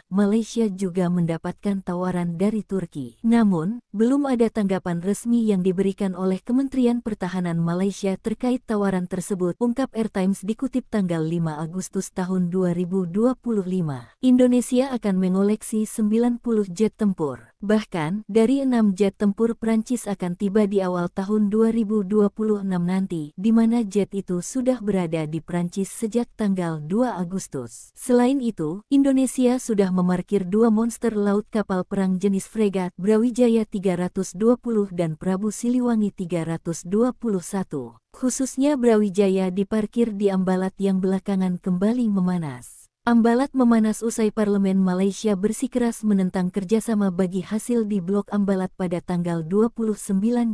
Malaysia juga mendapatkan tawaran dari Turki. Namun, belum ada tanggapan resmi yang diberikan oleh Kementerian Pertahanan Malaysia terkait tawaran tersebut, ungkap Air Times dikutip tanggal 5 Agustus tahun 2025. Indonesia akan mengoleksi 90 jet tempur. Bahkan, dari 6 jet tempur Prancis akan tiba di awal tahun 2026 nanti, di mana jet itu sudah berada di Prancis sejak tanggal 2 Agustus. Selain itu, Indonesia sudah memarkir 2 monster laut kapal perang jenis fregat Brawijaya 320 dan Prabu Siliwangi 321. Khususnya Brawijaya diparkir di Ambalat yang belakangan kembali memanas. Ambalat memanas usai Parlemen Malaysia bersikeras menentang kerjasama bagi hasil di Blok Ambalat pada tanggal 29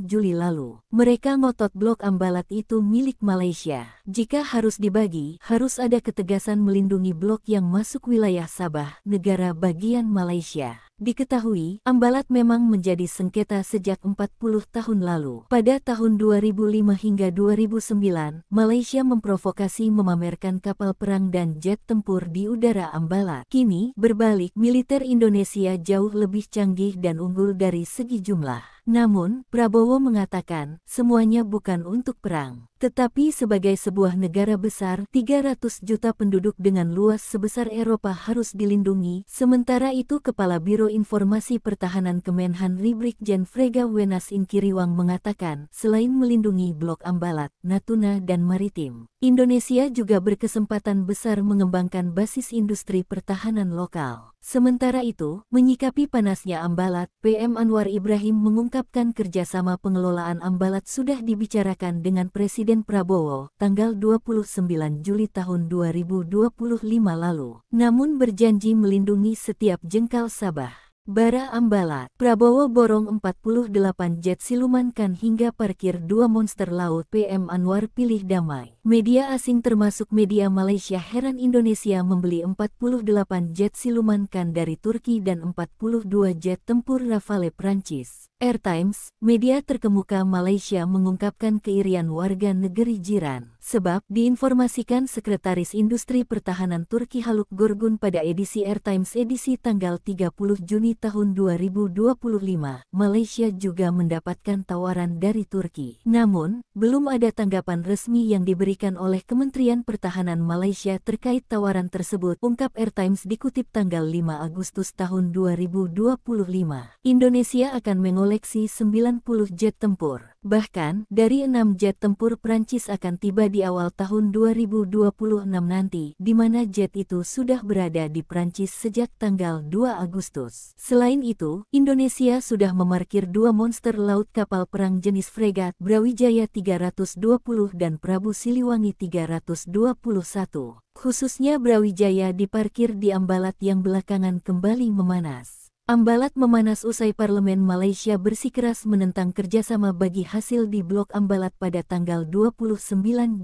Juli lalu. Mereka ngotot Blok Ambalat itu milik Malaysia. Jika harus dibagi, harus ada ketegasan melindungi blok yang masuk wilayah Sabah, negara bagian Malaysia. Diketahui, Ambalat memang menjadi sengketa sejak 40 tahun lalu. Pada tahun 2005 hingga 2009, Malaysia memprovokasi memamerkan kapal perang dan jet tempur di udara Ambalat. Kini, berbalik, militer Indonesia jauh lebih canggih dan unggul dari segi jumlah. Namun, Prabowo mengatakan, semuanya bukan untuk perang, tetapi sebagai sebuah negara besar, 300 juta penduduk dengan luas sebesar Eropa harus dilindungi. Sementara itu Kepala Biro Informasi Pertahanan Kemenhan Brigjen Frega Wenas Inkiriwang mengatakan, selain melindungi Blok Ambalat, Natuna dan Maritim, Indonesia juga berkesempatan besar mengembangkan basis industri pertahanan lokal. Sementara itu, menyikapi panasnya Ambalat, PM Anwar Ibrahim mengungkapkan kerjasama pengelolaan Ambalat sudah dibicarakan dengan Presiden Prabowo, tanggal 29 Juli tahun 2025 lalu. Namun berjanji melindungi setiap jengkal Sabah. Bara Ambalat, Prabowo borong 48 jet silumankan hingga parkir 2 monster laut. PM Anwar pilih damai. Media asing termasuk media Malaysia heran Indonesia membeli 48 jet silumankan dari Turki dan 42 jet tempur Rafale Prancis. Airtimes, media terkemuka Malaysia mengungkapkan keirian warga negeri jiran. Sebab, diinformasikan Sekretaris Industri Pertahanan Turki Haluk Gorgun pada edisi Airtimes edisi tanggal 30 Juni tahun 2025, Malaysia juga mendapatkan tawaran dari Turki. Namun, belum ada tanggapan resmi yang diberikan oleh Kementerian Pertahanan Malaysia terkait tawaran tersebut, ungkap Airtimes dikutip tanggal 5 Agustus tahun 2025. Indonesia akan mengoleksi 90 jet tempur. Bahkan, dari 6 jet tempur Prancis akan tiba di awal tahun 2026 nanti, di mana jet itu sudah berada di Prancis sejak tanggal 2 Agustus. Selain itu, Indonesia sudah memarkir 2 monster laut kapal perang jenis fregat Brawijaya 320 dan Prabu Siliwangi 321. Khususnya Brawijaya diparkir di Ambalat yang belakangan kembali memanas. Ambalat memanas usai Parlemen Malaysia bersikeras menentang kerjasama bagi hasil di Blok Ambalat pada tanggal 29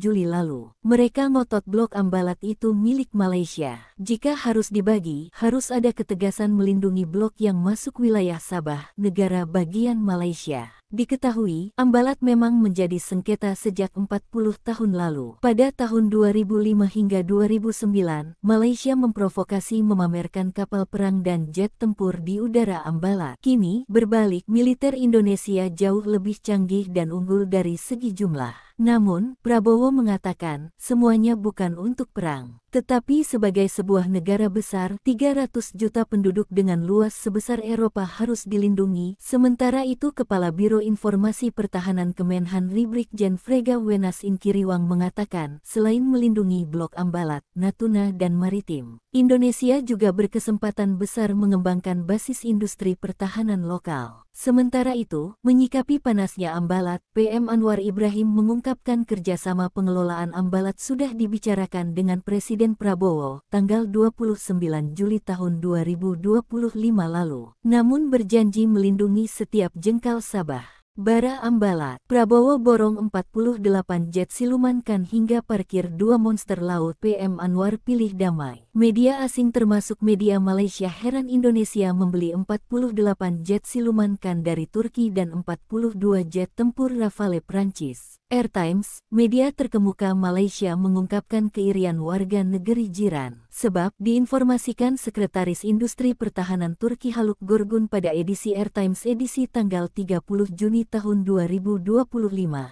Juli lalu. Mereka ngotot Blok Ambalat itu milik Malaysia. Jika harus dibagi, harus ada ketegasan melindungi blok yang masuk wilayah Sabah, negara bagian Malaysia. Diketahui, Ambalat memang menjadi sengketa sejak 40 tahun lalu. Pada tahun 2005 hingga 2009, Malaysia memprovokasi memamerkan kapal perang dan jet tempur di udara Ambalat. Kini, berbalik, militer Indonesia jauh lebih canggih dan unggul dari segi jumlah. Namun, Prabowo mengatakan, semuanya bukan untuk perang, tetapi sebagai sebuah negara besar, 300 juta penduduk dengan luas sebesar Eropa harus dilindungi. Sementara itu Kepala Biro Informasi Pertahanan Kemenhan Brigjen Frega Wenas Inkiriwang mengatakan, selain melindungi Blok Ambalat, Natuna dan Maritim, Indonesia juga berkesempatan besar mengembangkan basis industri pertahanan lokal. Sementara itu, menyikapi panasnya Ambalat, PM Anwar Ibrahim mengungkapkan kerjasama pengelolaan Ambalat sudah dibicarakan dengan Presiden Prabowo, tanggal 29 Juli tahun 2025 lalu. Namun berjanji melindungi setiap jengkal Sabah. Bara Ambalat, Prabowo borong 48 jet silumankan hingga parkir 2 monster laut. PM Anwar pilih damai. Media asing termasuk media Malaysia heran Indonesia membeli 48 jet silumankan dari Turki dan 42 jet tempur Rafale Prancis. Airtimes, media terkemuka Malaysia mengungkapkan keirian warga negeri jiran. sebab diinformasikan Sekretaris Industri Pertahanan Turki Haluk Görgün pada edisi Airtimes edisi tanggal 30 Juni tahun 2025,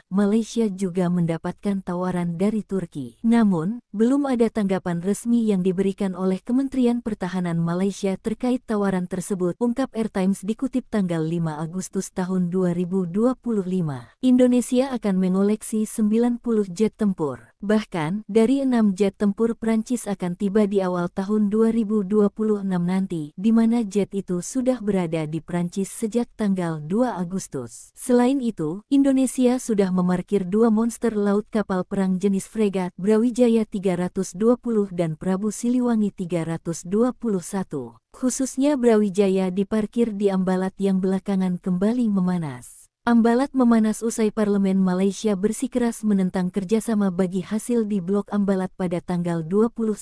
Malaysia juga mendapatkan tawaran dari Turki. Namun, belum ada tanggapan resmi yang diberikan oleh Kementerian Pertahanan Malaysia terkait tawaran tersebut, ungkap Airtimes dikutip tanggal 5 Agustus tahun 2025. Indonesia akan mengoleksi 90 jet tempur. Bahkan, dari 6 jet tempur Prancis akan tiba di awal tahun 2026 nanti, di mana jet itu sudah berada di Prancis sejak tanggal 2 Agustus. Selain itu, Indonesia sudah memarkir 2 monster laut kapal perang jenis fregat Brawijaya 320 dan Prabu Siliwangi 321. Khususnya Brawijaya diparkir di Ambalat yang belakangan kembali memanas. Ambalat memanas usai Parlemen Malaysia bersikeras menentang kerjasama bagi hasil di Blok Ambalat pada tanggal 29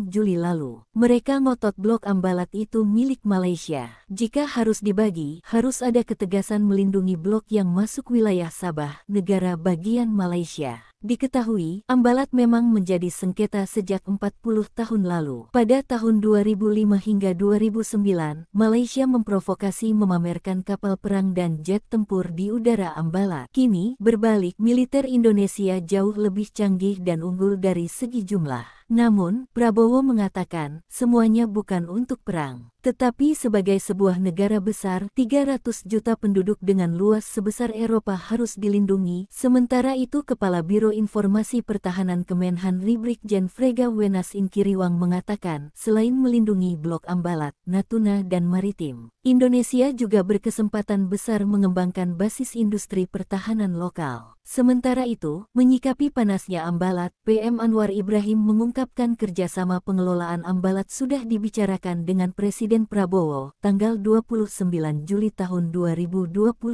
Juli lalu. Mereka ngotot Blok Ambalat itu milik Malaysia. Jika harus dibagi, harus ada ketegasan melindungi blok yang masuk wilayah Sabah, negara bagian Malaysia. Diketahui, Ambalat memang menjadi sengketa sejak 40 tahun lalu. Pada tahun 2005 hingga 2009, Malaysia memprovokasi memamerkan kapal perang dan jet tempur di udara Ambalat. Kini, berbalik, militer Indonesia jauh lebih canggih dan unggul dari segi jumlah. Namun, Prabowo mengatakan, semuanya bukan untuk perang, tetapi sebagai sebuah negara besar, 300 juta penduduk dengan luas sebesar Eropa harus dilindungi. Sementara itu, Kepala Biro Informasi Pertahanan Kemenhan Brigjen Frega Wenas Inkiriwang mengatakan, selain melindungi Blok Ambalat, Natuna dan Maritim, Indonesia juga berkesempatan besar mengembangkan basis industri pertahanan lokal. Sementara itu, menyikapi panasnya Ambalat, PM Anwar Ibrahim mengungkapkan kerjasama pengelolaan Ambalat sudah dibicarakan dengan Presiden Prabowo, tanggal 29 Juli tahun 2025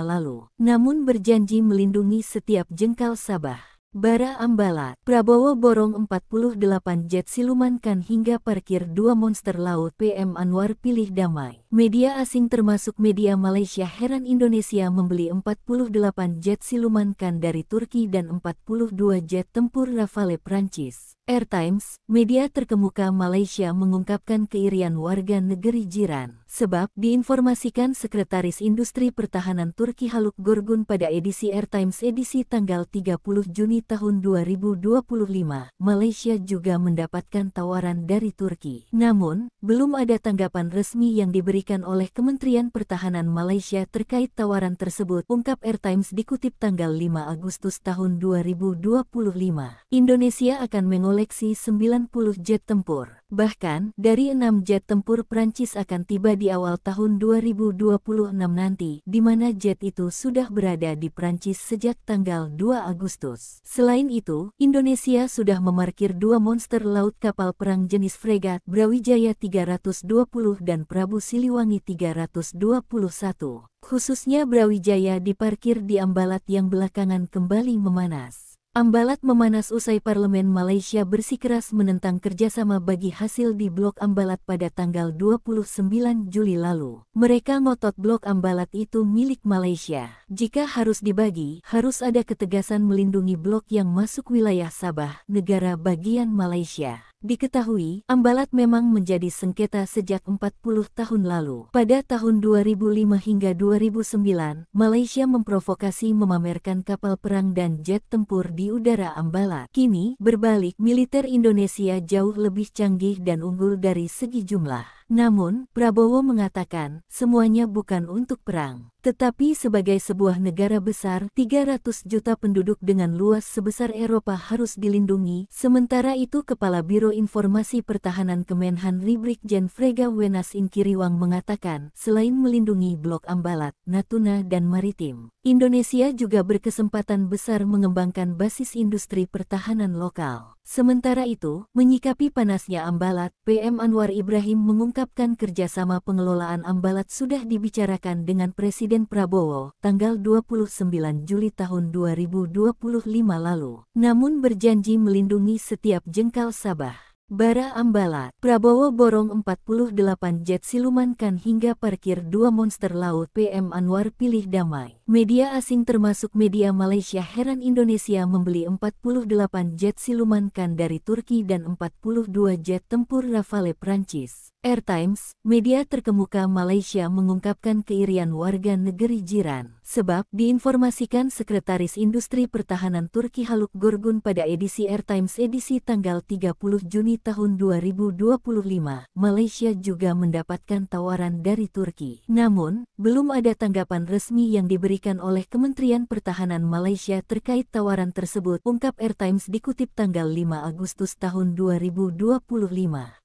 lalu. Namun berjanji melindungi setiap jengkal Sabah. Bara Ambalat, Prabowo borong 48 jet silumankan hingga parkir 2 monster laut. PM Anwar pilih damai. Media asing termasuk media Malaysia heran Indonesia membeli 48 jet silumankan dari Turki dan 42 jet tempur Rafale Prancis. Airtimes, media terkemuka Malaysia mengungkapkan keirian warga negeri jiran. Sebab, diinformasikan Sekretaris Industri Pertahanan Turki Haluk Görgün pada edisi Airtimes edisi tanggal 30 Juni tahun 2025, Malaysia juga mendapatkan tawaran dari Turki. Namun, belum ada tanggapan resmi yang diberikan oleh Kementerian Pertahanan Malaysia terkait tawaran tersebut, ungkap Airtimes dikutip tanggal 5 Agustus tahun 2025. Indonesia akan mengoleksi 90 jet tempur. Bahkan, dari 6 jet tempur Prancis akan tiba di awal tahun 2026 nanti, di mana jet itu sudah berada di Prancis sejak tanggal 2 Agustus. Selain itu, Indonesia sudah memarkir 2 monster laut kapal perang jenis fregat Brawijaya 320 dan Prabu Siliwangi 321. Khususnya Brawijaya diparkir di Ambalat yang belakangan kembali memanas. Ambalat memanas usai Parlemen Malaysia bersikeras menentang kerjasama bagi hasil di Blok Ambalat pada tanggal 29 Juli lalu. Mereka ngotot Blok Ambalat itu milik Malaysia. Jika harus dibagi, harus ada ketegasan melindungi blok yang masuk wilayah Sabah, negara bagian Malaysia. Diketahui, Ambalat memang menjadi sengketa sejak 40 tahun lalu. Pada tahun 2005 hingga 2009, Malaysia memprovokasi memamerkan kapal perang dan jet tempur di udara Ambalat. Kini, berbalik, militer Indonesia jauh lebih canggih dan unggul dari segi jumlah. Namun, Prabowo mengatakan, semuanya bukan untuk perang, tetapi sebagai sebuah negara besar, 300 juta penduduk dengan luas sebesar Eropa harus dilindungi. Sementara itu, Kepala Biro Informasi Pertahanan Kemenhan Brigjen Frega Wenas Inkiriwang mengatakan, selain melindungi Blok Ambalat, Natuna dan Maritim, Indonesia juga berkesempatan besar mengembangkan basis industri pertahanan lokal. Sementara itu, menyikapi panasnya Ambalat, PM Anwar Ibrahim mengungkapkan kerjasama pengelolaan Ambalat sudah dibicarakan dengan Presiden Prabowo, tanggal 29 Juli tahun 2025 lalu. Namun berjanji melindungi setiap jengkal Sabah. Bara Ambalat, Prabowo borong 48 jet silumankan hingga parkir 2 monster laut. PM Anwar pilih damai. Media asing termasuk media Malaysia heran Indonesia membeli 48 jet silumankan dari Turki dan 42 jet tempur Rafale Prancis. Airtimes, media terkemuka Malaysia mengungkapkan keirian warga negeri jiran. Sebab, diinformasikan Sekretaris Industri Pertahanan Turki Haluk Gorgun pada edisi Airtimes edisi tanggal 30 Juni tahun 2025, Malaysia juga mendapatkan tawaran dari Turki. Namun, belum ada tanggapan resmi yang diberikan oleh Kementerian Pertahanan Malaysia terkait tawaran tersebut, ungkap Airtimes dikutip tanggal 5 Agustus tahun 2025.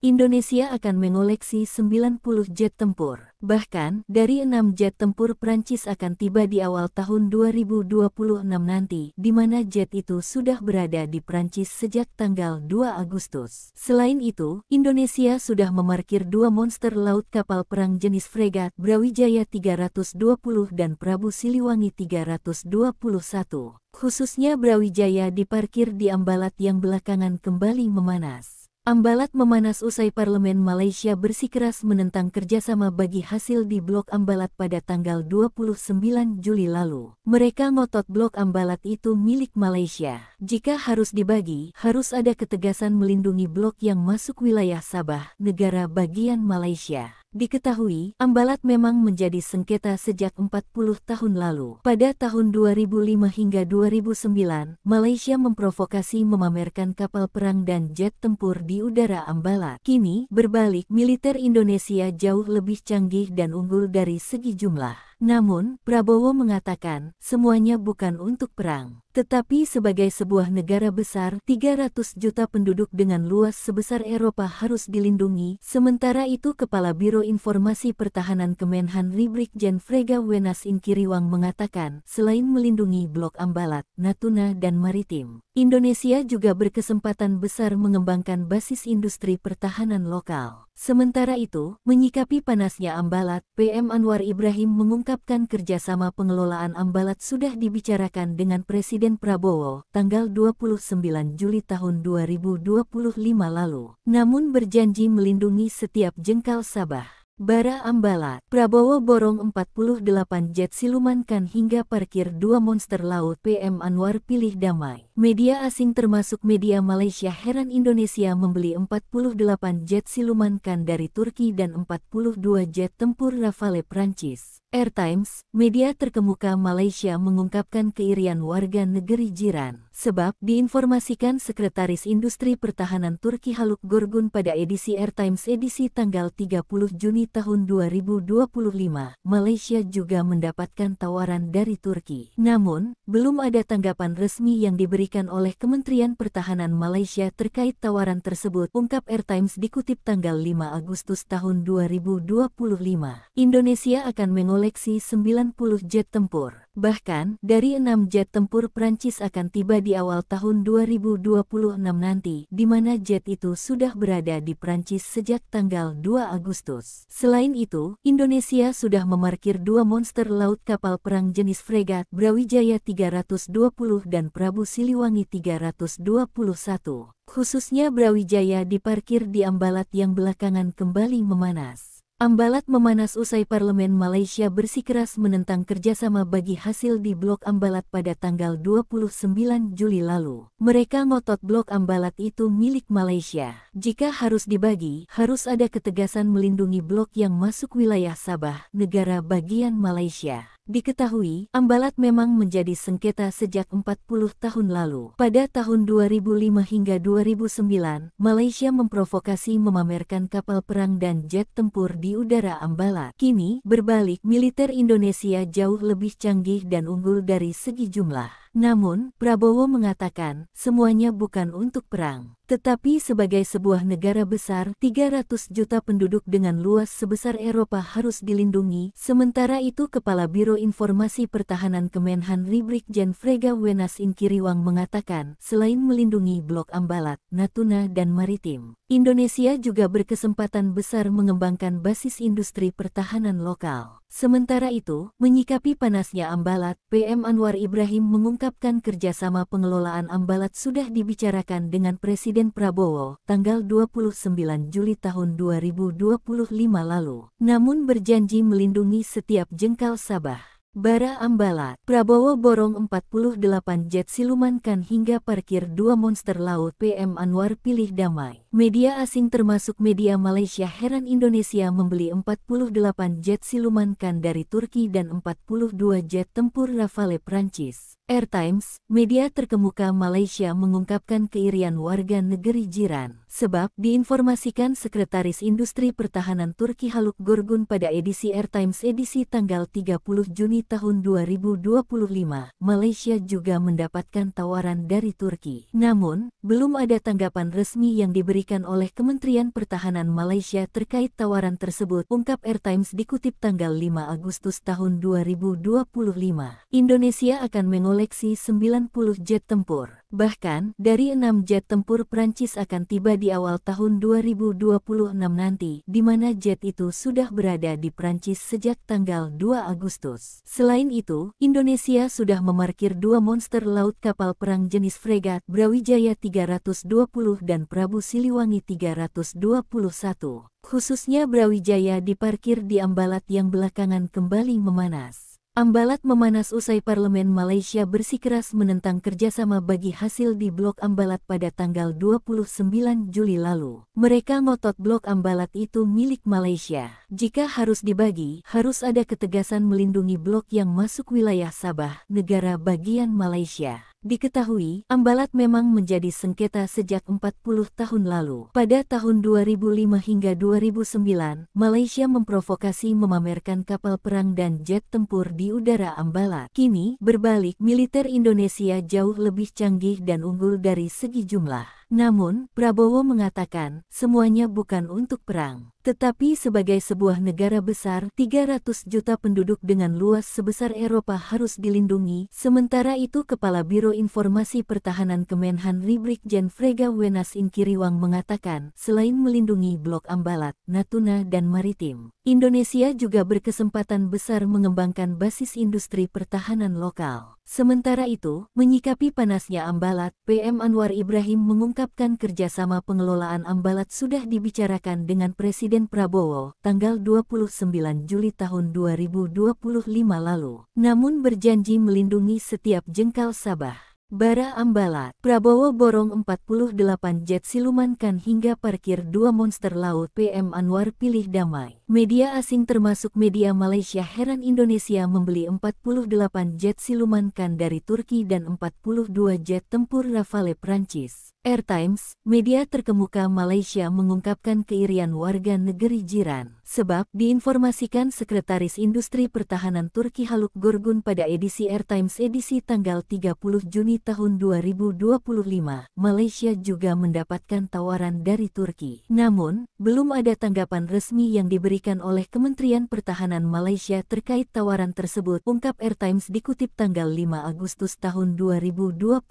Indonesia akan mengoleksi 90 jet tempur. Bahkan, dari 6 jet tempur Prancis akan tiba di awal tahun 2026 nanti, di mana jet itu sudah berada di Prancis sejak tanggal 2 Agustus. Selain itu, Indonesia sudah memarkir 2 monster laut kapal perang jenis fregat Brawijaya 320 dan Prabu Siliwangi 321. Khususnya Brawijaya diparkir di Ambalat yang belakangan kembali memanas. Ambalat memanas usai Parlemen Malaysia bersikeras menentang kerjasama bagi hasil di Blok Ambalat pada tanggal 29 Juli lalu. Mereka ngotot Blok Ambalat itu milik Malaysia. Jika harus dibagi, harus ada ketegasan melindungi blok yang masuk wilayah Sabah, negara bagian Malaysia. Diketahui, Ambalat memang menjadi sengketa sejak 40 tahun lalu. Pada tahun 2005 hingga 2009, Malaysia memprovokasi memamerkan kapal perang dan jet tempur di udara Ambalat. Kini, berbalik, militer Indonesia jauh lebih canggih dan unggul dari segi jumlah. Namun, Prabowo mengatakan, semuanya bukan untuk perang, tetapi sebagai sebuah negara besar, 300 juta penduduk dengan luas sebesar Eropa harus dilindungi. Sementara itu Kepala Biro Informasi Pertahanan Kemenhan Brigjen Frega Wenas Inkiriwang mengatakan, selain melindungi Blok Ambalat, Natuna dan Maritim, Indonesia juga berkesempatan besar mengembangkan basis industri pertahanan lokal. Sementara itu, menyikapi panasnya Ambalat, PM Anwar Ibrahim mengungkapkan kerjasama pengelolaan Ambalat sudah dibicarakan dengan Presiden Prabowo, tanggal 29 Juli tahun 2025 lalu. Namun berjanji melindungi setiap jengkal Sabah. Bara Ambalat, Prabowo borong 48 jet silumankan hingga parkir 2 monster laut. PM Anwar pilih damai. Media asing termasuk media Malaysia heran Indonesia membeli 48 jet silumankan dari Turki dan 42 jet tempur Rafale Prancis. Airtimes, media terkemuka Malaysia mengungkapkan keirian warga negeri jiran. Sebab, diinformasikan Sekretaris Industri Pertahanan Turki Haluk Gorgun pada edisi Airtimes edisi tanggal 30 Juni tahun 2025, Malaysia juga mendapatkan tawaran dari Turki. Namun, belum ada tanggapan resmi yang diberikan oleh Kementerian Pertahanan Malaysia terkait tawaran tersebut, ungkap Airtimes dikutip tanggal 5 Agustus tahun 2025. Indonesia akan mengoleksi 90 jet tempur. Bahkan, dari 6 jet tempur Prancis akan tiba di awal tahun 2026 nanti, di mana jet itu sudah berada di Prancis sejak tanggal 2 Agustus. Selain itu, Indonesia sudah memarkir 2 monster laut kapal perang jenis fregat Brawijaya 320 dan Prabu Siliwangi 321. Khususnya Brawijaya diparkir di Ambalat yang belakangan kembali memanas. Ambalat memanas usai Parlemen Malaysia bersikeras menentang kerjasama bagi hasil di Blok Ambalat pada tanggal 29 Juli lalu. Mereka ngotot Blok Ambalat itu milik Malaysia. Jika harus dibagi, harus ada ketegasan melindungi blok yang masuk wilayah Sabah, negara bagian Malaysia. Diketahui, Ambalat memang menjadi sengketa sejak 40 tahun lalu. Pada tahun 2005 hingga 2009, Malaysia memprovokasi memamerkan kapal perang dan jet tempur di udara Ambalat. Kini, berbalik, militer Indonesia jauh lebih canggih dan unggul dari segi jumlah. Namun, Prabowo mengatakan, semuanya bukan untuk perang, tetapi sebagai sebuah negara besar, 300 juta penduduk dengan luas sebesar Eropa harus dilindungi. Sementara itu Kepala Biro Informasi Pertahanan Kemenhan Brigjen Frega Wenas Inkiriwang mengatakan, selain melindungi Blok Ambalat, Natuna dan Maritim, Indonesia juga berkesempatan besar mengembangkan basis industri pertahanan lokal. Sementara itu, menyikapi panasnya Ambalat, PM Anwar Ibrahim mengungkapkan kerjasama pengelolaan Ambalat sudah dibicarakan dengan Presiden Prabowo tanggal 29 Juli tahun 2025 lalu, namun berjanji melindungi setiap jengkal Sabah. Bara Ambalat, Prabowo borong 48 jet silumankan hingga parkir 2 monster laut. PM Anwar pilih damai. Media asing termasuk media Malaysia heran Indonesia membeli 48 jet silumankan dari Turki dan 42 jet tempur Rafale Prancis. Air Times, media terkemuka Malaysia mengungkapkan keirian warga negeri jiran. Sebab diinformasikan Sekretaris Industri Pertahanan Turki Haluk Gorgun pada edisi Air Times edisi tanggal 30 Juni tahun 2025, Malaysia juga mendapatkan tawaran dari Turki. Namun, belum ada tanggapan resmi yang diberikan oleh Kementerian Pertahanan Malaysia terkait tawaran tersebut, ungkap Air Times dikutip tanggal 5 Agustus tahun 2025. Indonesia akan mengoleksi 90 jet tempur. Bahkan, dari 6 jet tempur Prancis akan tiba di awal tahun 2026 nanti, di mana jet itu sudah berada di Prancis sejak tanggal 2 Agustus. Selain itu, Indonesia sudah memarkir 2 monster laut kapal perang jenis fregat Brawijaya 320 dan Prabu Siliwangi 321. Khususnya Brawijaya diparkir di Ambalat yang belakangan kembali memanas. Ambalat memanas usai Parlemen Malaysia bersikeras menentang kerjasama bagi hasil di Blok Ambalat pada tanggal 29 Juli lalu. Mereka ngotot Blok Ambalat itu milik Malaysia. Jika harus dibagi, harus ada ketegasan melindungi blok yang masuk wilayah Sabah, negara bagian Malaysia. Diketahui, Ambalat memang menjadi sengketa sejak 40 tahun lalu. Pada tahun 2005 hingga 2009, Malaysia memprovokasi memamerkan kapal perang dan jet tempur di udara Ambalat. Kini, berbalik, militer Indonesia jauh lebih canggih dan unggul dari segi jumlah. Namun, Prabowo mengatakan, semuanya bukan untuk perang, tetapi sebagai sebuah negara besar, 300 juta penduduk dengan luas sebesar Eropa harus dilindungi. Sementara itu Kepala Biro Informasi Pertahanan Kemenhan Brigjen Frega Wenas Inkiriwang mengatakan, selain melindungi Blok Ambalat, Natuna dan Maritim, Indonesia juga berkesempatan besar mengembangkan basis industri pertahanan lokal. Sementara itu, menyikapi panasnya Ambalat, PM Anwar Ibrahim mengungkapkan kerjasama pengelolaan Ambalat sudah dibicarakan dengan Presiden Prabowo tanggal 29 Juli tahun 2025 lalu, namun berjanji melindungi setiap jengkal Sabah. Bara Ambalat, Prabowo borong 48 jet silumankan hingga parkir 2 monster laut. PM Anwar pilih damai. Media asing termasuk media Malaysia heran Indonesia membeli 48 jet silumankan dari Turki dan 42 jet tempur Rafale Prancis. Air Times, media terkemuka Malaysia mengungkapkan keirian warga negeri jiran. Sebab diinformasikan Sekretaris Industri Pertahanan Turki Haluk Gorgun pada edisi Air Times edisi tanggal 30 Juni tahun 2025, Malaysia juga mendapatkan tawaran dari Turki. Namun, belum ada tanggapan resmi yang diberikan oleh Kementerian Pertahanan Malaysia terkait tawaran tersebut, ungkap Air Times dikutip tanggal 5 Agustus tahun 2025.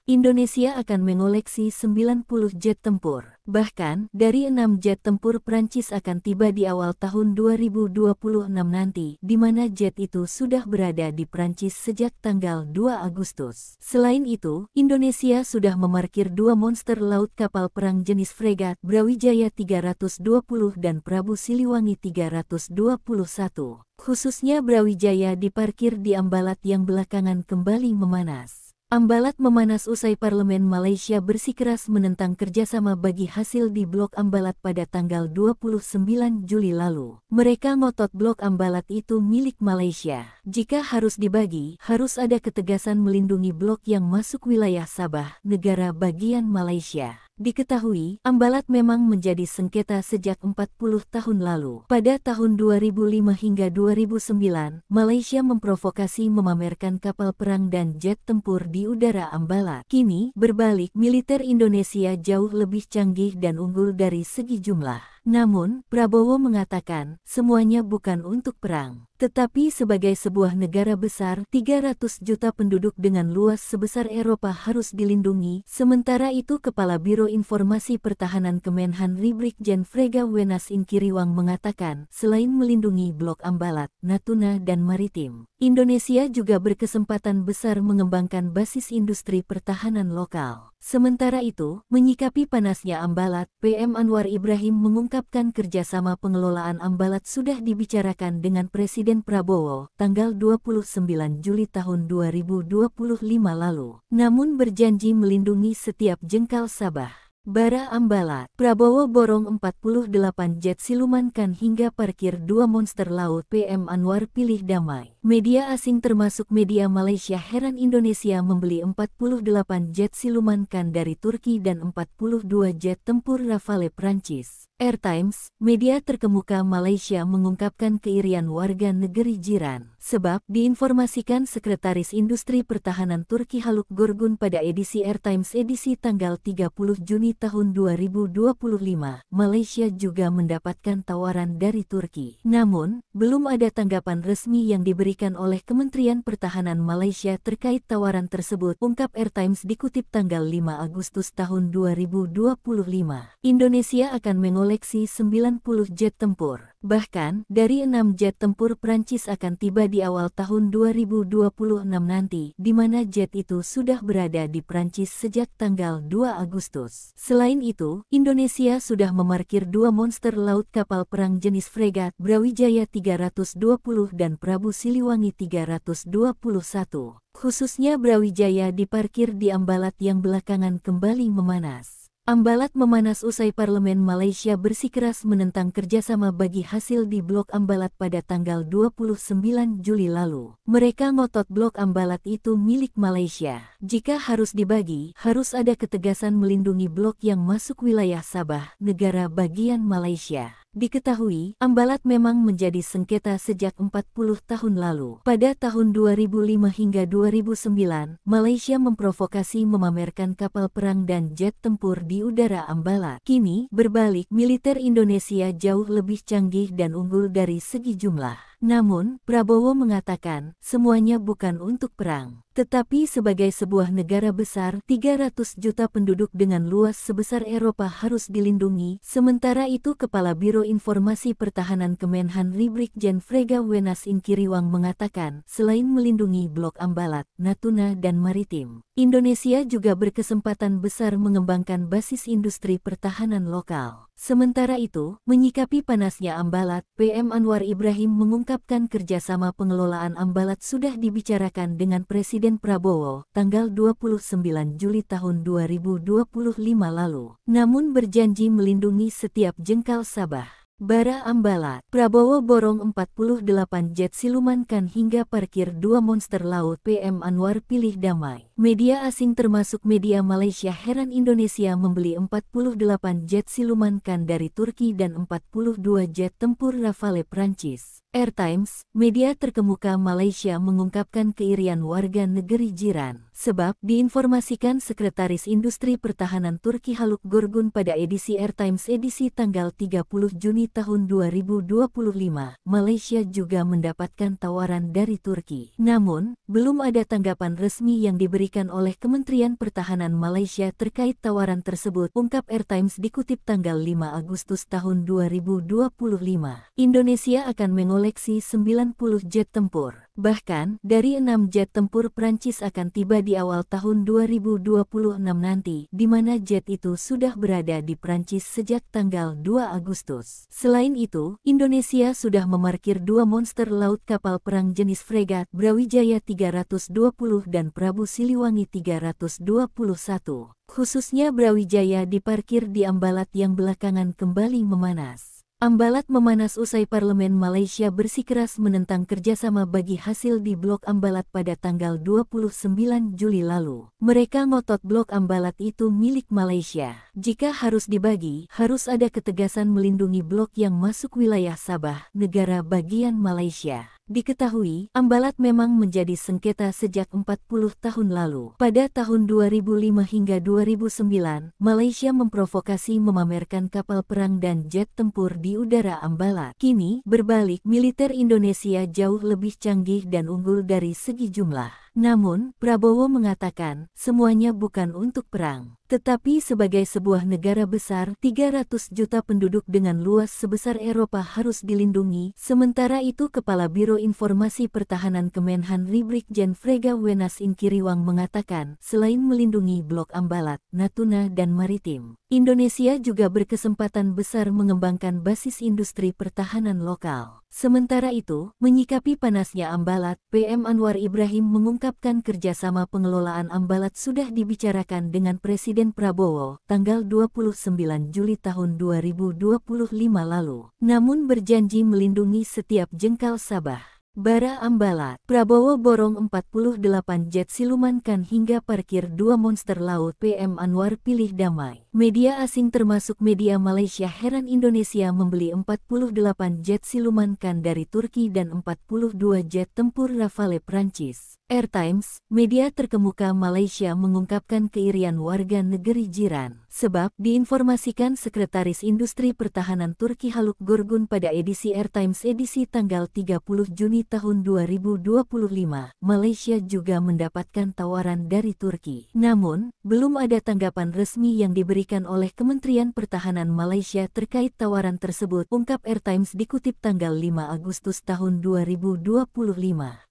Indonesia akan mengoleksi 90 jet tempur. Bahkan, dari 6 jet tempur Prancis akan tiba di awal tahun 2026 nanti, di mana jet itu sudah berada di Prancis sejak tanggal 2 Agustus. Selain itu, Indonesia sudah memarkir 2 monster laut kapal perang jenis fregat Brawijaya 320 dan Prabu Siliwangi 321. Khususnya Brawijaya diparkir di Ambalat yang belakangan kembali memanas. Ambalat memanas usai Parlemen Malaysia bersikeras menentang kerjasama bagi hasil di Blok Ambalat pada tanggal 29 Juli lalu. Mereka ngotot Blok Ambalat itu milik Malaysia. Jika harus dibagi, harus ada ketegasan melindungi blok yang masuk wilayah Sabah, negara bagian Malaysia. Diketahui, Ambalat memang menjadi sengketa sejak 40 tahun lalu. Pada tahun 2005 hingga 2009, Malaysia memprovokasi memamerkan kapal perang dan jet tempur di udara Ambalat. Kini, berbalik, militer Indonesia jauh lebih canggih dan unggul dari segi jumlah. Namun, Prabowo mengatakan, semuanya bukan untuk perang, tetapi sebagai sebuah negara besar, 300 juta penduduk dengan luas sebesar Eropa harus dilindungi. Sementara itu, Kepala Biro Informasi Pertahanan Kemenhan Brigjen Frega Wenas Inkiriwang mengatakan, selain melindungi Blok Ambalat, Natuna dan Maritim, Indonesia juga berkesempatan besar mengembangkan basis industri pertahanan lokal. Sementara itu, menyikapi panasnya Ambalat, PM Anwar Ibrahim mengungkapkan kerjasama pengelolaan Ambalat sudah dibicarakan dengan Presiden Prabowo tanggal 29 Juli tahun 2025 lalu, namun berjanji melindungi setiap jengkal Sabah. Bara Ambalat, Prabowo borong 48 jet silumankan hingga parkir 2 monster laut. PM Anwar pilih damai. Media asing termasuk media Malaysia heran Indonesia membeli 48 jet silumankan dari Turki dan 42 jet tempur Rafale Prancis. Air Times, media terkemuka Malaysia mengungkapkan keirian warga negeri jiran. Sebab, diinformasikan Sekretaris Industri Pertahanan Turki Haluk Gorgun pada edisi Air Times edisi tanggal 30 Juni tahun 2025, Malaysia juga mendapatkan tawaran dari Turki. Namun, belum ada tanggapan resmi yang diberikan oleh Kementerian Pertahanan Malaysia terkait tawaran tersebut, ungkap Air Times dikutip tanggal 5 Agustus tahun 2025. Indonesia akan mengoleksi 90 jet tempur. Bahkan, dari 6 jet tempur Prancis akan tiba di awal tahun 2026 nanti, di mana jet itu sudah berada di Prancis sejak tanggal 2 Agustus. Selain itu, Indonesia sudah memarkir 2 monster laut kapal perang jenis fregat Brawijaya 320 dan Prabu Siliwangi 321. Khususnya Brawijaya diparkir di Ambalat yang belakangan kembali memanas. Ambalat memanas usai Parlemen Malaysia bersikeras menentang kerjasama bagi hasil di Blok Ambalat pada tanggal 29 Juli lalu. Mereka ngotot Blok Ambalat itu milik Malaysia. Jika harus dibagi, harus ada ketegasan melindungi blok yang masuk wilayah Sabah, negara bagian Malaysia. Diketahui, Ambalat memang menjadi sengketa sejak 40 tahun lalu. Pada tahun 2005 hingga 2009, Malaysia memprovokasi memamerkan kapal perang dan jet tempur di udara Ambalat. Kini, berbalik, militer Indonesia jauh lebih canggih dan unggul dari segi jumlah. Namun, Prabowo mengatakan, semuanya bukan untuk perang, tetapi sebagai sebuah negara besar, 300 juta penduduk dengan luas sebesar Eropa harus dilindungi. Sementara itu, Kepala Biro Informasi Pertahanan Kemenhan Brigjen Frega Wenas Inkiriwang mengatakan, selain melindungi Blok Ambalat, Natuna dan Maritim, Indonesia juga berkesempatan besar mengembangkan basis industri pertahanan lokal. Sementara itu, menyikapi panasnya Ambalat, PM Anwar Ibrahim mengungkapkan kerjasama pengelolaan Ambalat sudah dibicarakan dengan Presiden Prabowo tanggal 29 Juli tahun 2025 lalu, namun berjanji melindungi setiap jengkal Sabah. Bara Ambalat, Prabowo borong 48 jet silumankan hingga parkir 2 monster laut. PM Anwar pilih damai. Media asing termasuk media Malaysia heran Indonesia membeli 48 jet silumankan dari Turki dan 42 jet tempur Rafale Prancis. Air Times, media terkemuka Malaysia mengungkapkan keirian warga negeri jiran. Sebab, diinformasikan Sekretaris Industri Pertahanan Turki Haluk Gorgun pada edisi Air Times edisi tanggal 30 Juni tahun 2025, Malaysia juga mendapatkan tawaran dari Turki. Namun, belum ada tanggapan resmi yang diberikan oleh Kementerian Pertahanan Malaysia terkait tawaran tersebut, ungkap Air Times dikutip tanggal 5 Agustus tahun 2025. Indonesia akan mengoleksi 90 jet tempur. Bahkan, dari 6 jet tempur Prancis akan tiba di awal tahun 2026 nanti, di mana jet itu sudah berada di Prancis sejak tanggal 2 Agustus. Selain itu, Indonesia sudah memarkir 2 monster laut kapal perang jenis fregat Brawijaya 320 dan Prabu Siliwangi 321. Khususnya Brawijaya diparkir di Ambalat yang belakangan kembali memanas. Ambalat memanas usai Parlemen Malaysia bersikeras menentang kerjasama bagi hasil di Blok Ambalat pada tanggal 29 Juli lalu. Mereka ngotot Blok Ambalat itu milik Malaysia. Jika harus dibagi, harus ada ketegasan melindungi blok yang masuk wilayah Sabah, negara bagian Malaysia. Diketahui, Ambalat memang menjadi sengketa sejak 40 tahun lalu. Pada tahun 2005 hingga 2009, Malaysia memprovokasi memamerkan kapal perang dan jet tempur di udara Ambalat. Kini, berbalik, militer Indonesia jauh lebih canggih dan unggul dari segi jumlah. Namun, Prabowo mengatakan, semuanya bukan untuk perang, tetapi sebagai sebuah negara besar, 300 juta penduduk dengan luas sebesar Eropa harus dilindungi. Sementara itu, Kepala Biro Informasi Pertahanan Kemenhan Brigjen Frega Wenas Inkiriwang mengatakan, selain melindungi blok Ambalat, Natuna dan Maritim, Indonesia juga berkesempatan besar mengembangkan basis industri pertahanan lokal. Sementara itu, menyikapi panasnya Ambalat, PM Anwar Ibrahim mengungkapkan kerjasama pengelolaan Ambalat sudah dibicarakan dengan Presiden Prabowo tanggal 29 Juli tahun 2025 lalu. Namun berjanji melindungi setiap jengkal Sabah. Bara Ambalat, Prabowo borong 48 jet silumankan hingga parkir 2 monster laut. PM Anwar pilih damai. Media asing termasuk media Malaysia heran Indonesia membeli 48 jet silumankan dari Turki dan 42 jet tempur Rafale Prancis. Air Times, media terkemuka Malaysia mengungkapkan keirian warga negeri jiran. Sebab, diinformasikan Sekretaris Industri Pertahanan Turki Haluk Gorgun pada edisi Air Times edisi tanggal 30 Juni tahun 2025, Malaysia juga mendapatkan tawaran dari Turki. Namun, belum ada tanggapan resmi yang diberikan oleh Kementerian Pertahanan Malaysia terkait tawaran tersebut, ungkap Air Times dikutip tanggal 5 Agustus tahun 2025.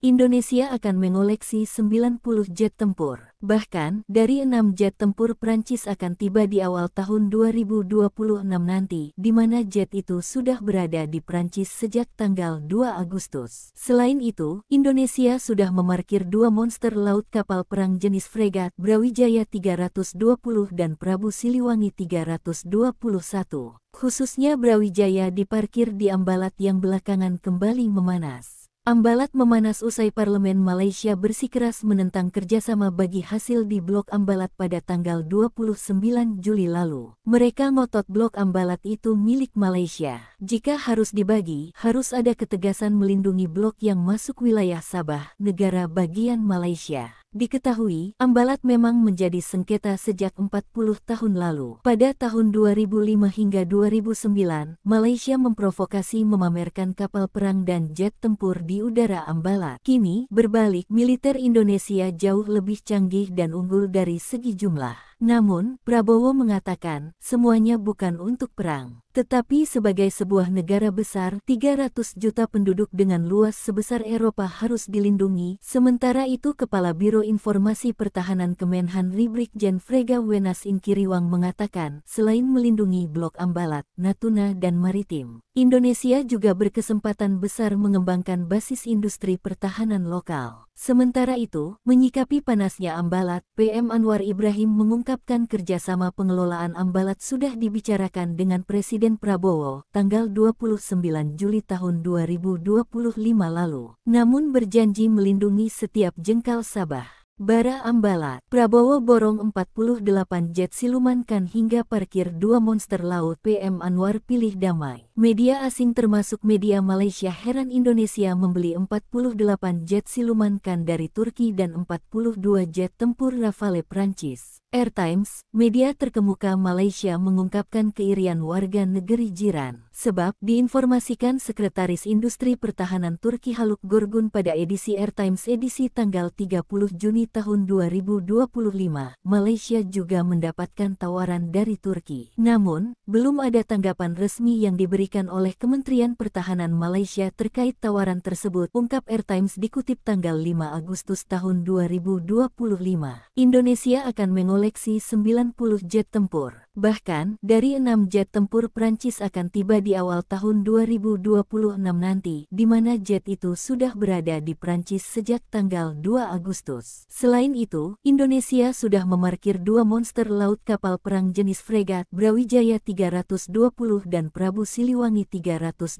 Indonesia akan mengoleksi 90 jet tempur. Bahkan, dari 6 jet tempur Prancis akan tiba di awal tahun 2026 nanti, di mana jet itu sudah berada di Prancis sejak tanggal 2 Agustus. Selain itu, Indonesia sudah memarkir 2 monster laut kapal perang jenis fregat Brawijaya 320 dan Prabu Siliwangi 321. Khususnya Brawijaya diparkir di Ambalat yang belakangan kembali memanas. Ambalat memanas usai Parlemen Malaysia bersikeras menentang kerjasama bagi hasil di Blok Ambalat pada tanggal 29 Juli lalu. Mereka ngotot Blok Ambalat itu milik Malaysia. Jika harus dibagi, harus ada ketegasan melindungi blok yang masuk wilayah Sabah, negara bagian Malaysia. Diketahui, Ambalat memang menjadi sengketa sejak 40 tahun lalu. Pada tahun 2005 hingga 2009, Malaysia memprovokasi memamerkan kapal perang dan jet tempur di udara Ambalat. Kini, berbalik, militer Indonesia jauh lebih canggih dan unggul dari segi jumlah. Namun, Prabowo mengatakan, semuanya bukan untuk perang, tetapi sebagai sebuah negara besar, 300 juta penduduk dengan luas sebesar Eropa harus dilindungi. Sementara itu, Kepala Biro Informasi Pertahanan Kemenhan Brigjen Frega Wenas Inkiriwang mengatakan, selain melindungi blok Ambalat, Natuna dan Maritim, Indonesia juga berkesempatan besar mengembangkan basis industri pertahanan lokal. Sementara itu, menyikapi panasnya Ambalat, PM Anwar Ibrahim mengungkapkan kerjasama pengelolaan Ambalat sudah dibicarakan dengan Presiden Prabowo tanggal 29 Juli tahun 2025 lalu. Namun berjanji melindungi setiap jengkal Sabah. Bara Ambalat, Prabowo borong 48 jet silumankan hingga parkir 2 monster laut. PM Anwar pilih damai. Media asing termasuk media Malaysia heran Indonesia membeli 48 jet silumankan dari Turki dan 42 jet tempur Rafale Prancis. Air Times, media terkemuka Malaysia mengungkapkan keirian warga negeri jiran. Sebab, diinformasikan Sekretaris Industri Pertahanan Turki Haluk Gorgun pada edisi Air Times edisi tanggal 30 Juni tahun 2025, Malaysia juga mendapatkan tawaran dari Turki. Namun, belum ada tanggapan resmi yang diberikan oleh Kementerian Pertahanan Malaysia terkait tawaran tersebut, ungkap Air Times dikutip tanggal 5 Agustus tahun 2025. Indonesia akan mengoleksi 90 jet tempur. Bahkan, dari 6 jet tempur Prancis akan tiba di awal tahun 2026 nanti, di mana jet itu sudah berada di Prancis sejak tanggal 2 Agustus. Selain itu, Indonesia sudah memarkir 2 monster laut kapal perang jenis fregat Brawijaya 320 dan Prabu Siliwangi 321.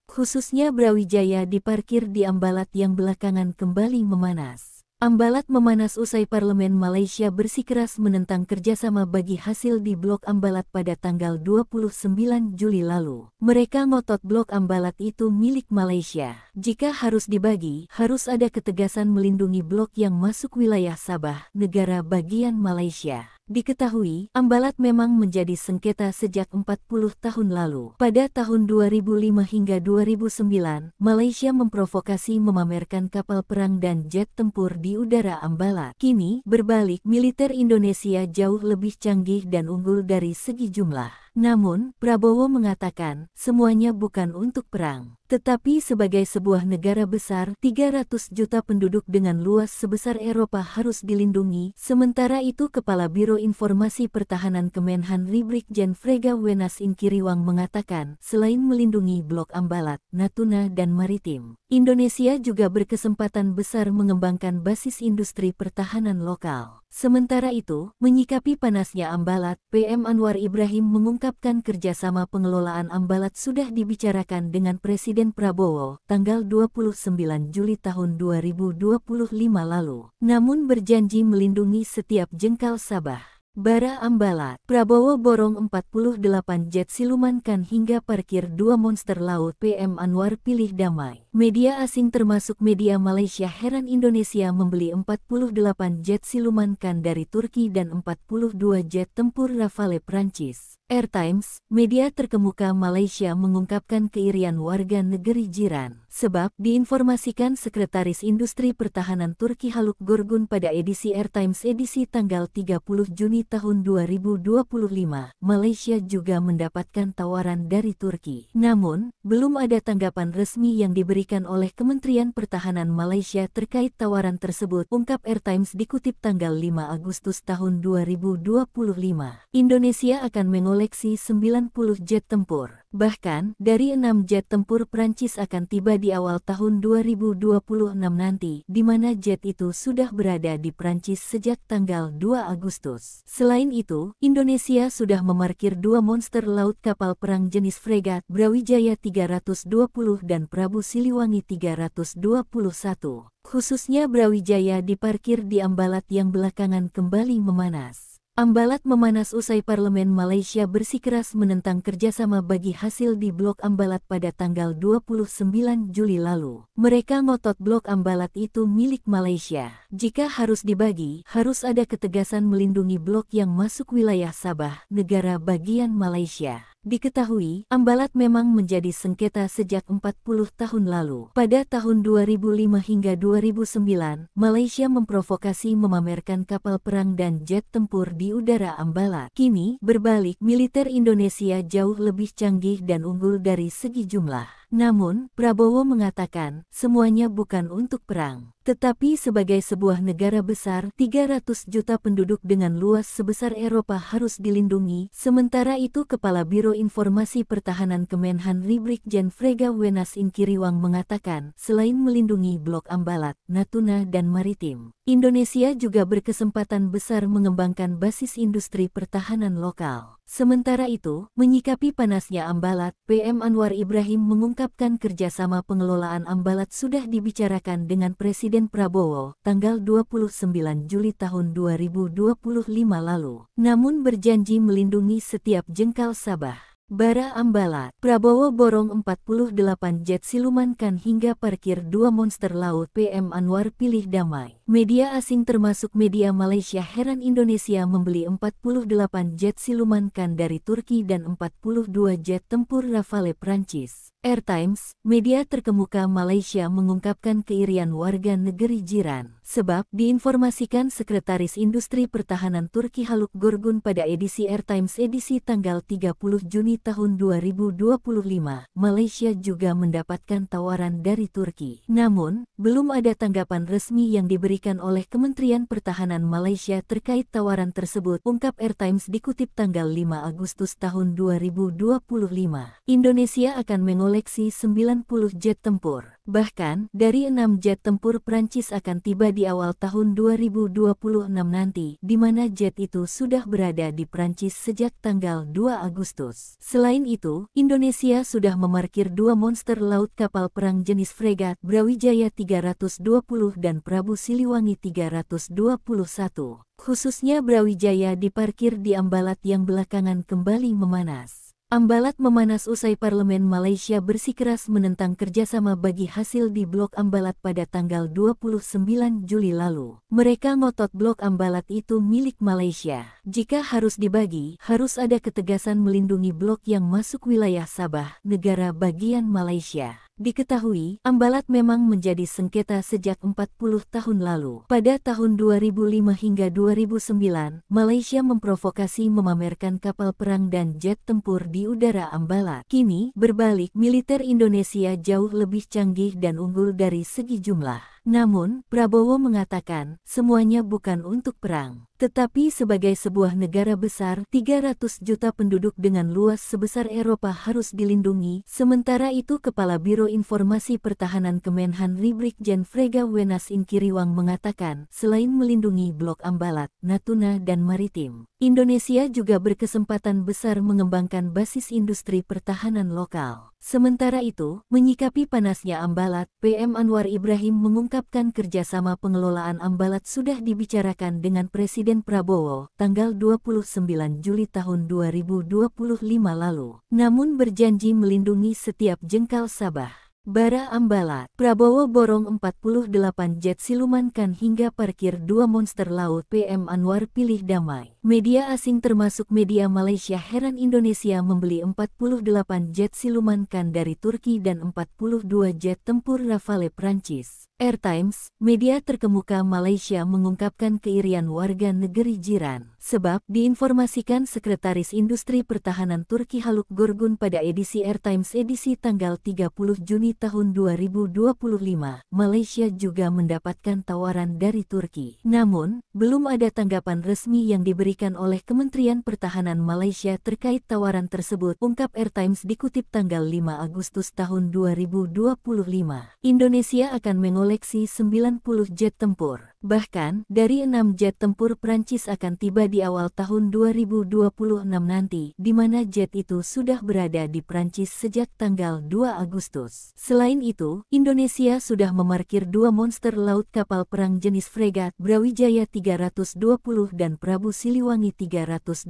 Khususnya Brawijaya diparkir di Ambalat yang belakangan kembali memanas. Ambalat memanas usai Parlemen Malaysia bersikeras menentang kerjasama bagi hasil di Blok Ambalat pada tanggal 29 Juli lalu. Mereka ngotot Blok Ambalat itu milik Malaysia. Jika harus dibagi, harus ada ketegasan melindungi blok yang masuk wilayah Sabah, negara bagian Malaysia. Diketahui, Ambalat memang menjadi sengketa sejak 40 tahun lalu. Pada tahun 2005 hingga 2009, Malaysia memprovokasi memamerkan kapal perang dan jet tempur di udara Ambalat. Kini, berbalik, militer Indonesia jauh lebih canggih dan unggul dari segi jumlah. Namun, Prabowo mengatakan, semuanya bukan untuk perang, tetapi sebagai sebuah negara besar, 300 juta penduduk dengan luas sebesar Eropa harus dilindungi. Sementara itu, Kepala Biro Informasi Pertahanan Kemenhan Brigjen Frega Wenas Inkiriwang mengatakan, selain melindungi Blok Ambalat, Natuna dan Maritim, Indonesia juga berkesempatan besar mengembangkan basis industri pertahanan lokal. Sementara itu, menyikapi panasnya Ambalat, PM Anwar Ibrahim mengungkapkan kerjasama pengelolaan Ambalat sudah dibicarakan dengan Presiden Prabowo tanggal 29 Juli tahun 2025 lalu. Namun berjanji melindungi setiap jengkal Sabah. Bara Ambalat, Prabowo borong 48 jet silumankan hingga parkir 2 monster laut. PM Anwar pilih damai. Media asing termasuk media Malaysia heran Indonesia membeli 48 jet silumankan dari Turki dan 42 jet tempur Rafale Prancis. Air Times, media terkemuka Malaysia mengungkapkan keirian warga negeri jiran. Sebab, diinformasikan Sekretaris Industri Pertahanan Turki Haluk Gorgun pada edisi Air Times edisi tanggal 30 Juni tahun 2025, Malaysia juga mendapatkan tawaran dari Turki. Namun, belum ada tanggapan resmi yang diberikan oleh Kementerian Pertahanan Malaysia terkait tawaran tersebut, ungkap Air Times dikutip tanggal 5 Agustus tahun 2025. Indonesia akan mengoleksi 90 jet tempur. Bahkan, dari 6 jet tempur Prancis akan tiba di awal tahun 2026 nanti, di mana jet itu sudah berada di Prancis sejak tanggal 2 Agustus. Selain itu, Indonesia sudah memarkir 2 monster laut kapal perang jenis fregat, Brawijaya 320 dan Prabu Siliwangi 321. Khususnya Brawijaya diparkir di Ambalat yang belakangan kembali memanas. Ambalat memanas usai Parlemen Malaysia bersikeras menentang kerjasama bagi hasil di Blok Ambalat pada tanggal 29 Juli lalu. Mereka ngotot Blok Ambalat itu milik Malaysia. Jika harus dibagi, harus ada ketegasan melindungi blok yang masuk wilayah Sabah, negara bagian Malaysia. Diketahui, Ambalat memang menjadi sengketa sejak 40 tahun lalu. Pada tahun 2005 hingga 2009, Malaysia memprovokasi memamerkan kapal perang dan jet tempur di udara Ambalat. Kini, berbalik, militer Indonesia jauh lebih canggih dan unggul dari segi jumlah. Namun, Prabowo mengatakan, semuanya bukan untuk perang, tetapi sebagai sebuah negara besar, 300 juta penduduk dengan luas sebesar Eropa harus dilindungi. Sementara itu, Kepala Biro Informasi Pertahanan Kemenhan Brigjen Frega Wenas Inkiriwang mengatakan, selain melindungi Blok Ambalat, Natuna dan Maritim, Indonesia juga berkesempatan besar mengembangkan basis industri pertahanan lokal. Sementara itu, menyikapi panasnya Ambalat, PM Anwar Ibrahim mengungkapkan kerjasama pengelolaan Ambalat sudah dibicarakan dengan Presiden Prabowo tanggal 29 Juli tahun 2025 lalu. Namun berjanji melindungi setiap jengkal Sabah. Bara Ambalat, Prabowo borong 48 jet silumankan hingga parkir 2 monster laut. PM Anwar pilih damai. Media asing termasuk media Malaysia heran Indonesia membeli 48 jet silumankan dari Turki dan 42 jet tempur Rafale Prancis. Air Times, media terkemuka Malaysia mengungkapkan keirian warga negeri jiran. Sebab, diinformasikan Sekretaris Industri Pertahanan Turki Haluk Gorgun pada edisi Air Times edisi tanggal 30 Juni tahun 2025, Malaysia juga mendapatkan tawaran dari Turki. Namun, belum ada tanggapan resmi yang diberikan oleh Kementerian Pertahanan Malaysia terkait tawaran tersebut, ungkap Air Times dikutip tanggal 5 Agustus tahun 2025. Indonesia akan mengoleksi mengoleksi 90 jet tempur. Bahkan, dari 6 jet tempur Prancis akan tiba di awal tahun 2026 nanti, di mana jet itu sudah berada di Prancis sejak tanggal 2 Agustus. Selain itu, Indonesia sudah memarkir 2 monster laut kapal perang jenis fregat Brawijaya 320 dan Prabu Siliwangi 321. Khususnya Brawijaya diparkir di Ambalat yang belakangan kembali memanas. Ambalat memanas usai Parlemen Malaysia bersikeras menentang kerjasama bagi hasil di Blok Ambalat pada tanggal 29 Juli lalu. Mereka ngotot Blok Ambalat itu milik Malaysia. Jika harus dibagi, harus ada ketegasan melindungi blok yang masuk wilayah Sabah, negara bagian Malaysia. Diketahui, Ambalat memang menjadi sengketa sejak 40 tahun lalu. Pada tahun 2005 hingga 2009, Malaysia memprovokasi memamerkan kapal perang dan jet tempur di udara Ambalat. Kini, berbalik, militer Indonesia jauh lebih canggih dan unggul dari segi jumlah. Namun, Prabowo mengatakan, semuanya bukan untuk perang, tetapi sebagai sebuah negara besar, 300 juta penduduk dengan luas sebesar Eropa harus dilindungi. Sementara itu Kepala Biro Informasi Pertahanan Kemenhan Brigjen Frega Wenas Inkiriwang mengatakan, selain melindungi Blok Ambalat, Natuna dan Maritim, Indonesia juga berkesempatan besar mengembangkan basis industri pertahanan lokal. Sementara itu, menyikapi panasnya Ambalat, PM Anwar Ibrahim mengungkapkan kerjasama pengelolaan Ambalat sudah dibicarakan dengan Presiden Prabowo, tanggal 29 Juli tahun 2025 lalu. Namun berjanji melindungi setiap jengkal Sabah. Bara Ambalat, Prabowo borong 48 jet silumankan hingga parkir 2 monster laut. PM Anwar pilih damai. Media asing termasuk media Malaysia heran Indonesia membeli 48 jet silumankan dari Turki dan 42 jet tempur Rafale Prancis. Airtimes, media terkemuka Malaysia mengungkapkan keirian warga negeri jiran. Sebab, diinformasikan Sekretaris Industri Pertahanan Turki Haluk Gorgun pada edisi Airtimes edisi tanggal 30 Juni tahun 2025, Malaysia juga mendapatkan tawaran dari Turki. Namun, belum ada tanggapan resmi yang diberikan oleh Kementerian Pertahanan Malaysia terkait tawaran tersebut, ungkap Airtimes dikutip tanggal 5 Agustus tahun 2025. Indonesia akan mengoleksi 90 jet tempur. Bahkan, dari 6 jet tempur Prancis akan tiba di awal tahun 2026 nanti, di mana jet itu sudah berada di Prancis sejak tanggal 2 Agustus. Selain itu, Indonesia sudah memarkir 2 monster laut kapal perang jenis fregat Brawijaya 320 dan Prabu Siliwangi 321.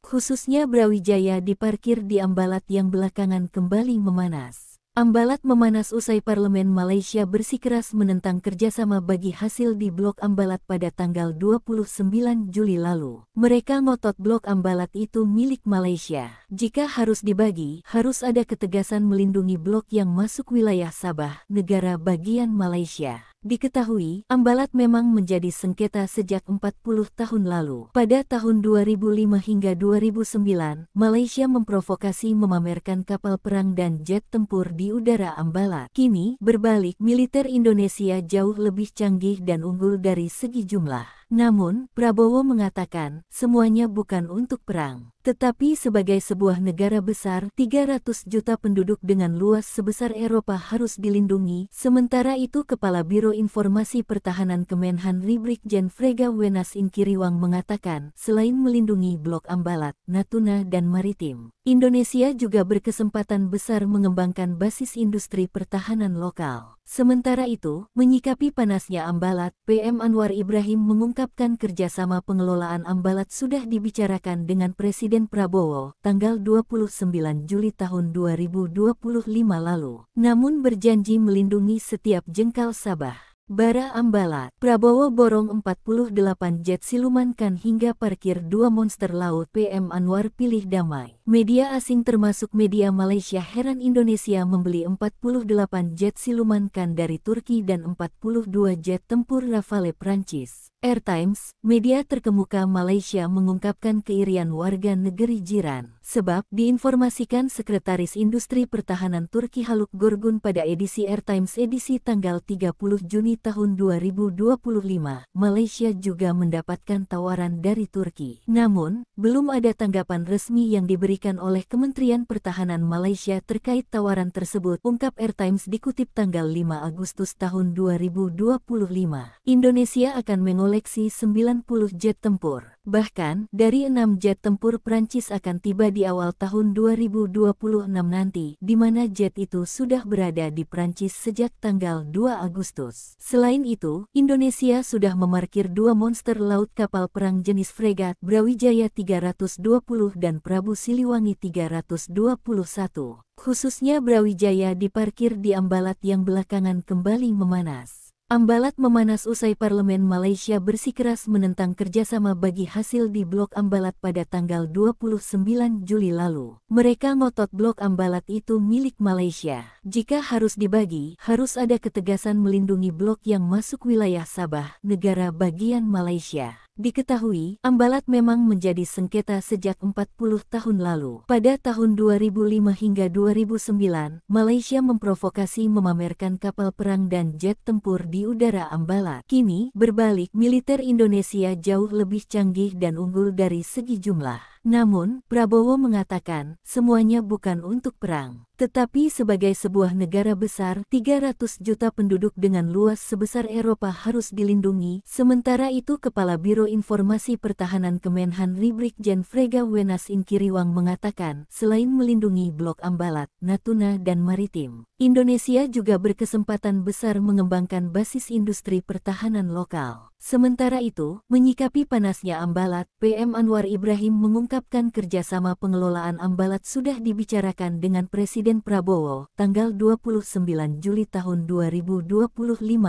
Khususnya Brawijaya diparkir di Ambalat yang belakangan kembali memanas. Ambalat memanas usai Parlemen Malaysia bersikeras menentang kerjasama bagi hasil di Blok Ambalat pada tanggal 29 Juli lalu. Mereka ngotot Blok Ambalat itu milik Malaysia. Jika harus dibagi, harus ada ketegasan melindungi blok yang masuk wilayah Sabah, negara bagian Malaysia. Diketahui, Ambalat memang menjadi sengketa sejak 40 tahun lalu. Pada tahun 2005 hingga 2009, Malaysia memprovokasi memamerkan kapal perang dan jet tempur di udara Ambalat. Kini, berbalik, militer Indonesia jauh lebih canggih dan unggul dari segi jumlah. Namun, Prabowo mengatakan, semuanya bukan untuk perang, tetapi sebagai sebuah negara besar, 300 juta penduduk dengan luas sebesar Eropa harus dilindungi. Sementara itu Kepala Biro Informasi Pertahanan Kemenhan Brigjen Frega Wenas Inkiriwang mengatakan, selain melindungi Blok Ambalat, Natuna dan Maritim, Indonesia juga berkesempatan besar mengembangkan basis industri pertahanan lokal. Sementara itu, menyikapi panasnya Ambalat, PM Anwar Ibrahim mengungkapkan kerjasama pengelolaan Ambalat sudah dibicarakan dengan Presiden Prabowo, tanggal 29 Juli tahun 2025 lalu. Namun berjanji melindungi setiap jengkal Sabah. Bara Ambalat, Prabowo borong 48 jet silumankan hingga parkir 2 monster laut. PM Anwar pilih damai. Media asing termasuk media Malaysia heran Indonesia membeli 48 jet silumankan dari Turki dan 42 jet tempur Rafale Prancis. Air Times, media terkemuka Malaysia mengungkapkan keirian warga negeri jiran. Sebab, diinformasikan Sekretaris Industri Pertahanan Turki Haluk Gorgun pada edisi Air Times edisi tanggal 30 Juni tahun 2025, Malaysia juga mendapatkan tawaran dari Turki. Namun, belum ada tanggapan resmi yang diberikan oleh Kementerian Pertahanan Malaysia terkait tawaran tersebut, ungkap Air Times dikutip tanggal 5 Agustus tahun 2025. Indonesia akan mengoleksi 90 jet tempur. Bahkan, dari 6 jet tempur Prancis akan tiba di awal tahun 2026 nanti, di mana jet itu sudah berada di Prancis sejak tanggal 2 Agustus. Selain itu, Indonesia sudah memarkir 2 monster laut kapal perang jenis fregat Brawijaya 320 dan Prabu Siliwangi 321. Khususnya Brawijaya diparkir di Ambalat yang belakangan kembali memanas. Ambalat memanas usai Parlemen Malaysia bersikeras menentang kerjasama bagi hasil di Blok Ambalat pada tanggal 29 Juli lalu. Mereka ngotot Blok Ambalat itu milik Malaysia. Jika harus dibagi, harus ada ketegasan melindungi blok yang masuk wilayah Sabah, negara bagian Malaysia. Diketahui, Ambalat memang menjadi sengketa sejak 40 tahun lalu. Pada tahun 2005 hingga 2009, Malaysia memprovokasi memamerkan kapal perang dan jet tempur di udara Ambalat. Kini, berbalik, militer Indonesia jauh lebih canggih dan unggul dari segi jumlah. Namun, Prabowo mengatakan, semuanya bukan untuk perang, tetapi sebagai sebuah negara besar, 300 juta penduduk dengan luas sebesar Eropa harus dilindungi. Sementara itu Kepala Biro Informasi Pertahanan Kemenhan Brigjen Frega Wenas Inkiriwang mengatakan, selain melindungi Blok Ambalat, Natuna dan Maritim, Indonesia juga berkesempatan besar mengembangkan basis industri pertahanan lokal. Sementara itu, menyikapi panasnya Ambalat, PM Anwar Ibrahim mengungkapkan kerjasama pengelolaan Ambalat sudah dibicarakan dengan Presiden Prabowo, tanggal 29 Juli tahun 2025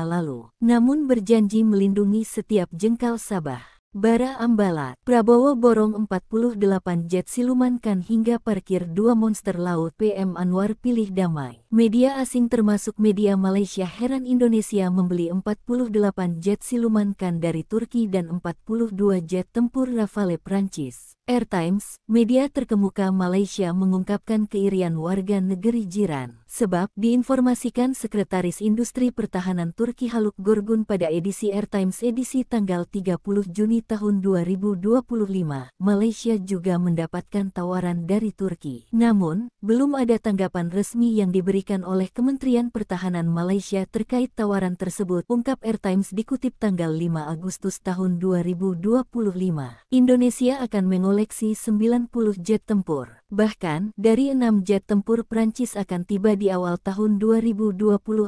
lalu. Namun berjanji melindungi setiap jengkal Sabah. Bara Ambalat, Prabowo borong 48 jet silumankan hingga parkir 2 monster laut. PM Anwar pilih damai. Media asing termasuk media Malaysia heran Indonesia membeli 48 jet silumankan dari Turki dan 42 jet tempur Rafale Prancis. Air Times, media terkemuka Malaysia mengungkapkan keirian warga negeri jiran. Sebab, diinformasikan Sekretaris Industri Pertahanan Turki Haluk Gorgun pada edisi Air Times edisi tanggal 30 Juni tahun 2025, Malaysia juga mendapatkan tawaran dari Turki. Namun, belum ada tanggapan resmi yang diberikan oleh Kementerian Pertahanan Malaysia terkait tawaran tersebut, ungkap Air Times dikutip tanggal 5 Agustus tahun 2025. Indonesia akan mengoleksi 90 jet tempur. Bahkan, dari 6 jet tempur Prancis akan tiba di awal tahun 2026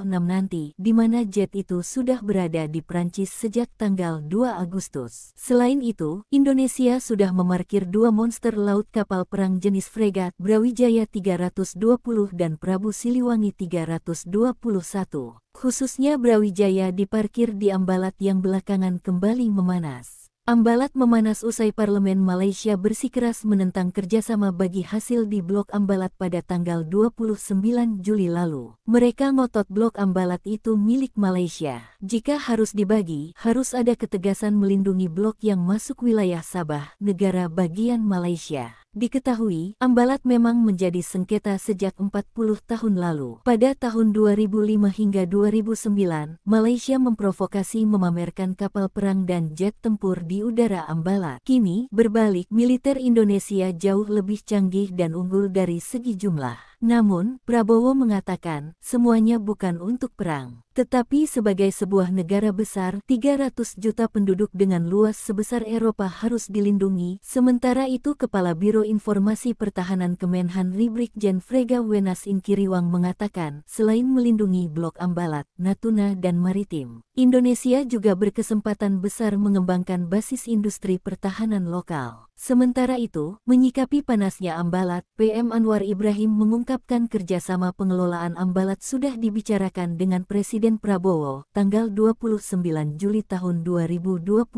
nanti, di mana jet itu sudah berada di Prancis sejak tanggal 2 Agustus. Selain itu, Indonesia sudah memarkir 2 monster laut kapal perang jenis fregat Brawijaya 320 dan Prabu Siliwangi 321. Khususnya Brawijaya diparkir di Ambalat yang belakangan kembali memanas. Ambalat memanas usai Parlemen Malaysia bersikeras menentang kerjasama bagi hasil di Blok Ambalat pada tanggal 29 Juli lalu. Mereka ngotot Blok Ambalat itu milik Malaysia. Jika harus dibagi, harus ada ketegasan melindungi blok yang masuk wilayah Sabah, negara bagian Malaysia. Diketahui, Ambalat memang menjadi sengketa sejak 40 tahun lalu. Pada tahun 2005 hingga 2009, Malaysia memprovokasi memamerkan kapal perang dan jet tempur di udara Ambalat. Kini, berbalik, militer Indonesia jauh lebih canggih dan unggul dari segi jumlah. Namun, Prabowo mengatakan, semuanya bukan untuk perang, tetapi sebagai sebuah negara besar, 300 juta penduduk dengan luas sebesar Eropa harus dilindungi. Sementara itu Kepala Biro Informasi Pertahanan Kemenhan Brigjen Frega Wenas Inkiriwang mengatakan, selain melindungi Blok Ambalat, Natuna dan Maritim, Indonesia juga berkesempatan besar mengembangkan basis industri pertahanan lokal. Sementara itu, menyikapi panasnya Ambalat, PM Anwar Ibrahim mengungkapkan kerjasama pengelolaan Ambalat sudah dibicarakan dengan Presiden Prabowo, tanggal 29 Juli tahun 2025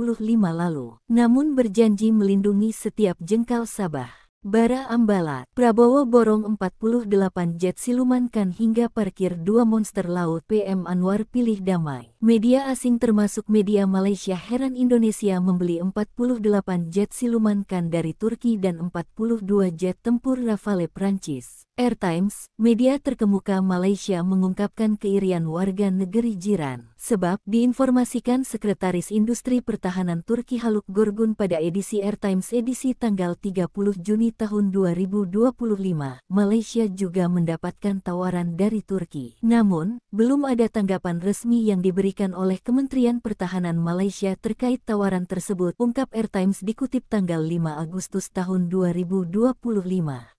lalu. Namun berjanji melindungi setiap jengkal Sabah. Bara Ambalat, Prabowo borong 48 jet silumankan hingga parkir 2 monster laut. PM Anwar pilih damai. Media asing termasuk media Malaysia heran Indonesia membeli 48 jet siluman Kan dari Turki dan 42 jet tempur Rafale Prancis. Airtimes, media terkemuka Malaysia mengungkapkan keirian warga negeri jiran. Sebab, diinformasikan Sekretaris Industri Pertahanan Turki Haluk Gorgun pada edisi Airtimes edisi tanggal 30 Juni tahun 2025, Malaysia juga mendapatkan tawaran dari Turki. Namun, belum ada tanggapan resmi yang diberikan oleh Kementerian Pertahanan Malaysia terkait tawaran tersebut, ungkap Airtimes dikutip tanggal 5 Agustus tahun 2025.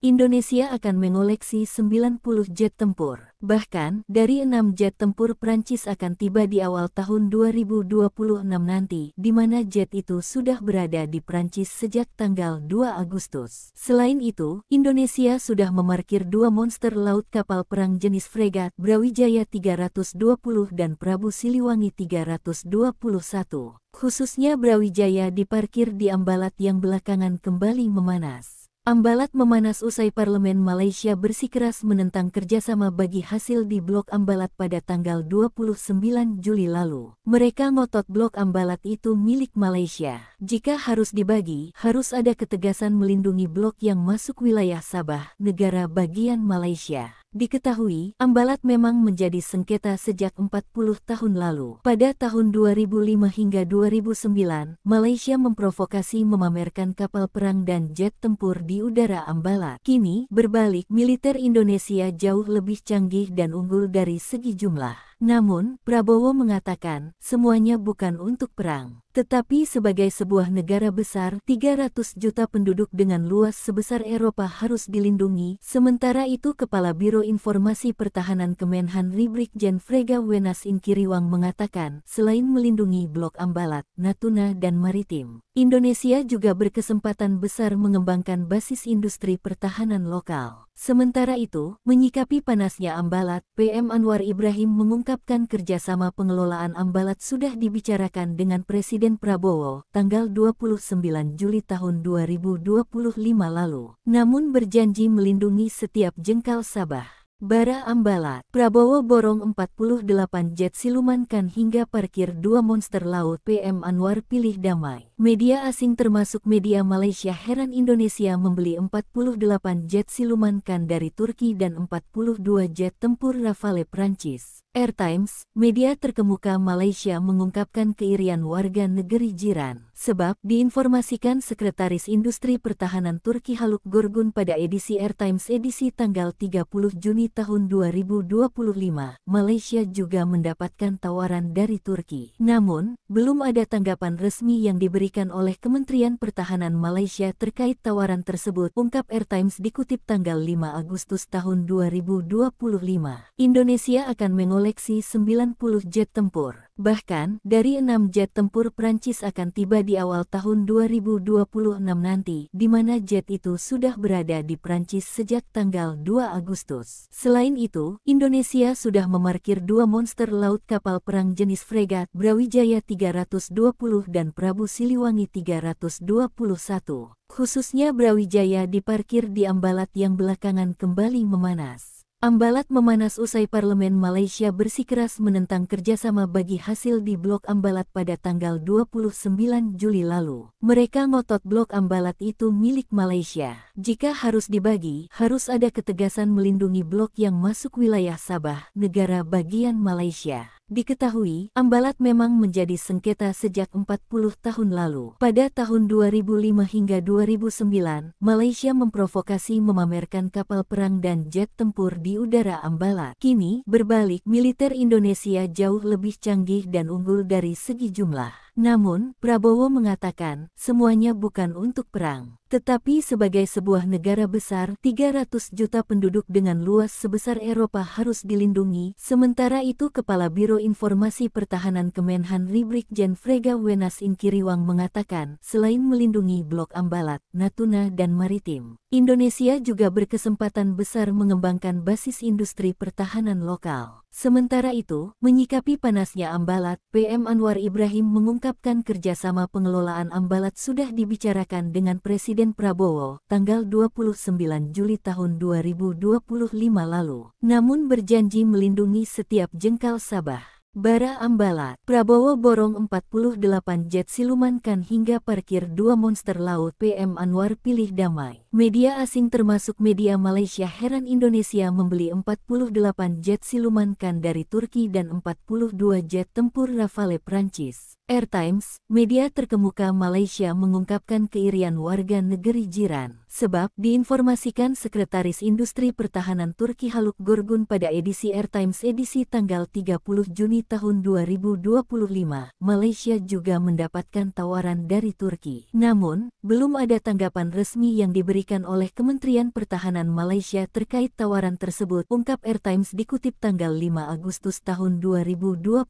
Indonesia akan mengoleksi 90 jet tempur. Bahkan, dari 6 jet tempur Prancis akan tiba di awal tahun 2026 nanti, di mana jet itu sudah berada di Prancis sejak tanggal 2 Agustus. Selain itu, Indonesia sudah memarkir 2 monster laut kapal perang jenis fregat Brawijaya 320 dan Prabu Siliwangi 321. Khususnya Brawijaya diparkir di Ambalat yang belakangan kembali memanas. Ambalat memanas usai Parlemen Malaysia bersikeras menentang kerjasama bagi hasil di Blok Ambalat pada tanggal 29 Juli lalu. Mereka ngotot Blok Ambalat itu milik Malaysia. Jika harus dibagi, harus ada ketegasan melindungi blok yang masuk wilayah Sabah, negara bagian Malaysia. Diketahui, Ambalat memang menjadi sengketa sejak 40 tahun lalu. Pada tahun 2005 hingga 2009, Malaysia memprovokasi memamerkan kapal perang dan jet tempur di udara Ambalat. Kini, berbalik, militer Indonesia jauh lebih canggih dan unggul dari segi jumlah. Namun, Prabowo mengatakan, semuanya bukan untuk perang, tetapi sebagai sebuah negara besar, 300 juta penduduk dengan luas sebesar Eropa harus dilindungi. Sementara itu Kepala Biro Informasi Pertahanan Kemenhan Brigjen Frega Wenas Inkiriwang mengatakan, selain melindungi Blok Ambalat, Natuna dan Maritim, Indonesia juga berkesempatan besar mengembangkan basis industri pertahanan lokal. Sementara itu, menyikapi panasnya Ambalat, PM Anwar Ibrahim mengungkapkan kerjasama pengelolaan Ambalat sudah dibicarakan dengan Presiden Prabowo, tanggal 29 Juli tahun 2025 lalu. Namun berjanji melindungi setiap jengkal Sabah. Bara Ambalat, Prabowo borong 48 jet siluman Kan hingga parkir 2 monster laut. PM Anwar pilih damai. Media asing termasuk media Malaysia heran Indonesia membeli 48 jet siluman Kan dari Turki dan 42 jet tempur Rafale Prancis. Airtimes, media terkemuka Malaysia mengungkapkan keirian warga negeri jiran. Sebab, diinformasikan Sekretaris Industri Pertahanan Turki Haluk Gorgun pada edisi Airtimes edisi tanggal 30 Juni tahun 2025, Malaysia juga mendapatkan tawaran dari Turki. Namun, belum ada tanggapan resmi yang diberikan oleh Kementerian Pertahanan Malaysia terkait tawaran tersebut, ungkap Airtimes dikutip tanggal 5 Agustus tahun 2025. Indonesia akan mengoleksi 90 jet tempur. Bahkan, dari 6 jet tempur Prancis akan tiba di awal tahun 2026 nanti, di mana jet itu sudah berada di Prancis sejak tanggal 2 Agustus. Selain itu, Indonesia sudah memarkir 2 monster laut kapal perang jenis fregat Brawijaya 320 dan Prabu Siliwangi 321. Khususnya Brawijaya diparkir di Ambalat yang belakangan kembali memanas. Ambalat memanas usai Parlemen Malaysia bersikeras menentang kerjasama bagi hasil di Blok Ambalat pada tanggal 29 Juli lalu. Mereka ngotot Blok Ambalat itu milik Malaysia. Jika harus dibagi, harus ada ketegasan melindungi blok yang masuk wilayah Sabah, negara bagian Malaysia. Diketahui, Ambalat memang menjadi sengketa sejak 40 tahun lalu. Pada tahun 2005 hingga 2009, Malaysia memprovokasi memamerkan kapal perang dan jet tempur di udara Ambalat. Kini, berbalik, militer Indonesia jauh lebih canggih dan unggul dari segi jumlah. Namun, Prabowo mengatakan, semuanya bukan untuk perang, tetapi sebagai sebuah negara besar, 300 juta penduduk dengan luas sebesar Eropa harus dilindungi. Sementara itu Kepala Biro Informasi Pertahanan Kemenhan Brigjen Frega Wenas Inkiriwang mengatakan, selain melindungi Blok Ambalat, Natuna dan Maritim, Indonesia juga berkesempatan besar mengembangkan basis industri pertahanan lokal. Sementara itu, menyikapi panasnya Ambalat, PM Anwar Ibrahim mengungkapkan kerjasama pengelolaan Ambalat sudah dibicarakan dengan Presiden Prabowo, tanggal 29 Juli tahun 2025 lalu. Namun berjanji melindungi setiap jengkal Sabah. Bara Ambalat, Prabowo borong 48 jet silumankan hingga parkir 2 monster laut. PM Anwar pilih damai. Media asing termasuk media Malaysia heran Indonesia membeli 48 jet silumankan dari Turki dan 42 jet tempur Rafale Prancis. Air Times, media terkemuka Malaysia mengungkapkan keirian warga negeri jiran. Sebab, diinformasikan Sekretaris Industri Pertahanan Turki Haluk Gorgun pada edisi Air Times edisi tanggal 30 Juni tahun 2025, Malaysia juga mendapatkan tawaran dari Turki. Namun, belum ada tanggapan resmi yang diberikan oleh Kementerian Pertahanan Malaysia terkait tawaran tersebut, ungkap Air Times dikutip tanggal 5 Agustus tahun 2025.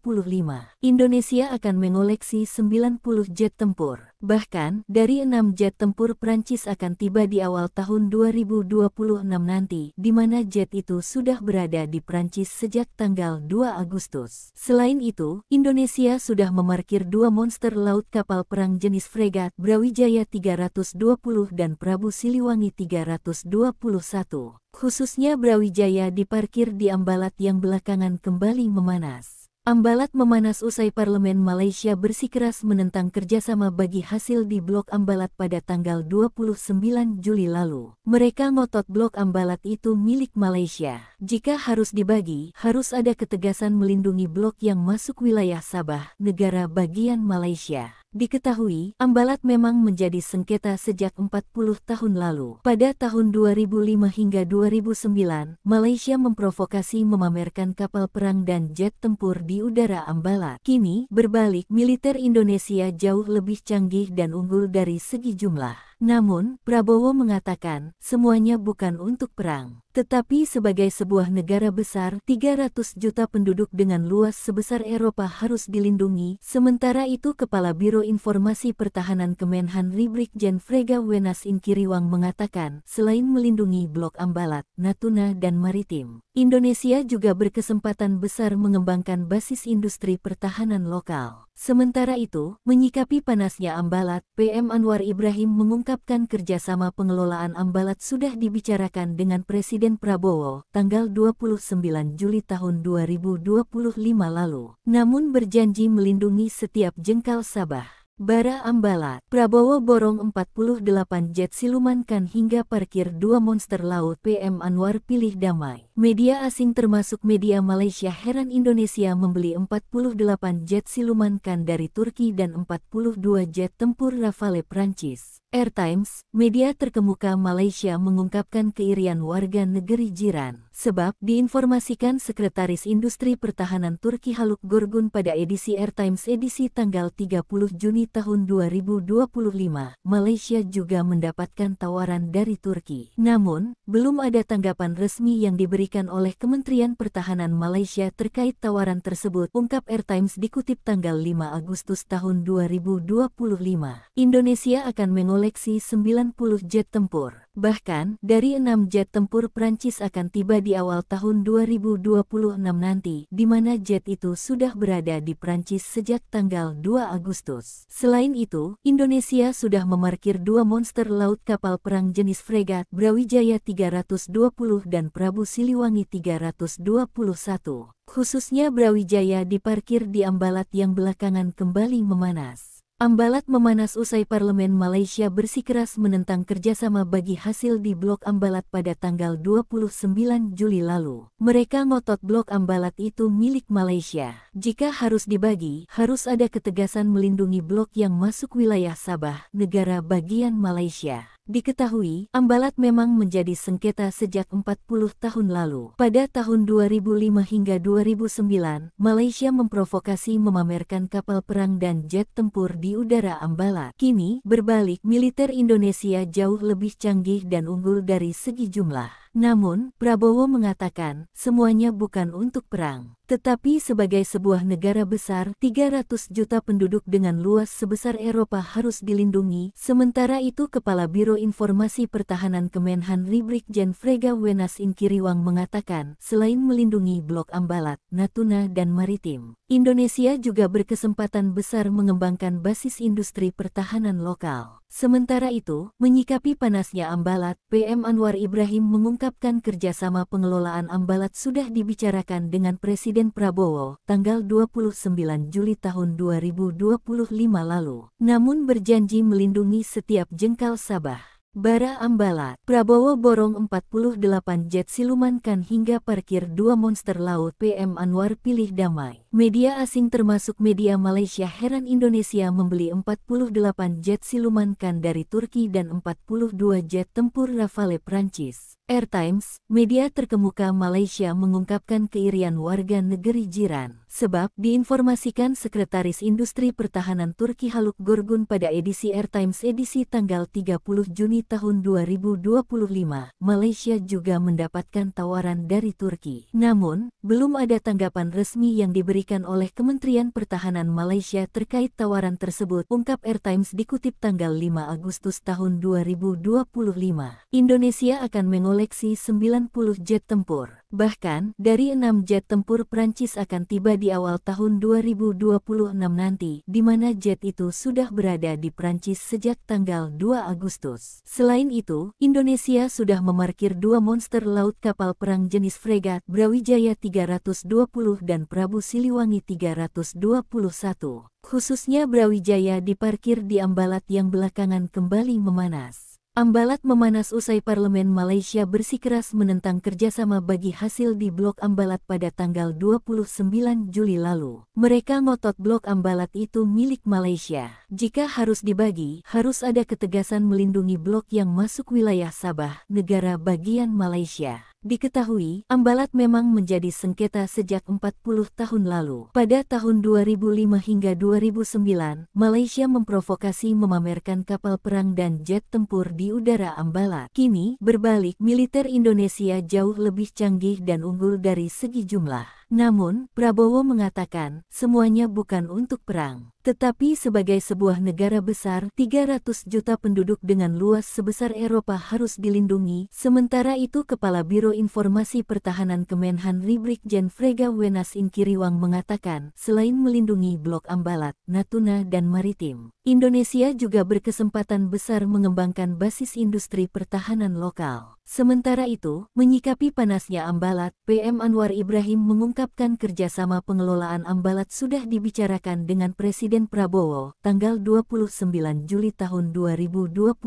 Indonesia akan mengoleksi 90 jet tempur. Bahkan, dari 6 jet tempur Prancis akan tiba di awal tahun 2026 nanti, di mana jet itu sudah berada di Prancis sejak tanggal 2 Agustus. Selain itu, Indonesia sudah memarkir 2 monster laut kapal perang jenis fregat Brawijaya 320 dan Prabu Siliwangi 321. Khususnya Brawijaya diparkir di Ambalat yang belakangan kembali memanas. Ambalat memanas usai Parlemen Malaysia bersikeras menentang kerjasama bagi hasil di Blok Ambalat pada tanggal 29 Juli lalu. Mereka ngotot Blok Ambalat itu milik Malaysia. Jika harus dibagi, harus ada ketegasan melindungi blok yang masuk wilayah Sabah, negara bagian Malaysia. Diketahui, Ambalat memang menjadi sengketa sejak 40 tahun lalu. Pada tahun 2005 hingga 2009, Malaysia memprovokasi memamerkan kapal perang dan jet tempur di udara Ambalat. Kini, berbalik, militer Indonesia jauh lebih canggih dan unggul dari segi jumlah. Namun, Prabowo mengatakan, semuanya bukan untuk perang, tetapi sebagai sebuah negara besar, 300 juta penduduk dengan luas sebesar Eropa harus dilindungi. Sementara itu Kepala Biro Informasi Pertahanan Kemenhan Brigjen Frega Wenas Inkiriwang mengatakan, selain melindungi Blok Ambalat, Natuna dan Maritim, Indonesia juga berkesempatan besar mengembangkan basis industri pertahanan lokal. Sementara itu, menyikapi panasnya Ambalat, PM Anwar Ibrahim mengungkapkan kerjasama pengelolaan Ambalat sudah dibicarakan dengan Presiden Prabowo, tanggal 29 Juli tahun 2025 lalu. Namun berjanji melindungi setiap jengkal Sabah. Bara Ambalat, Prabowo borong 48 jet silumankan hingga parkir 2 monster laut. PM Anwar pilih damai. Media asing termasuk media Malaysia heran Indonesia membeli 48 jet silumankan dari Turki dan 42 jet tempur Rafale Prancis. Air Times, media terkemuka Malaysia mengungkapkan keirian warga negeri jiran. Sebab, diinformasikan Sekretaris Industri Pertahanan Turki Haluk Gorgun pada edisi Air Times edisi tanggal 30 Juni tahun 2025, Malaysia juga mendapatkan tawaran dari Turki. Namun, belum ada tanggapan resmi yang diberikan oleh Kementerian Pertahanan Malaysia terkait tawaran tersebut, ungkap Air Times dikutip tanggal 5 Agustus tahun 2025. Indonesia akan mengoleksi 90 jet tempur. Bahkan, dari 6 jet tempur Prancis akan tiba di awal tahun 2026 nanti, di mana jet itu sudah berada di Prancis sejak tanggal 2 Agustus. Selain itu, Indonesia sudah memarkir 2 monster laut kapal perang jenis fregat Brawijaya 320 dan Prabu Siliwangi 321. Khususnya Brawijaya diparkir di Ambalat yang belakangan kembali memanas. Ambalat memanas usai Parlemen Malaysia bersikeras menentang kerjasama bagi hasil di Blok Ambalat pada tanggal 29 Juli lalu. Mereka ngotot Blok Ambalat itu milik Malaysia. Jika harus dibagi, harus ada ketegasan melindungi blok yang masuk wilayah Sabah, negara bagian Malaysia. Diketahui, Ambalat memang menjadi sengketa sejak 40 tahun lalu. Pada tahun 2005 hingga 2009, Malaysia memprovokasi memamerkan kapal perang dan jet tempur di udara Ambalat. Kini, berbalik, militer Indonesia jauh lebih canggih dan unggul dari segi jumlah. Namun, Prabowo mengatakan, semuanya bukan untuk perang, tetapi sebagai sebuah negara besar, 300 juta penduduk dengan luas sebesar Eropa harus dilindungi. Sementara itu Kepala Biro Informasi Pertahanan Kemenhan Brigjen Frega Wenas Inkiriwang mengatakan, selain melindungi Blok Ambalat, Natuna dan Maritim, Indonesia juga berkesempatan besar mengembangkan basis industri pertahanan lokal. Sementara itu, menyikapi panasnya Ambalat, PM Anwar Ibrahim mengungkapkan kerjasama pengelolaan Ambalat sudah dibicarakan dengan Presiden Prabowo, tanggal 29 Juli tahun 2025 lalu. Namun berjanji melindungi setiap jengkal Sabah. Bara Ambalat, Prabowo borong 48 jet silumankan hingga parkir 2 monster laut. PM Anwar pilih damai. Media asing termasuk media Malaysia heran Indonesia membeli 48 jet silumankan dari Turki dan 42 jet tempur Rafale Prancis. Air Times, media terkemuka Malaysia mengungkapkan keirian warga negeri jiran. Sebab, diinformasikan Sekretaris Industri Pertahanan Turki Haluk Gorgun pada edisi Air Times edisi tanggal 30 Juni tahun 2025, Malaysia juga mendapatkan tawaran dari Turki. Namun, belum ada tanggapan resmi yang diberikan oleh Kementerian Pertahanan Malaysia terkait tawaran tersebut, ungkap Air Times dikutip tanggal 5 Agustus tahun 2025. Indonesia akan mengoleksi 90 jet tempur. Bahkan, dari 6 jet tempur Prancis akan tiba di awal tahun 2026 nanti, di mana jet itu sudah berada di Prancis sejak tanggal 2 Agustus. Selain itu, Indonesia sudah memarkir 2 monster laut kapal perang jenis fregat Brawijaya 320 dan Prabu Siliwangi 321. Khususnya Brawijaya diparkir di Ambalat yang belakangan kembali memanas. Ambalat memanas usai Parlemen Malaysia bersikeras menentang kerjasama bagi hasil di Blok Ambalat pada tanggal 29 Juli lalu. Mereka ngotot Blok Ambalat itu milik Malaysia. Jika harus dibagi, harus ada ketegasan melindungi blok yang masuk wilayah Sabah, negara bagian Malaysia. Diketahui, Ambalat memang menjadi sengketa sejak 40 tahun lalu. Pada tahun 2005 hingga 2009, Malaysia memprovokasi memamerkan kapal perang dan jet tempur di udara Ambalat. Kini, berbalik, militer Indonesia jauh lebih canggih dan unggul dari segi jumlah. Namun, Prabowo mengatakan, semuanya bukan untuk perang, tetapi sebagai sebuah negara besar, 300 juta penduduk dengan luas sebesar Eropa harus dilindungi. Sementara itu Kepala Biro Informasi Pertahanan Kemenhan Brigjen Frega Wenas Inkiriwang mengatakan, selain melindungi Blok Ambalat, Natuna dan Maritim, Indonesia juga berkesempatan besar mengembangkan basis industri pertahanan lokal. Sementara itu, menyikapi panasnya Ambalat, PM Anwar Ibrahim mengungkapkan kerjasama pengelolaan Ambalat sudah dibicarakan dengan Presiden Prabowo, tanggal 29 Juli tahun 2025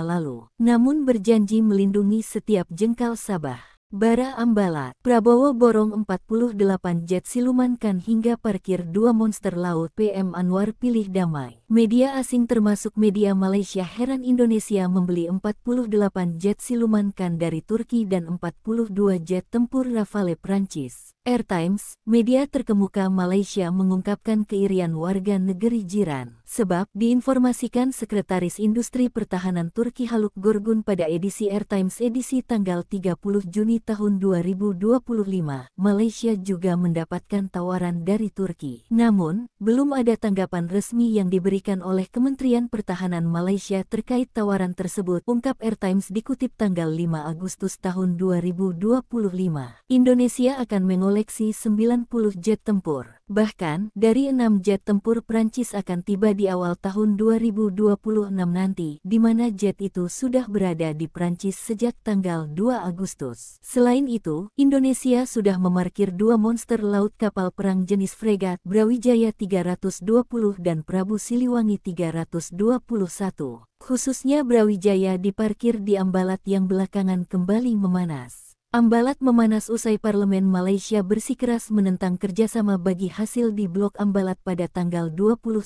lalu. Namun berjanji melindungi setiap jengkal Sabah. Bara Ambalat, Prabowo borong 48 jet silumankan hingga parkir 2 monster laut. PM Anwar pilih damai. Media asing termasuk media Malaysia heran Indonesia membeli 48 jet silumankan dari Turki dan 42 jet tempur Rafale Prancis. Air Times, media terkemuka Malaysia mengungkapkan keirian warga negeri jiran. Sebab, diinformasikan Sekretaris Industri Pertahanan Turki Haluk Gorgun pada edisi Air Times edisi tanggal 30 Juni tahun 2025, Malaysia juga mendapatkan tawaran dari Turki. Namun, belum ada tanggapan resmi yang diberikan oleh Kementerian Pertahanan Malaysia terkait tawaran tersebut, ungkap Air Times dikutip tanggal 5 Agustus tahun 2025. Indonesia akan mengoleksi 90 jet tempur. Bahkan, dari 6 jet tempur Prancis akan tiba di awal tahun 2026 nanti, di mana jet itu sudah berada di Prancis sejak tanggal 2 Agustus. Selain itu, Indonesia sudah memarkir 2 monster laut kapal perang jenis fregat Brawijaya 320 dan Prabu Siliwangi 321. Khususnya Brawijaya diparkir di Ambalat yang belakangan kembali memanas. Ambalat memanas usai Parlemen Malaysia bersikeras menentang kerjasama bagi hasil di Blok Ambalat pada tanggal 29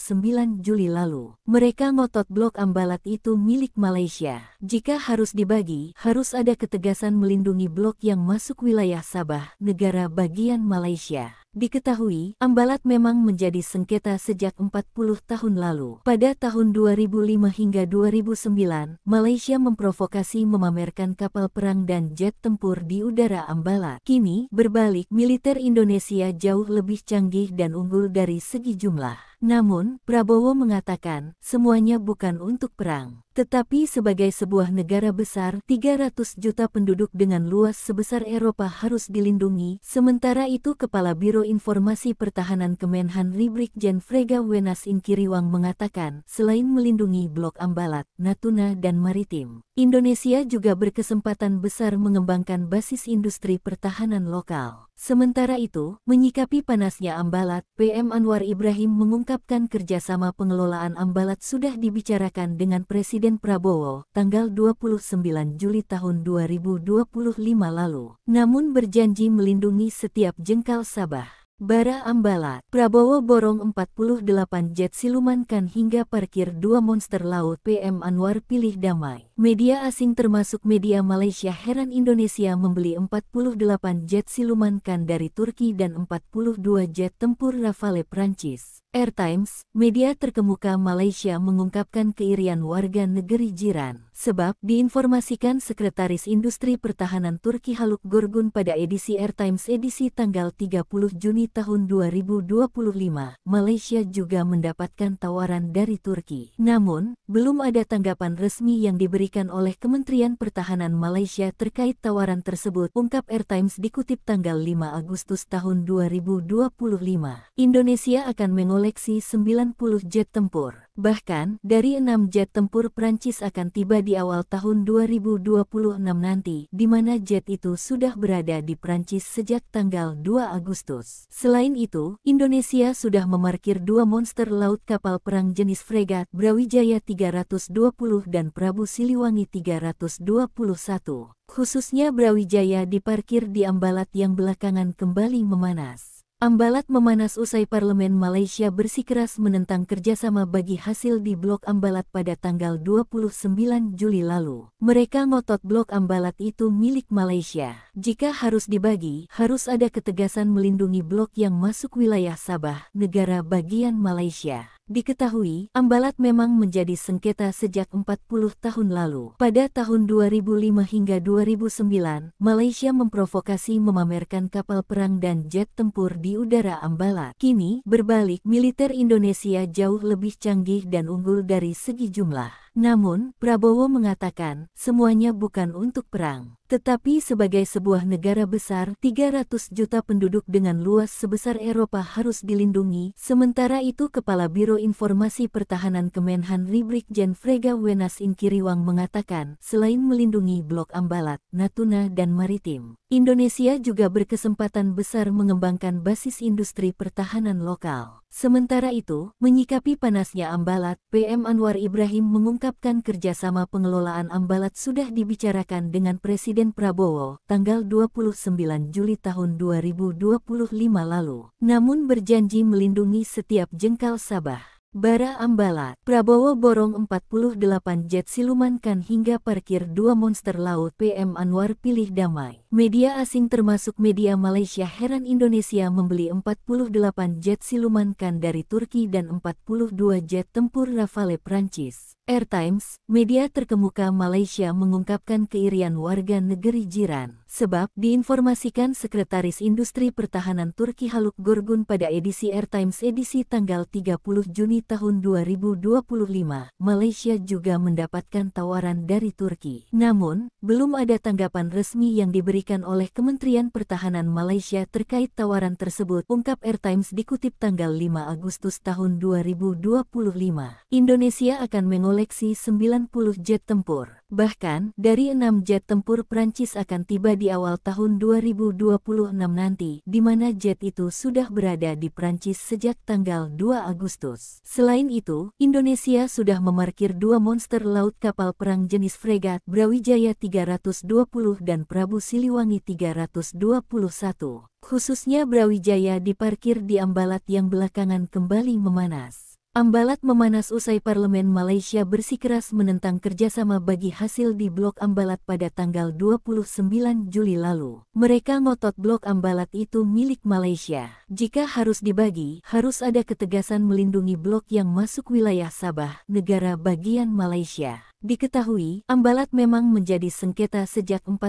Juli lalu. Mereka ngotot Blok Ambalat itu milik Malaysia. Jika harus dibagi, harus ada ketegasan melindungi blok yang masuk wilayah Sabah, negara bagian Malaysia. Diketahui, Ambalat memang menjadi sengketa sejak 40 tahun lalu. Pada tahun 2005 hingga 2009, Malaysia memprovokasi memamerkan kapal perang dan jet tempur di udara Ambalat. Kini, berbalik, militer Indonesia jauh lebih canggih dan unggul dari segi jumlah. Namun, Prabowo mengatakan, semuanya bukan untuk perang, tetapi sebagai sebuah negara besar, 300 juta penduduk dengan luas sebesar Eropa harus dilindungi. Sementara itu, Kepala Biro Informasi Pertahanan Kemenhan Brigjen Frega Wenas Inkiriwang mengatakan, selain melindungi Blok Ambalat, Natuna dan Maritim, Indonesia juga berkesempatan besar mengembangkan basis industri pertahanan lokal. Sementara itu, menyikapi panasnya Ambalat, PM Anwar Ibrahim mengungkapkan kerjasama pengelolaan Ambalat sudah dibicarakan dengan Presiden Prabowo, tanggal 29 Juli tahun 2025 lalu. Namun berjanji melindungi setiap jengkal Sabah. Bara Ambalat, Prabowo borong 48 jet silumankan hingga parkir 2 monster laut. PM Anwar pilih damai. Media asing termasuk media Malaysia heran Indonesia membeli 48 jet silumankan dari Turki dan 42 jet tempur Rafale Prancis. Air Times, media terkemuka Malaysia mengungkapkan keirian warga negeri jiran. Sebab, diinformasikan Sekretaris Industri Pertahanan Turki Haluk Gorgun pada edisi Air Times edisi tanggal 30 Juni tahun 2025, Malaysia juga mendapatkan tawaran dari Turki. Namun, belum ada tanggapan resmi yang diberikan oleh Kementerian Pertahanan Malaysia terkait tawaran tersebut, ungkap Air Times dikutip tanggal 5 Agustus tahun 2025. Indonesia akan mengoleksi 90 jet tempur. Bahkan, dari 6 jet tempur Prancis akan tiba di awal tahun 2026 nanti, di mana jet itu sudah berada di Prancis sejak tanggal 2 Agustus. Selain itu, Indonesia sudah memarkir 2 monster laut kapal perang jenis fregat Brawijaya 320 dan Prabu Siliwangi 321. Khususnya Brawijaya diparkir di Ambalat yang belakangan kembali memanas. Ambalat memanas usai Parlemen Malaysia bersikeras menentang kerjasama bagi hasil di Blok Ambalat pada tanggal 29 Juli lalu. Mereka ngotot Blok Ambalat itu milik Malaysia. Jika harus dibagi, harus ada ketegasan melindungi blok yang masuk wilayah Sabah, negara bagian Malaysia. Diketahui, Ambalat memang menjadi sengketa sejak 40 tahun lalu. Pada tahun 2005 hingga 2009, Malaysia memprovokasi memamerkan kapal perang dan jet tempur di udara Ambalat. Kini, berbalik, militer Indonesia jauh lebih canggih dan unggul dari segi jumlah. Namun, Prabowo mengatakan, semuanya bukan untuk perang, tetapi sebagai sebuah negara besar, 300 juta penduduk dengan luas sebesar Eropa harus dilindungi. Sementara itu, Kepala Biro Informasi Pertahanan Kemenhan Brigjen Frega Wenas Inkiriwang mengatakan, selain melindungi Blok Ambalat, Natuna dan Maritim, Indonesia juga berkesempatan besar mengembangkan basis industri pertahanan lokal. Sementara itu, menyikapi panasnya Ambalat, PM Anwar Ibrahim mengungkapkan kerjasama pengelolaan Ambalat sudah dibicarakan dengan Presiden Prabowo, tanggal 29 Juli tahun 2025 lalu. Namun berjanji melindungi setiap jengkal Sabah. Bara Ambalat, Prabowo borong 48 jet silumankan hingga parkir 2 monster laut. PM Anwar pilih damai. Media asing termasuk media Malaysia heran Indonesia membeli 48 jet silumankan dari Turki dan 42 jet tempur Rafale Prancis. Air Times, media terkemuka Malaysia mengungkapkan keirian warga negeri jiran. Sebab, diinformasikan Sekretaris Industri Pertahanan Turki Haluk Gorgun pada edisi Air Times edisi tanggal 30 Juni tahun 2025, Malaysia juga mendapatkan tawaran dari Turki. Namun, belum ada tanggapan resmi yang diberikan oleh Kementerian Pertahanan Malaysia terkait tawaran tersebut, ungkap Air Times dikutip tanggal 5 Agustus tahun 2025. Indonesia akan mengoleksi 90 jet tempur. Bahkan, dari 6 jet tempur Prancis akan tiba di awal tahun 2026 nanti, di mana jet itu sudah berada di Prancis sejak tanggal 2 Agustus. Selain itu, Indonesia sudah memarkir 2 monster laut kapal perang jenis fregat Brawijaya 320 dan Prabu Siliwangi 321. Khususnya Brawijaya diparkir di Ambalat yang belakangan kembali memanas. Ambalat memanas usai Parlemen Malaysia bersikeras menentang kerjasama bagi hasil di Blok Ambalat pada tanggal 29 Juli lalu. Mereka ngotot Blok Ambalat itu milik Malaysia. Jika harus dibagi, harus ada ketegasan melindungi blok yang masuk wilayah Sabah, negara bagian Malaysia. Diketahui, Ambalat memang menjadi sengketa sejak 40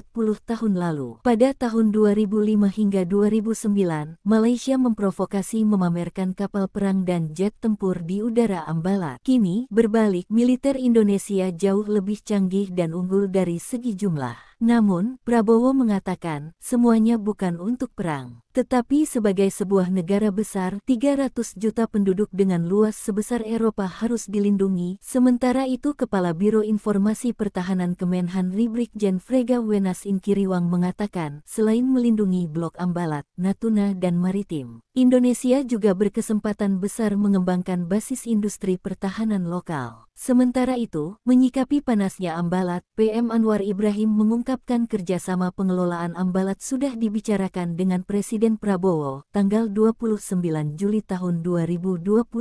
tahun lalu. Pada tahun 2005 hingga 2009, Malaysia memprovokasi memamerkan kapal perang dan jet tempur di udara Ambalat. Kini, berbalik, militer Indonesia jauh lebih canggih dan unggul dari segi jumlah. Namun, Prabowo mengatakan, semuanya bukan untuk perang, tetapi sebagai sebuah negara besar, 300 juta penduduk dengan luas sebesar Eropa harus dilindungi. Sementara itu Kepala Biro Informasi Pertahanan Kemenhan Brigjen Frega Wenas Inkiriwang mengatakan, selain melindungi Blok Ambalat, Natuna dan Maritim, Indonesia juga berkesempatan besar mengembangkan basis industri pertahanan lokal. Sementara itu, menyikapi panasnya Ambalat, PM Anwar Ibrahim mengungkapkan kerjasama pengelolaan Ambalat sudah dibicarakan dengan Presiden Prabowo, tanggal 29 Juli tahun 2025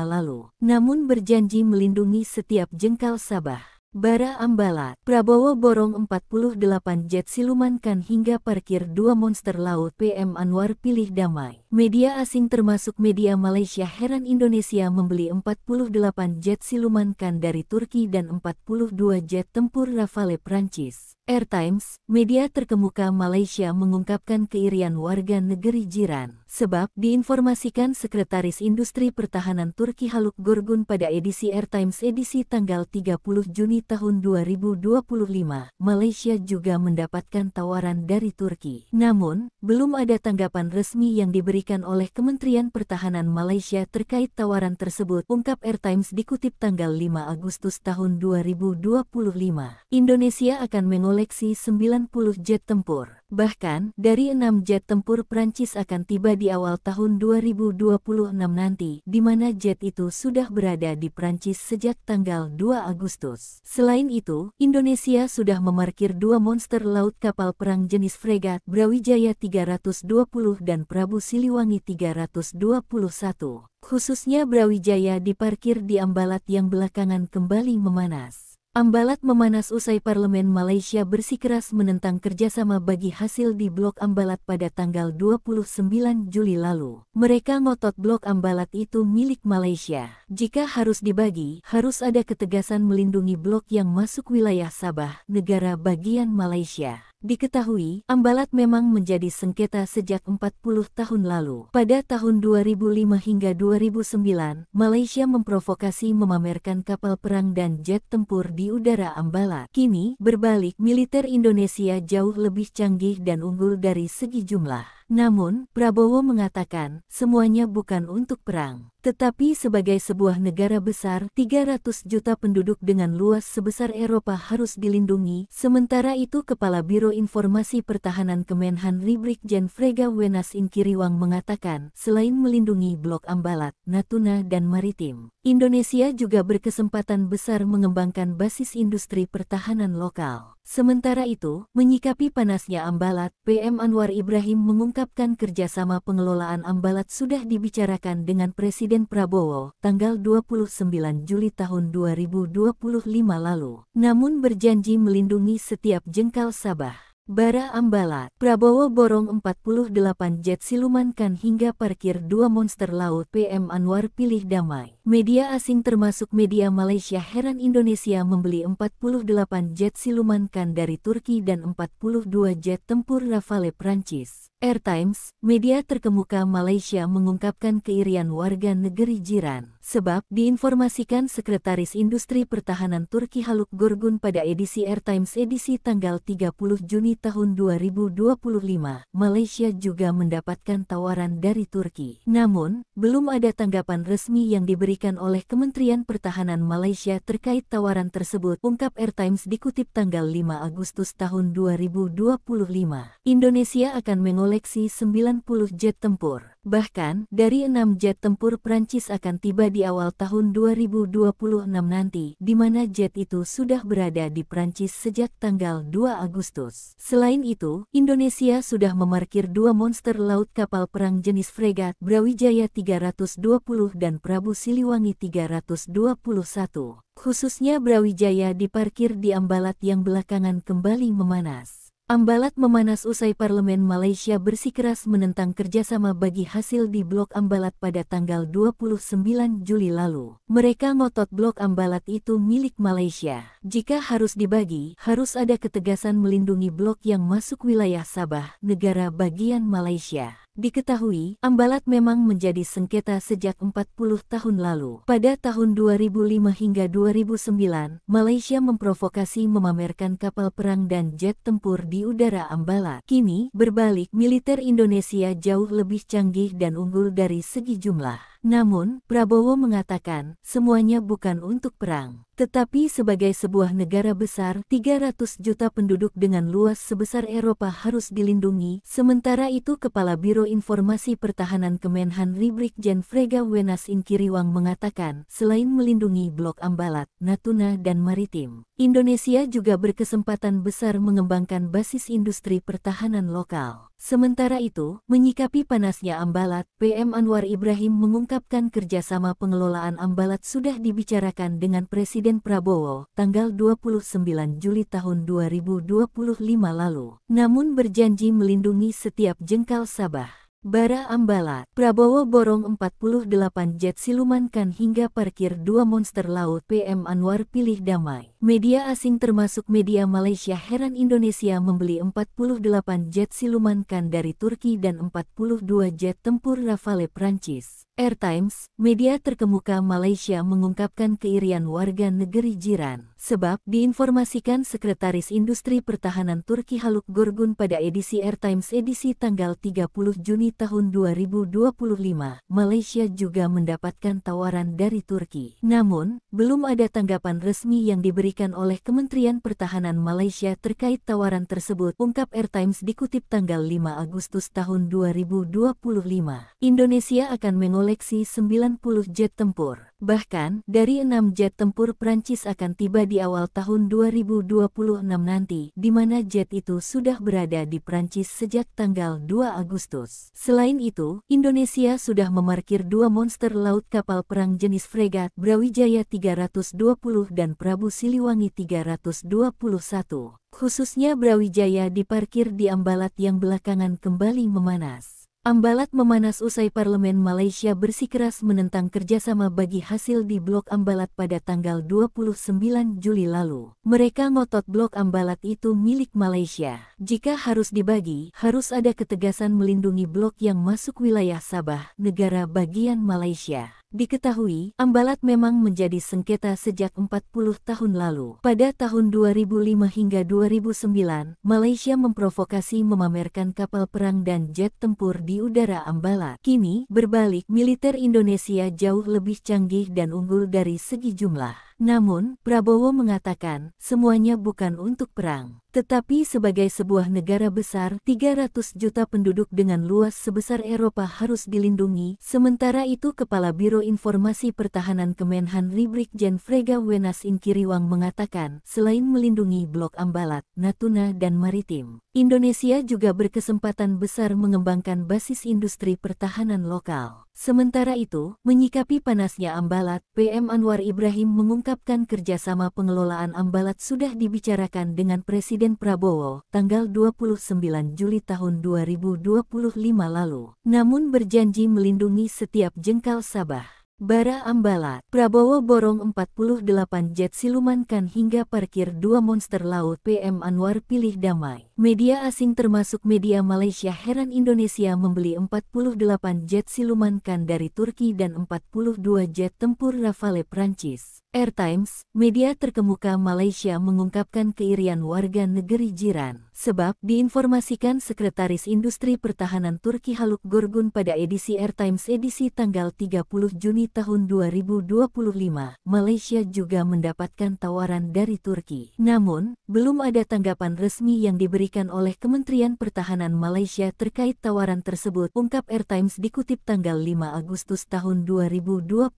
lalu. Namun berjanji melindungi setiap jengkal Sabah. Bara Ambalat, Prabowo borong 48 jet silumankan hingga parkir 2 monster laut. PM Anwar pilih damai. Media asing termasuk media Malaysia heran Indonesia membeli 48 jet silumankan dari Turki dan 42 jet tempur Rafale Prancis. Air Times, media terkemuka Malaysia mengungkapkan keirian warga negeri jiran. Sebab, diinformasikan Sekretaris Industri Pertahanan Turki Haluk Gorgun pada edisi Air Times edisi tanggal 30 Juni tahun 2025, Malaysia juga mendapatkan tawaran dari Turki. Namun, belum ada tanggapan resmi yang diberikan oleh Kementerian Pertahanan Malaysia terkait tawaran tersebut, ungkap Air Times dikutip tanggal 5 Agustus tahun 2025. Indonesia akan mengoleksi 90 jet tempur. Bahkan, dari 6 jet tempur Prancis akan tiba di awal tahun 2026 nanti, di mana jet itu sudah berada di Prancis sejak tanggal 2 Agustus. Selain itu, Indonesia sudah memarkir 2 monster laut kapal perang jenis fregat Brawijaya 320 dan Prabu Siliwangi 321. Khususnya Brawijaya diparkir di Ambalat yang belakangan kembali memanas. Ambalat memanas usai Parlemen Malaysia bersikeras menentang kerjasama bagi hasil di Blok Ambalat pada tanggal 29 Juli lalu. Mereka ngotot Blok Ambalat itu milik Malaysia. Jika harus dibagi, harus ada ketegasan melindungi blok yang masuk wilayah Sabah, negara bagian Malaysia. Diketahui, Ambalat memang menjadi sengketa sejak 40 tahun lalu. Pada tahun 2005 hingga 2009, Malaysia memprovokasi memamerkan kapal perang dan jet tempur di udara Ambalat. Kini, berbalik, militer Indonesia jauh lebih canggih dan unggul dari segi jumlah. Namun, Prabowo mengatakan, semuanya bukan untuk perang, tetapi sebagai sebuah negara besar, 300 juta penduduk dengan luas sebesar Eropa harus dilindungi. Sementara itu Kepala Biro Informasi Pertahanan Kemenhan Brigjen Frega Wenas Inkiriwang mengatakan, selain melindungi Blok Ambalat, Natuna dan Maritim, Indonesia juga berkesempatan besar mengembangkan basis industri pertahanan lokal. Sementara itu, menyikapi panasnya Ambalat, PM Anwar Ibrahim mengungkapkan kerjasama pengelolaan Ambalat sudah dibicarakan dengan Presiden Prabowo, tanggal 29 Juli tahun 2025 lalu. Namun berjanji melindungi setiap jengkal Sabah. Bara Ambalat, Prabowo borong 48 jet silumankan hingga parkir 2 monster laut. PM Anwar pilih damai. Media asing termasuk media Malaysia heran Indonesia membeli 48 jet silumankan dari Turki dan 42 jet tempur Rafale Prancis. Air Times, media terkemuka Malaysia mengungkapkan keirian warga negeri jiran. Sebab, diinformasikan Sekretaris Industri Pertahanan Turki Haluk Gorgun pada edisi Air Times edisi tanggal 30 Juni tahun 2025, Malaysia juga mendapatkan tawaran dari Turki. Namun, belum ada tanggapan resmi yang diberikan oleh Kementerian Pertahanan Malaysia terkait tawaran tersebut, ungkap Air Times dikutip tanggal 5 Agustus tahun 2025. Indonesia akan mengoleksi 90 jet tempur. Bahkan, dari 6 jet tempur Prancis akan tiba di awal tahun 2026 nanti, di mana jet itu sudah berada di Prancis sejak tanggal 2 Agustus. Selain itu, Indonesia sudah memarkir 2 monster laut kapal perang jenis fregat Brawijaya 320 dan Prabu Siliwangi 321. Khususnya Brawijaya diparkir di Ambalat yang belakangan kembali memanas. Ambalat memanas usai Parlemen Malaysia bersikeras menentang kerjasama bagi hasil di Blok Ambalat pada tanggal 29 Juli lalu. Mereka ngotot Blok Ambalat itu milik Malaysia. Jika harus dibagi, harus ada ketegasan melindungi blok yang masuk wilayah Sabah, negara bagian Malaysia. Diketahui, Ambalat memang menjadi sengketa sejak 40 tahun lalu. Pada tahun 2005 hingga 2009, Malaysia memprovokasi memamerkan kapal perang dan jet tempur di udara Ambalat. Kini, berbalik, militer Indonesia jauh lebih canggih dan unggul dari segi jumlah. Namun, Prabowo mengatakan, semuanya bukan untuk perang, tetapi sebagai sebuah negara besar, 300 juta penduduk dengan luas sebesar Eropa harus dilindungi. Sementara itu Kepala Biro Informasi Pertahanan Kemenhan Brigjen Frega Wenas Inkiriwang mengatakan, selain melindungi Blok Ambalat, Natuna dan Maritim, Indonesia juga berkesempatan besar mengembangkan basis industri pertahanan lokal. Sementara itu, menyikapi panasnya Ambalat, PM Anwar Ibrahim mengungkapkan kerjasama pengelolaan Ambalat sudah dibicarakan dengan Presiden Prabowo, tanggal 29 Juli tahun 2025 lalu. Namun berjanji melindungi setiap jengkal Sabah. Bara Ambalat, Prabowo borong 48 jet silumankan hingga parkir 2 monster laut. PM Anwar pilih damai. Media asing termasuk media Malaysia heran Indonesia membeli 48 jet silumankan dari Turki dan 42 jet tempur Rafale Prancis. Air Times, media terkemuka Malaysia mengungkapkan keirian warga negeri jiran. Sebab, diinformasikan Sekretaris Industri Pertahanan Turki Haluk Gorgun pada edisi Air Times edisi tanggal 30 Juni tahun 2025, Malaysia juga mendapatkan tawaran dari Turki. Namun, belum ada tanggapan resmi yang diberikan oleh Kementerian Pertahanan Malaysia terkait tawaran tersebut, ungkap Air Times dikutip tanggal 5 Agustus tahun 2025. Indonesia akan mengoleksi 90 jet tempur. Bahkan, dari 6 jet tempur Prancis akan tiba di awal tahun 2026 nanti, di mana jet itu sudah berada di Prancis sejak tanggal 2 Agustus. Selain itu, Indonesia sudah memarkir 2 monster laut kapal perang jenis fregat Brawijaya 320 dan Prabu Siliwangi 321. Khususnya Brawijaya diparkir di Ambalat yang belakangan kembali memanas. Ambalat memanas usai Parlemen Malaysia bersikeras menentang kerjasama bagi hasil di Blok Ambalat pada tanggal 29 Juli lalu. Mereka ngotot Blok Ambalat itu milik Malaysia. Jika harus dibagi, harus ada ketegasan melindungi blok yang masuk wilayah Sabah, negara bagian Malaysia. Diketahui, Ambalat memang menjadi sengketa sejak 40 tahun lalu. Pada tahun 2005 hingga 2009, Malaysia memprovokasi memamerkan kapal perang dan jet tempur di udara Ambalat. Kini, berbalik, militer Indonesia jauh lebih canggih dan unggul dari segi jumlah. Namun, Prabowo mengatakan, semuanya bukan untuk perang, tetapi sebagai sebuah negara besar, 300 juta penduduk dengan luas sebesar Eropa harus dilindungi. Sementara itu Kepala Biro Informasi Pertahanan Kemenhan Brigjen Frega Wenas Inkiriwang mengatakan, selain melindungi Blok Ambalat, Natuna dan Maritim, Indonesia juga berkesempatan besar mengembangkan basis industri pertahanan lokal. Sementara itu, menyikapi panasnya Ambalat, PM Anwar Ibrahim mengungkapkan kerjasama pengelolaan Ambalat sudah dibicarakan dengan Presiden Prabowo, tanggal 29 Juli tahun 2025 lalu. Namun berjanji melindungi setiap jengkal Sabah. Bara Ambalat, Prabowo borong 48 jet silumankan hingga parkir 2 monster laut. PM Anwar pilih damai. Media asing termasuk media Malaysia heran Indonesia membeli 48 jet silumankan dari Turki dan 42 jet tempur Rafale Prancis. Air Times, media terkemuka Malaysia mengungkapkan keirian warga negeri jiran. Sebab, diinformasikan Sekretaris Industri Pertahanan Turki Haluk Gorgun pada edisi Air Times edisi tanggal 30 Juni tahun 2025, Malaysia juga mendapatkan tawaran dari Turki. Namun, belum ada tanggapan resmi yang diberikan diberikan oleh Kementerian Pertahanan Malaysia terkait tawaran tersebut, ungkap Airtimes dikutip tanggal 5 Agustus tahun 2025.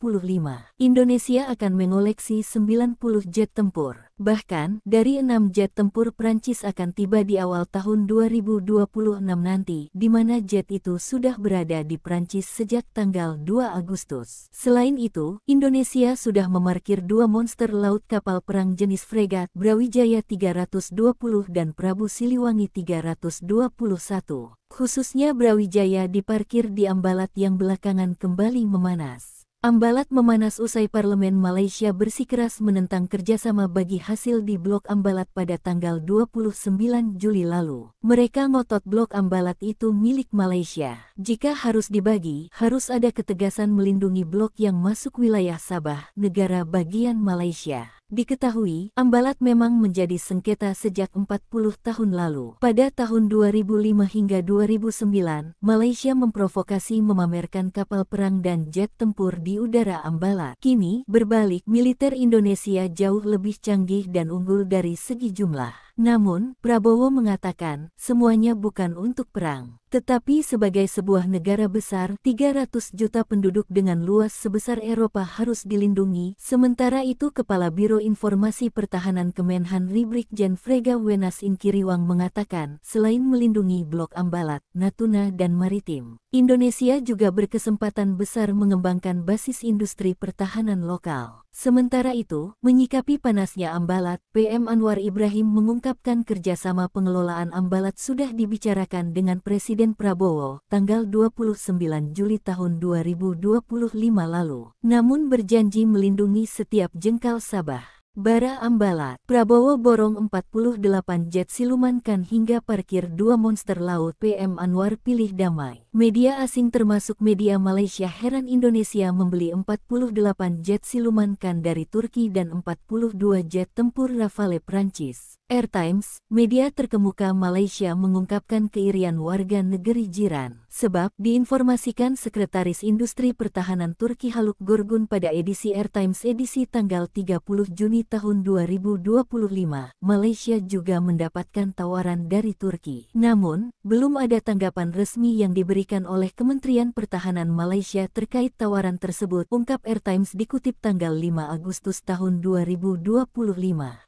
Indonesia akan mengoleksi 90 jet tempur. Bahkan, dari 6 jet tempur Prancis akan tiba di awal tahun 2026 nanti, di mana jet itu sudah berada di Prancis sejak tanggal 2 Agustus. Selain itu, Indonesia sudah memarkir 2 monster laut kapal perang jenis fregat Brawijaya 320 dan Prabu Siliwangi 321. Khususnya Brawijaya diparkir di Ambalat yang belakangan kembali memanas. Ambalat memanas usai Parlemen Malaysia bersikeras menentang kerjasama bagi hasil di Blok Ambalat pada tanggal 29 Juli lalu. Mereka ngotot Blok Ambalat itu milik Malaysia. Jika harus dibagi, harus ada ketegasan melindungi blok yang masuk wilayah Sabah, negara bagian Malaysia. Diketahui, Ambalat memang menjadi sengketa sejak 40 tahun lalu. Pada tahun 2005 hingga 2009, Malaysia memprovokasi memamerkan kapal perang dan jet tempur di udara Ambalat. Kini, berbalik, militer Indonesia jauh lebih canggih dan unggul dari segi jumlah. Namun, Prabowo mengatakan, semuanya bukan untuk perang, tetapi sebagai sebuah negara besar, 300 juta penduduk dengan luas sebesar Eropa harus dilindungi. Sementara itu Kepala Biro Informasi Pertahanan Kemenhan Brigjen Frega Wenas Inkiriwang mengatakan, selain melindungi Blok Ambalat, Natuna dan Maritim, Indonesia juga berkesempatan besar mengembangkan basis industri pertahanan lokal. Sementara itu, menyikapi panasnya Ambalat, PM Anwar Ibrahim mengungkapkan kerjasama pengelolaan Ambalat sudah dibicarakan dengan Presiden Prabowo, tanggal 29 Juli tahun 2025 lalu. Namun berjanji melindungi setiap jengkal Sabah. Bara Ambalat, Prabowo borong 48 jet silumankan hingga parkir 2 monster laut. PM Anwar pilih damai. Media asing termasuk media Malaysia heran Indonesia membeli 48 jet silumankan dari Turki dan 42 jet tempur Rafale Prancis. Airtimes, media terkemuka Malaysia mengungkapkan keirian warga negeri jiran. Sebab, diinformasikan Sekretaris Industri Pertahanan Turki Haluk Gorgun pada edisi Airtimes edisi tanggal 30 Juni tahun 2025, Malaysia juga mendapatkan tawaran dari Turki. Namun, belum ada tanggapan resmi yang diberikan oleh Kementerian Pertahanan Malaysia terkait tawaran tersebut, ungkap Airtimes dikutip tanggal 5 Agustus tahun 2025.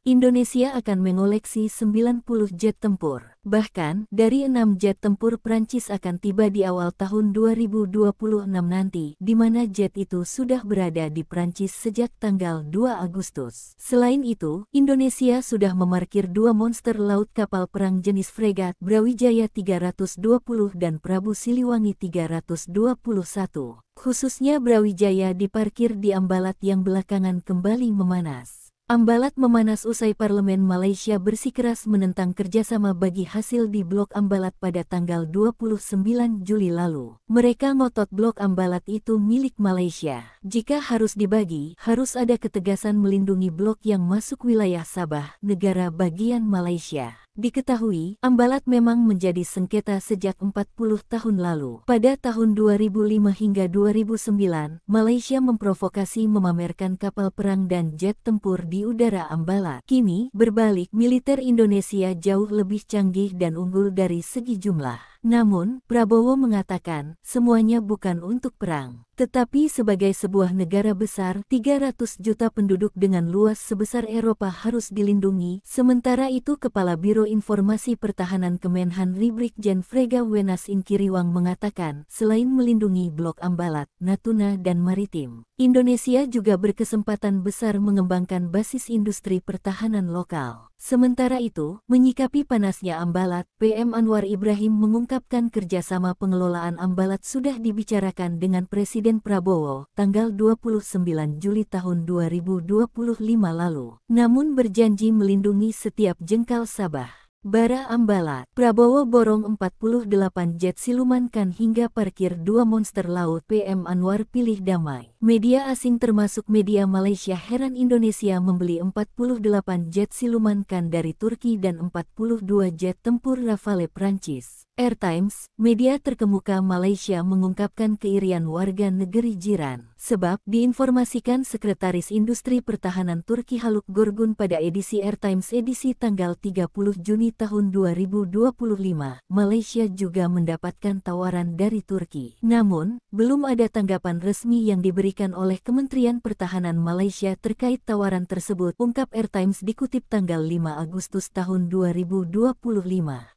Indonesia akan mengoleksi 90 jet tempur. Bahkan, dari 6 jet tempur Prancis akan tiba di awal tahun 2026 nanti, di mana jet itu sudah berada di Prancis sejak tanggal 2 Agustus. Selain itu, Indonesia sudah memarkir 2 monster laut kapal perang jenis fregat Brawijaya 320 dan Prabu Siliwangi 321. Khususnya Brawijaya diparkir di Ambalat yang belakangan kembali memanas. Ambalat memanas usai Parlemen Malaysia bersikeras menentang kerjasama bagi hasil di Blok Ambalat pada tanggal 29 Juli lalu. Mereka ngotot Blok Ambalat itu milik Malaysia. Jika harus dibagi, harus ada ketegasan melindungi blok yang masuk wilayah Sabah, negara bagian Malaysia. Diketahui, Ambalat memang menjadi sengketa sejak 40 tahun lalu. Pada tahun 2005 hingga 2009, Malaysia memprovokasi memamerkan kapal perang dan jet tempur di udara Ambalat. Kini, berbalik, militer Indonesia jauh lebih canggih dan unggul dari segi jumlah. Namun, Prabowo mengatakan, semuanya bukan untuk perang, tetapi sebagai sebuah negara besar, 300 juta penduduk dengan luas sebesar Eropa harus dilindungi. Sementara itu Kepala Biro Informasi Pertahanan Kemenhan Brigjen Frega Wenas Inkiriwang mengatakan, selain melindungi Blok Ambalat, Natuna dan Maritim, Indonesia juga berkesempatan besar mengembangkan basis industri pertahanan lokal. Sementara itu, menyikapi panasnya Ambalat, PM Anwar Ibrahim mengungkapkan kerjasama pengelolaan Ambalat sudah dibicarakan dengan Presiden Prabowo, tanggal 29 Juli tahun 2025 lalu. Namun berjanji melindungi setiap jengkal Sabah. Bara Ambalat, Prabowo borong 48 jet silumankan hingga parkir 2 monster laut. PM Anwar pilih damai. Media asing termasuk media Malaysia heran Indonesia membeli 48 jet silumankan dari Turki dan 42 jet tempur Rafale Prancis. Air Times, media terkemuka Malaysia mengungkapkan keirian warga negeri jiran. Sebab, diinformasikan Sekretaris Industri Pertahanan Turki Haluk Gorgun pada edisi Air Times edisi tanggal 30 Juni tahun 2025, Malaysia juga mendapatkan tawaran dari Turki. Namun, belum ada tanggapan resmi yang diberikan oleh Kementerian Pertahanan Malaysia terkait tawaran tersebut, ungkap Air Times dikutip tanggal 5 Agustus tahun 2025.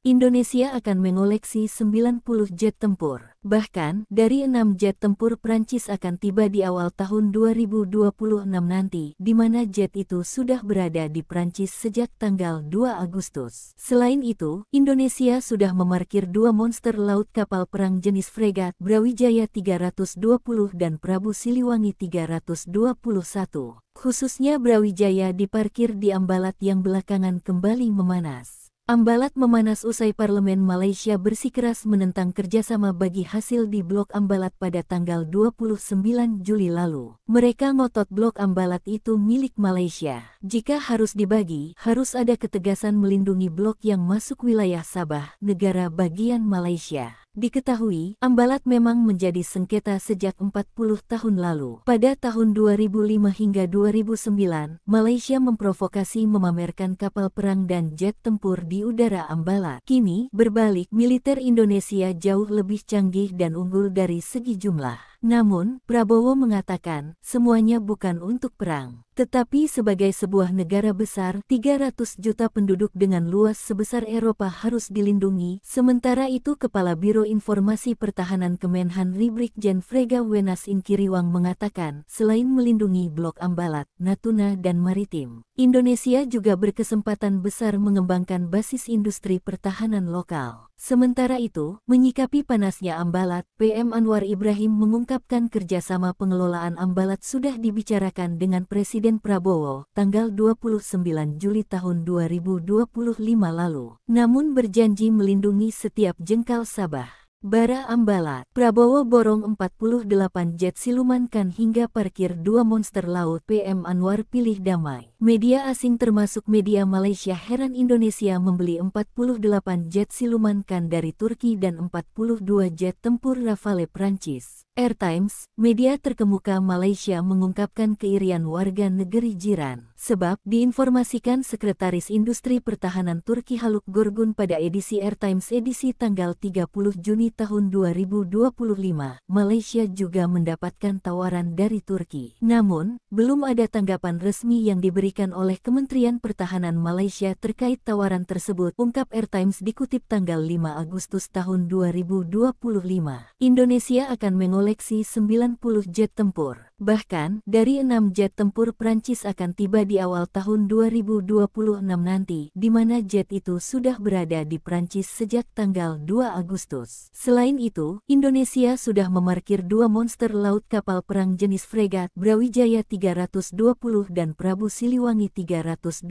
Indonesia akan mengoleksi 90 jet tempur. Bahkan, dari 6 jet tempur Prancis akan tiba di awal tahun 2026 nanti, di mana jet itu sudah berada di Prancis sejak tanggal 2 Agustus. Selain itu, Indonesia sudah memarkir 2 monster laut kapal perang jenis fregat Brawijaya 320 dan Prabu Siliwangi 321. Khususnya Brawijaya diparkir di Ambalat yang belakangan kembali memanas. Ambalat memanas usai Parlemen Malaysia bersikeras menentang kerjasama bagi hasil di Blok Ambalat pada tanggal 29 Juli lalu. Mereka ngotot Blok Ambalat itu milik Malaysia. Jika harus dibagi, harus ada ketegasan melindungi blok yang masuk wilayah Sabah, negara bagian Malaysia. Diketahui, Ambalat memang menjadi sengketa sejak 40 tahun lalu. Pada tahun 2005 hingga 2009, Malaysia memprovokasi memamerkan kapal perang dan jet tempur di udara Ambalat. Kini, berbalik, militer Indonesia jauh lebih canggih dan unggul dari segi jumlah. Namun, Prabowo mengatakan, semuanya bukan untuk perang, tetapi sebagai sebuah negara besar, 300 juta penduduk dengan luas sebesar Eropa harus dilindungi. Sementara itu Kepala Biro Informasi Pertahanan Kemenhan Brigjen Frega Wenas Inkiriwang mengatakan, selain melindungi Blok Ambalat, Natuna dan Maritim, Indonesia juga berkesempatan besar mengembangkan basis industri pertahanan lokal. Sementara itu, menyikapi panasnya Ambalat, PM Anwar Ibrahim mengungkapkan kerjasama pengelolaan Ambalat sudah dibicarakan dengan Presiden Prabowo, tanggal 29 Juli tahun 2025 lalu. Namun berjanji melindungi setiap jengkal Sabah. Bara Ambalat, Prabowo borong 48 jet silumankan hingga parkir 2 monster laut. PM Anwar pilih damai. Media asing termasuk media Malaysia heran Indonesia membeli 48 jet silumankan dari Turki dan 42 jet tempur Rafale Prancis. Air Times, media terkemuka Malaysia mengungkapkan keirian warga negeri jiran. Sebab, diinformasikan Sekretaris Industri Pertahanan Turki Haluk Gorgun pada edisi Air Times edisi tanggal 30 Juni tahun 2025, Malaysia juga mendapatkan tawaran dari Turki. Namun, belum ada tanggapan resmi yang diberikan oleh Kementerian Pertahanan Malaysia terkait tawaran tersebut, ungkap Air Times dikutip tanggal 5 Agustus tahun 2025. Indonesia akan mengoleksi 90 jet tempur. Bahkan, dari 6 jet tempur Prancis akan tiba di awal tahun 2026 nanti, di mana jet itu sudah berada di Prancis sejak tanggal 2 Agustus. Selain itu, Indonesia sudah memarkir 2 monster laut kapal perang jenis fregat Brawijaya 320 dan Prabu Siliwangi 321.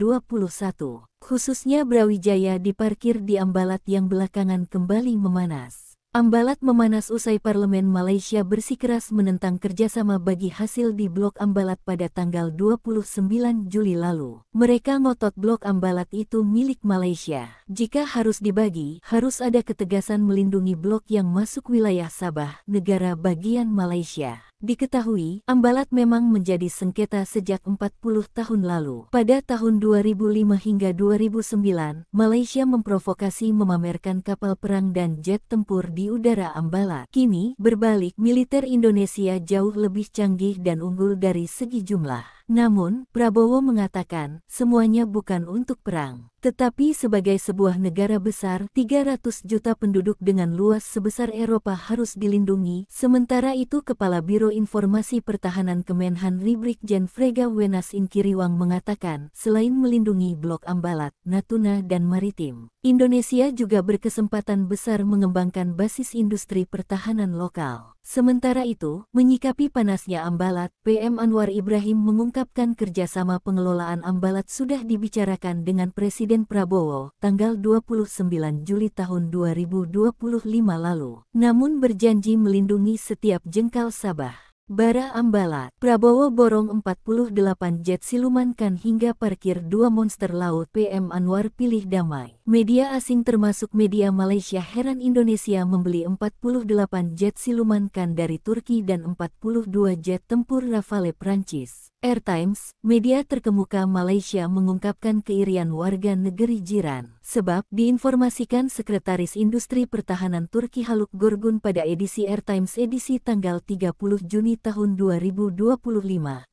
Khususnya Brawijaya diparkir di Ambalat yang belakangan kembali memanas. Ambalat memanas usai Parlemen Malaysia bersikeras menentang kerjasama bagi hasil di Blok Ambalat pada tanggal 29 Juli lalu. Mereka ngotot Blok Ambalat itu milik Malaysia. Jika harus dibagi, harus ada ketegasan melindungi blok yang masuk wilayah Sabah, negara bagian Malaysia. Diketahui, Ambalat memang menjadi sengketa sejak 40 tahun lalu. Pada tahun 2005 hingga 2009, Malaysia memprovokasi memamerkan kapal perang dan jet tempur di udara Ambalat. Kini, berbalik, militer Indonesia jauh lebih canggih dan unggul dari segi jumlah. Namun, Prabowo mengatakan, semuanya bukan untuk perang, tetapi sebagai sebuah negara besar, 300 juta penduduk dengan luas sebesar Eropa harus dilindungi. Sementara itu Kepala Biro Informasi Pertahanan Kemenhan Brigjen Frega Wenas Inkiriwang mengatakan, selain melindungi Blok Ambalat, Natuna dan Maritim, Indonesia juga berkesempatan besar mengembangkan basis industri pertahanan lokal. Sementara itu, menyikapi panasnya Ambalat, PM Anwar Ibrahim mengungkapkan kerjasama pengelolaan Ambalat sudah dibicarakan dengan Presiden Prabowo, tanggal 29 Juli tahun 2025 lalu. Namun berjanji melindungi setiap jengkal Sabah. Bara Ambalat, Prabowo borong 48 jet silumankan hingga parkir 2 monster laut. PM Anwar pilih damai. Media asing termasuk media Malaysia heran Indonesia membeli 48 jet silumankan dari Turki dan 42 jet tempur Rafale Prancis. Air Times, media terkemuka Malaysia mengungkapkan keirian warga negeri jiran. Sebab diinformasikan Sekretaris Industri Pertahanan Turki Haluk Gorgun pada edisi Air Times edisi tanggal 30 Juni tahun 2025,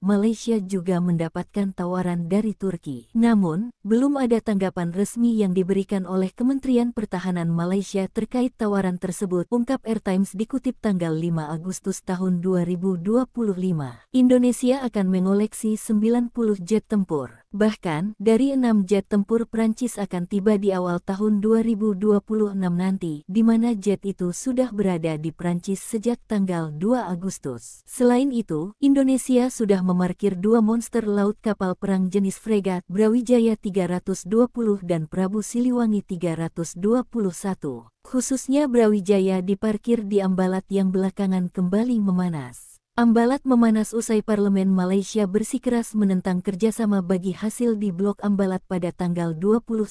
Malaysia juga mendapatkan tawaran dari Turki. Namun, belum ada tanggapan resmi yang diberikan oleh Kementerian Pertahanan Malaysia terkait tawaran tersebut, ungkap Air Times dikutip tanggal 5 Agustus tahun 2025. Indonesia akan mengoleksi 90 jet tempur. Bahkan, dari 6 jet tempur Prancis akan tiba di awal tahun 2026 nanti, di mana jet itu sudah berada di Prancis sejak tanggal 2 Agustus. Selain itu, Indonesia sudah memarkir 2 monster laut kapal perang jenis fregat Brawijaya 320 dan Prabu Siliwangi 321. Khususnya Brawijaya diparkir di Ambalat yang belakangan kembali memanas. Ambalat memanas usai Parlemen Malaysia bersikeras menentang kerjasama bagi hasil di Blok Ambalat pada tanggal 29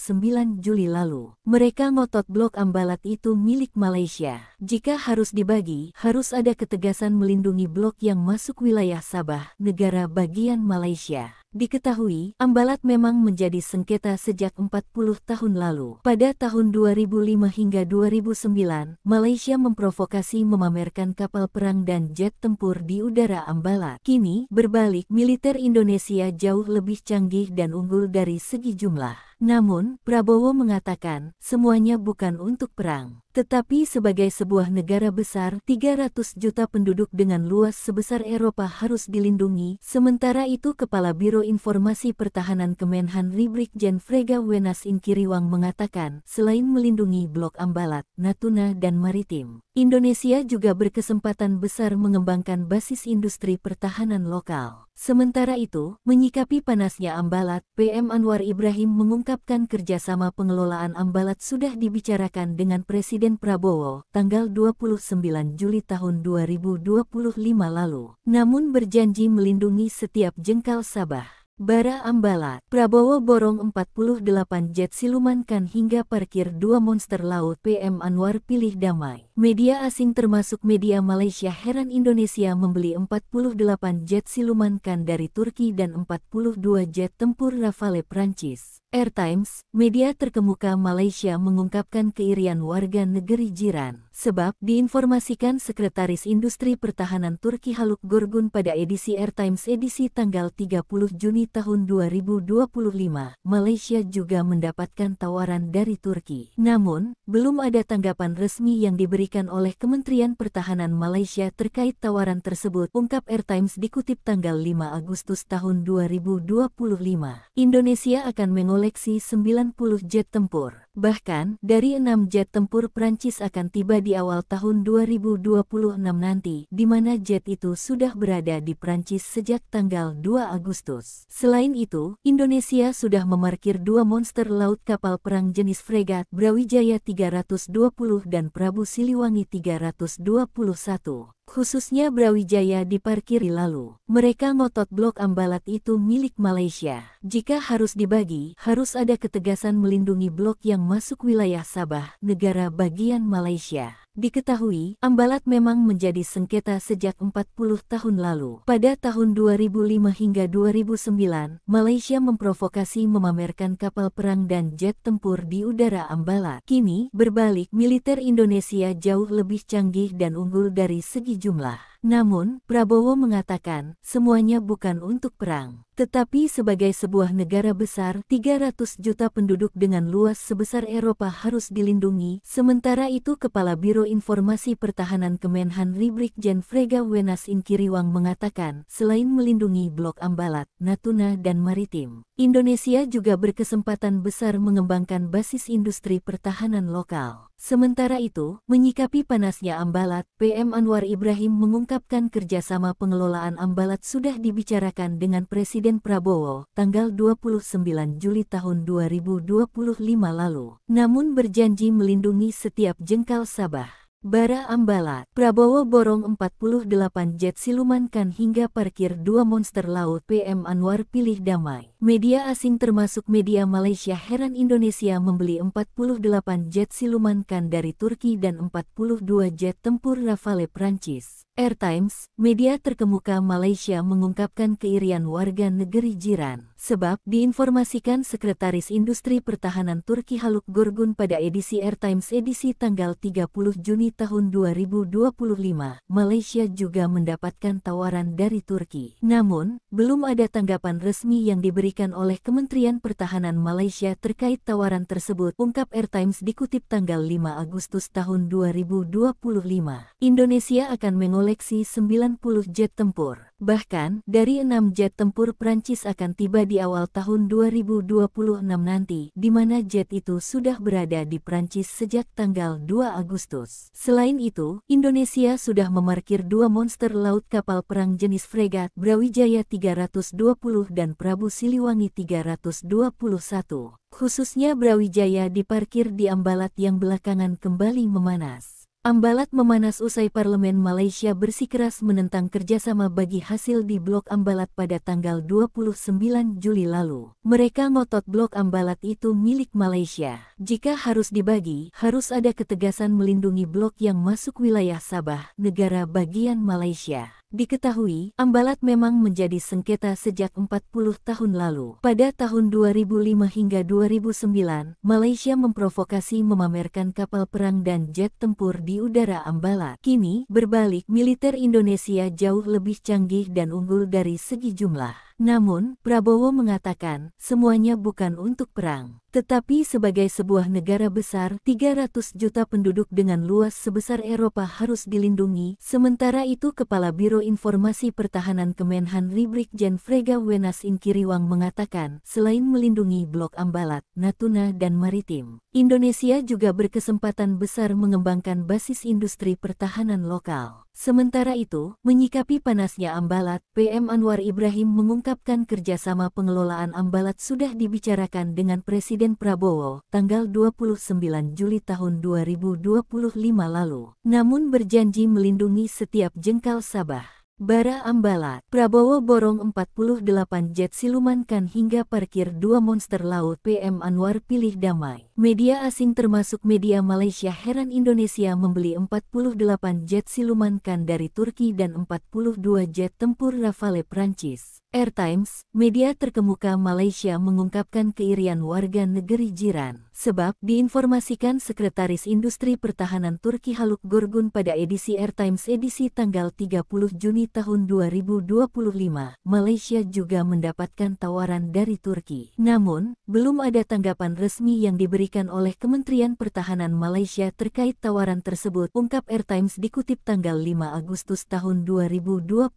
Juli lalu. Mereka ngotot Blok Ambalat itu milik Malaysia. Jika harus dibagi, harus ada ketegasan melindungi blok yang masuk wilayah Sabah, negara bagian Malaysia. Diketahui, Ambalat memang menjadi sengketa sejak 40 tahun lalu. Pada tahun 2005 hingga 2009, Malaysia memprovokasi memamerkan kapal perang dan jet tempur di udara Ambalat. Kini, berbalik, militer Indonesia jauh lebih canggih dan unggul dari segi jumlah. Namun, Prabowo mengatakan, semuanya bukan untuk perang, tetapi sebagai sebuah negara besar, 300 juta penduduk dengan luas sebesar Eropa harus dilindungi. Sementara itu Kepala Biro Informasi Pertahanan Kemenhan Brigjen Frega Wenas Inkiriwang mengatakan, selain melindungi Blok Ambalat, Natuna dan Maritim, Indonesia juga berkesempatan besar mengembangkan basis industri pertahanan lokal. Sementara itu, menyikapi panasnya Ambalat, PM Anwar Ibrahim mengungkapkan kerjasama pengelolaan Ambalat sudah dibicarakan dengan Presiden Prabowo, tanggal 29 Juli tahun 2025 lalu. Namun berjanji melindungi setiap jengkal Sabah. Bara Ambalat, Prabowo borong 48 jet silumankan hingga parkir 2 monster laut. PM Anwar pilih damai. Media asing termasuk media Malaysia heran Indonesia membeli 48 jet silumankan dari Turki dan 42 jet tempur Rafale Prancis. Air Times, media terkemuka Malaysia mengungkapkan keirian warga negeri jiran. Sebab diinformasikan Sekretaris Industri Pertahanan Turki Haluk Gorgun pada edisi Air Times edisi tanggal 30 Juni tahun 2025, Malaysia juga mendapatkan tawaran dari Turki. Namun, belum ada tanggapan resmi yang diberikan oleh Kementerian Pertahanan Malaysia terkait tawaran tersebut, ungkap Air Times dikutip tanggal 5 Agustus tahun 2025. Indonesia akan mengoleksi 90 jet tempur. Bahkan, dari 6 jet tempur Prancis akan tiba di awal tahun 2026 nanti, di mana jet itu sudah berada di Prancis sejak tanggal 2 Agustus. Selain itu, Indonesia sudah memarkir 2 monster laut kapal perang jenis fregat Brawijaya 320 dan Prabu Siliwangi 321. Khususnya Brawijaya diparkiri lalu. Mereka ngotot Blok Ambalat itu milik Malaysia. Jika harus dibagi, harus ada ketegasan melindungi blok yang masuk wilayah Sabah, negara bagian Malaysia. Diketahui, Ambalat memang menjadi sengketa sejak 40 tahun lalu. Pada tahun 2005 hingga 2009, Malaysia memprovokasi memamerkan kapal perang dan jet tempur di udara Ambalat. Kini, berbalik, militer Indonesia jauh lebih canggih dan unggul dari segi jumlah. Namun, Prabowo mengatakan, semuanya bukan untuk perang, tetapi sebagai sebuah negara besar, 300 juta penduduk dengan luas sebesar Eropa harus dilindungi. Sementara itu Kepala Biro Informasi Pertahanan Kemenhan Brigjen Frega Wenas Inkiriwang mengatakan, selain melindungi Blok Ambalat, Natuna dan Maritim, Indonesia juga berkesempatan besar mengembangkan basis industri pertahanan lokal. Sementara itu, menyikapi panasnya Ambalat, PM Anwar Ibrahim mengungkapkan kerjasama pengelolaan Ambalat sudah dibicarakan dengan Presiden Prabowo, tanggal 29 Juli tahun 2025 lalu. Namun berjanji melindungi setiap jengkal Sabah. Bara Ambalat, Prabowo borong 48 jet silumankan hingga parkir 2 monster laut. PM Anwar pilih damai. Media asing termasuk media Malaysia heran Indonesia membeli 48 jet silumankan dari Turki dan 42 jet tempur Rafale Prancis. Air Times, media terkemuka Malaysia mengungkapkan keirian warga negeri jiran. Sebab, diinformasikan Sekretaris Industri Pertahanan Turki Haluk Gorgun pada edisi Air Times edisi tanggal 30 Juni tahun 2025, Malaysia juga mendapatkan tawaran dari Turki. Namun, belum ada tanggapan resmi yang diberikan oleh Kementerian Pertahanan Malaysia terkait tawaran tersebut, ungkap Air Times dikutip tanggal 5 Agustus tahun 2025. Indonesia akan mengoleksi 90 jet tempur. Bahkan, dari 6 jet tempur Prancis akan tiba di awal tahun 2026 nanti, di mana jet itu sudah berada di Prancis sejak tanggal 2 Agustus. Selain itu, Indonesia sudah memarkir 2 monster laut kapal perang jenis fregat Brawijaya 320 dan Prabu Siliwangi 321. Khususnya Brawijaya diparkir di Ambalat yang belakangan kembali memanas. Ambalat memanas usai Parlemen Malaysia bersikeras menentang kerjasama bagi hasil di Blok Ambalat pada tanggal 29 Juli lalu. Mereka ngotot Blok Ambalat itu milik Malaysia. Jika harus dibagi, harus ada ketegasan melindungi blok yang masuk wilayah Sabah, negara bagian Malaysia. Diketahui, Ambalat memang menjadi sengketa sejak 40 tahun lalu. Pada tahun 2005 hingga 2009, Malaysia memprovokasi memamerkan kapal perang dan jet tempur di udara Ambalat. Kini, berbalik, militer Indonesia jauh lebih canggih dan unggul dari segi jumlah. Namun, Prabowo mengatakan, semuanya bukan untuk perang, tetapi sebagai sebuah negara besar, 300 juta penduduk dengan luas sebesar Eropa harus dilindungi. Sementara itu Kepala Biro Informasi Pertahanan Kemenhan Brigjen Frega Wenas Inkiriwang mengatakan, selain melindungi Blok Ambalat, Natuna dan Maritim, Indonesia juga berkesempatan besar mengembangkan basis industri pertahanan lokal. Sementara itu, menyikapi panasnya Ambalat, PM Anwar Ibrahim mengungkapkan kerjasama pengelolaan Ambalat sudah dibicarakan dengan Presiden Prabowo, tanggal 29 Juli tahun 2025 lalu. Namun berjanji melindungi setiap jengkal Sabah. Bara Ambalat, Prabowo borong 48 jet silumankan hingga parkir 2 monster laut. PM Anwar pilih damai. Media asing termasuk media Malaysia heran Indonesia membeli 48 jet silumankan dari Turki dan 42 jet tempur Rafale Prancis. Air Times, media terkemuka Malaysia mengungkapkan keirian warga negeri jiran. Sebab, diinformasikan Sekretaris Industri Pertahanan Turki Haluk Gorgun pada edisi Air Times edisi tanggal 30 Juni tahun 2025, Malaysia juga mendapatkan tawaran dari Turki. Namun, belum ada tanggapan resmi yang diberikan oleh Kementerian Pertahanan Malaysia terkait tawaran tersebut, ungkap Air Times dikutip tanggal 5 Agustus tahun 2025.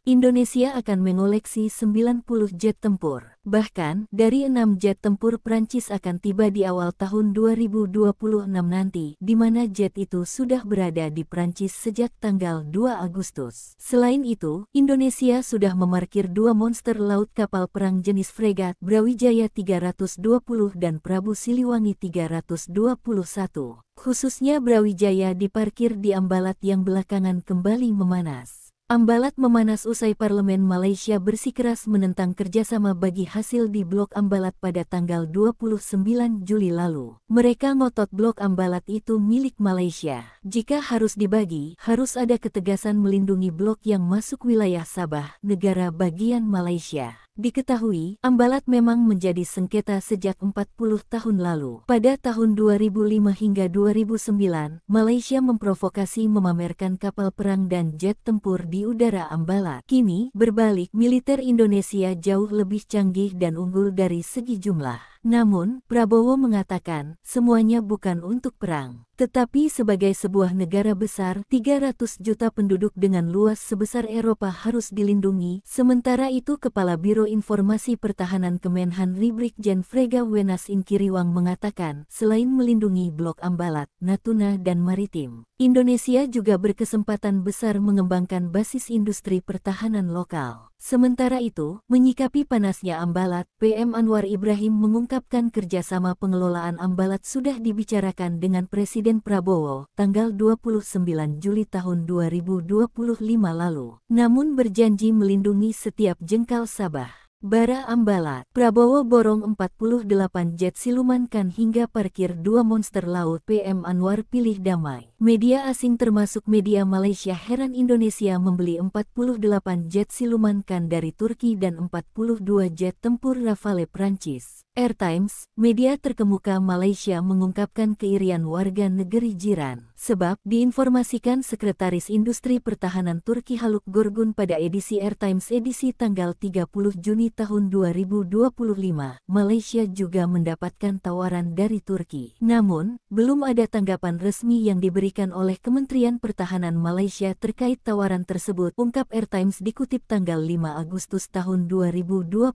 Indonesia akan mengoleksi 90 jet tempur. Bahkan, dari 6 jet tempur Prancis akan tiba di awal tahun 2026 nanti, di mana jet itu sudah berada di Prancis sejak tanggal 2 Agustus. Selain itu, Indonesia sudah memarkir 2 monster laut kapal perang jenis fregat Brawijaya 320 dan Prabu Siliwangi 321. Khususnya Brawijaya diparkir di Ambalat yang belakangan kembali memanas. Ambalat memanas usai Parlemen Malaysia bersikeras menentang kerjasama bagi hasil di Blok Ambalat pada tanggal 29 Juli lalu. Mereka ngotot Blok Ambalat itu milik Malaysia. Jika harus dibagi, harus ada ketegasan melindungi blok yang masuk wilayah Sabah, negara bagian Malaysia. Diketahui, Ambalat memang menjadi sengketa sejak 40 tahun lalu. Pada tahun 2005 hingga 2009, Malaysia memprovokasi memamerkan kapal perang dan jet tempur di udara Ambalat. Kini, berbalik, militer Indonesia jauh lebih canggih dan unggul dari segi jumlah. Namun, Prabowo mengatakan, semuanya bukan untuk perang, tetapi sebagai sebuah negara besar, 300 juta penduduk dengan luas sebesar Eropa harus dilindungi. Sementara itu Kepala Biro Informasi Pertahanan Kemenhan Brigjen Frega Wenas Inkiriwang mengatakan, selain melindungi Blok Ambalat, Natuna dan Maritim, Indonesia juga berkesempatan besar mengembangkan basis industri pertahanan lokal. Sementara itu, menyikapi panasnya Ambalat, PM Anwar Ibrahim mengungkapkan kerjasama pengelolaan Ambalat sudah dibicarakan dengan Presiden Prabowo tanggal 29 Juli tahun 2025 lalu, namun berjanji melindungi setiap jengkal Sabah. Bara Ambalat, Prabowo borong 48 jet silumankan hingga parkir 2 monster laut. PM Anwar pilih damai. Media asing termasuk media Malaysia heran Indonesia membeli 48 jet silumankan dari Turki dan 42 jet tempur Rafale Prancis. Air Times, media terkemuka Malaysia mengungkapkan keirian warga negeri jiran. Sebab, diinformasikan Sekretaris Industri Pertahanan Turki Haluk Gorgun pada edisi Air Times edisi tanggal 30 Juni tahun 2025, Malaysia juga mendapatkan tawaran dari Turki. Namun, belum ada tanggapan resmi yang diberikan oleh Kementerian Pertahanan Malaysia terkait tawaran tersebut, ungkap Air Times dikutip tanggal 5 Agustus tahun 2025.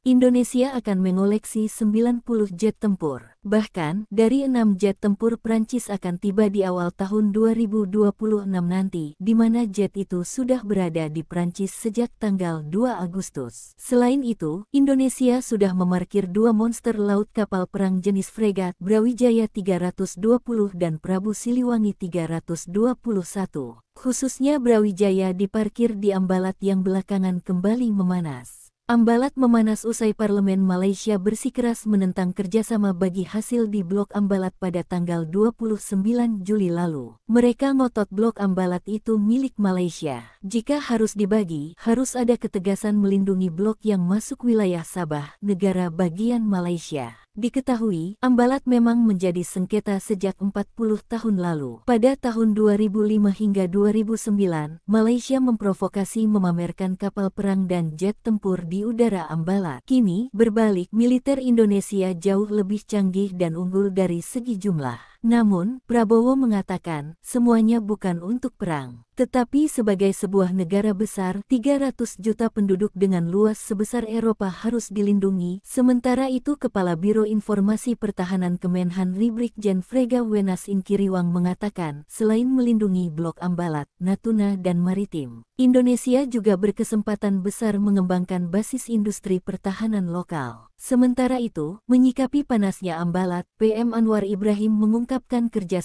Indonesia akan mengoleksi 90 jet tempur. Bahkan, dari 6 jet tempur Prancis akan tiba di awal tahun 2026 nanti, di mana jet itu sudah berada di Prancis sejak tanggal 2 Agustus. Selain itu, Indonesia sudah memarkir 2 monster laut kapal perang jenis fregat Brawijaya 320 dan Prabu Siliwangi 321. Khususnya Brawijaya diparkir di Ambalat yang belakangan kembali memanas. Ambalat memanas usai Parlemen Malaysia bersikeras menentang kerjasama bagi hasil di Blok Ambalat pada tanggal 29 Juli lalu. Mereka ngotot Blok Ambalat itu milik Malaysia. Jika harus dibagi, harus ada ketegasan melindungi blok yang masuk wilayah Sabah, negara bagian Malaysia. Diketahui, Ambalat memang menjadi sengketa sejak 40 tahun lalu. Pada tahun 2005 hingga 2009, Malaysia memprovokasi memamerkan kapal perang dan jet tempur di udara Ambalat. Kini, berbalik, militer Indonesia jauh lebih canggih dan unggul dari segi jumlah. Namun, Prabowo mengatakan, semuanya bukan untuk perang, tetapi sebagai sebuah negara besar, 300 juta penduduk dengan luas sebesar Eropa harus dilindungi. Sementara itu Kepala Biro Informasi Pertahanan Kemenhan Brigjen Frega Wenas Inkiriwang mengatakan, selain melindungi Blok Ambalat, Natuna dan Maritim, Indonesia juga berkesempatan besar mengembangkan basis industri pertahanan lokal. Sementara itu, menyikapi panasnya Ambalat, PM Anwar Ibrahim mengungkapkan kerjasama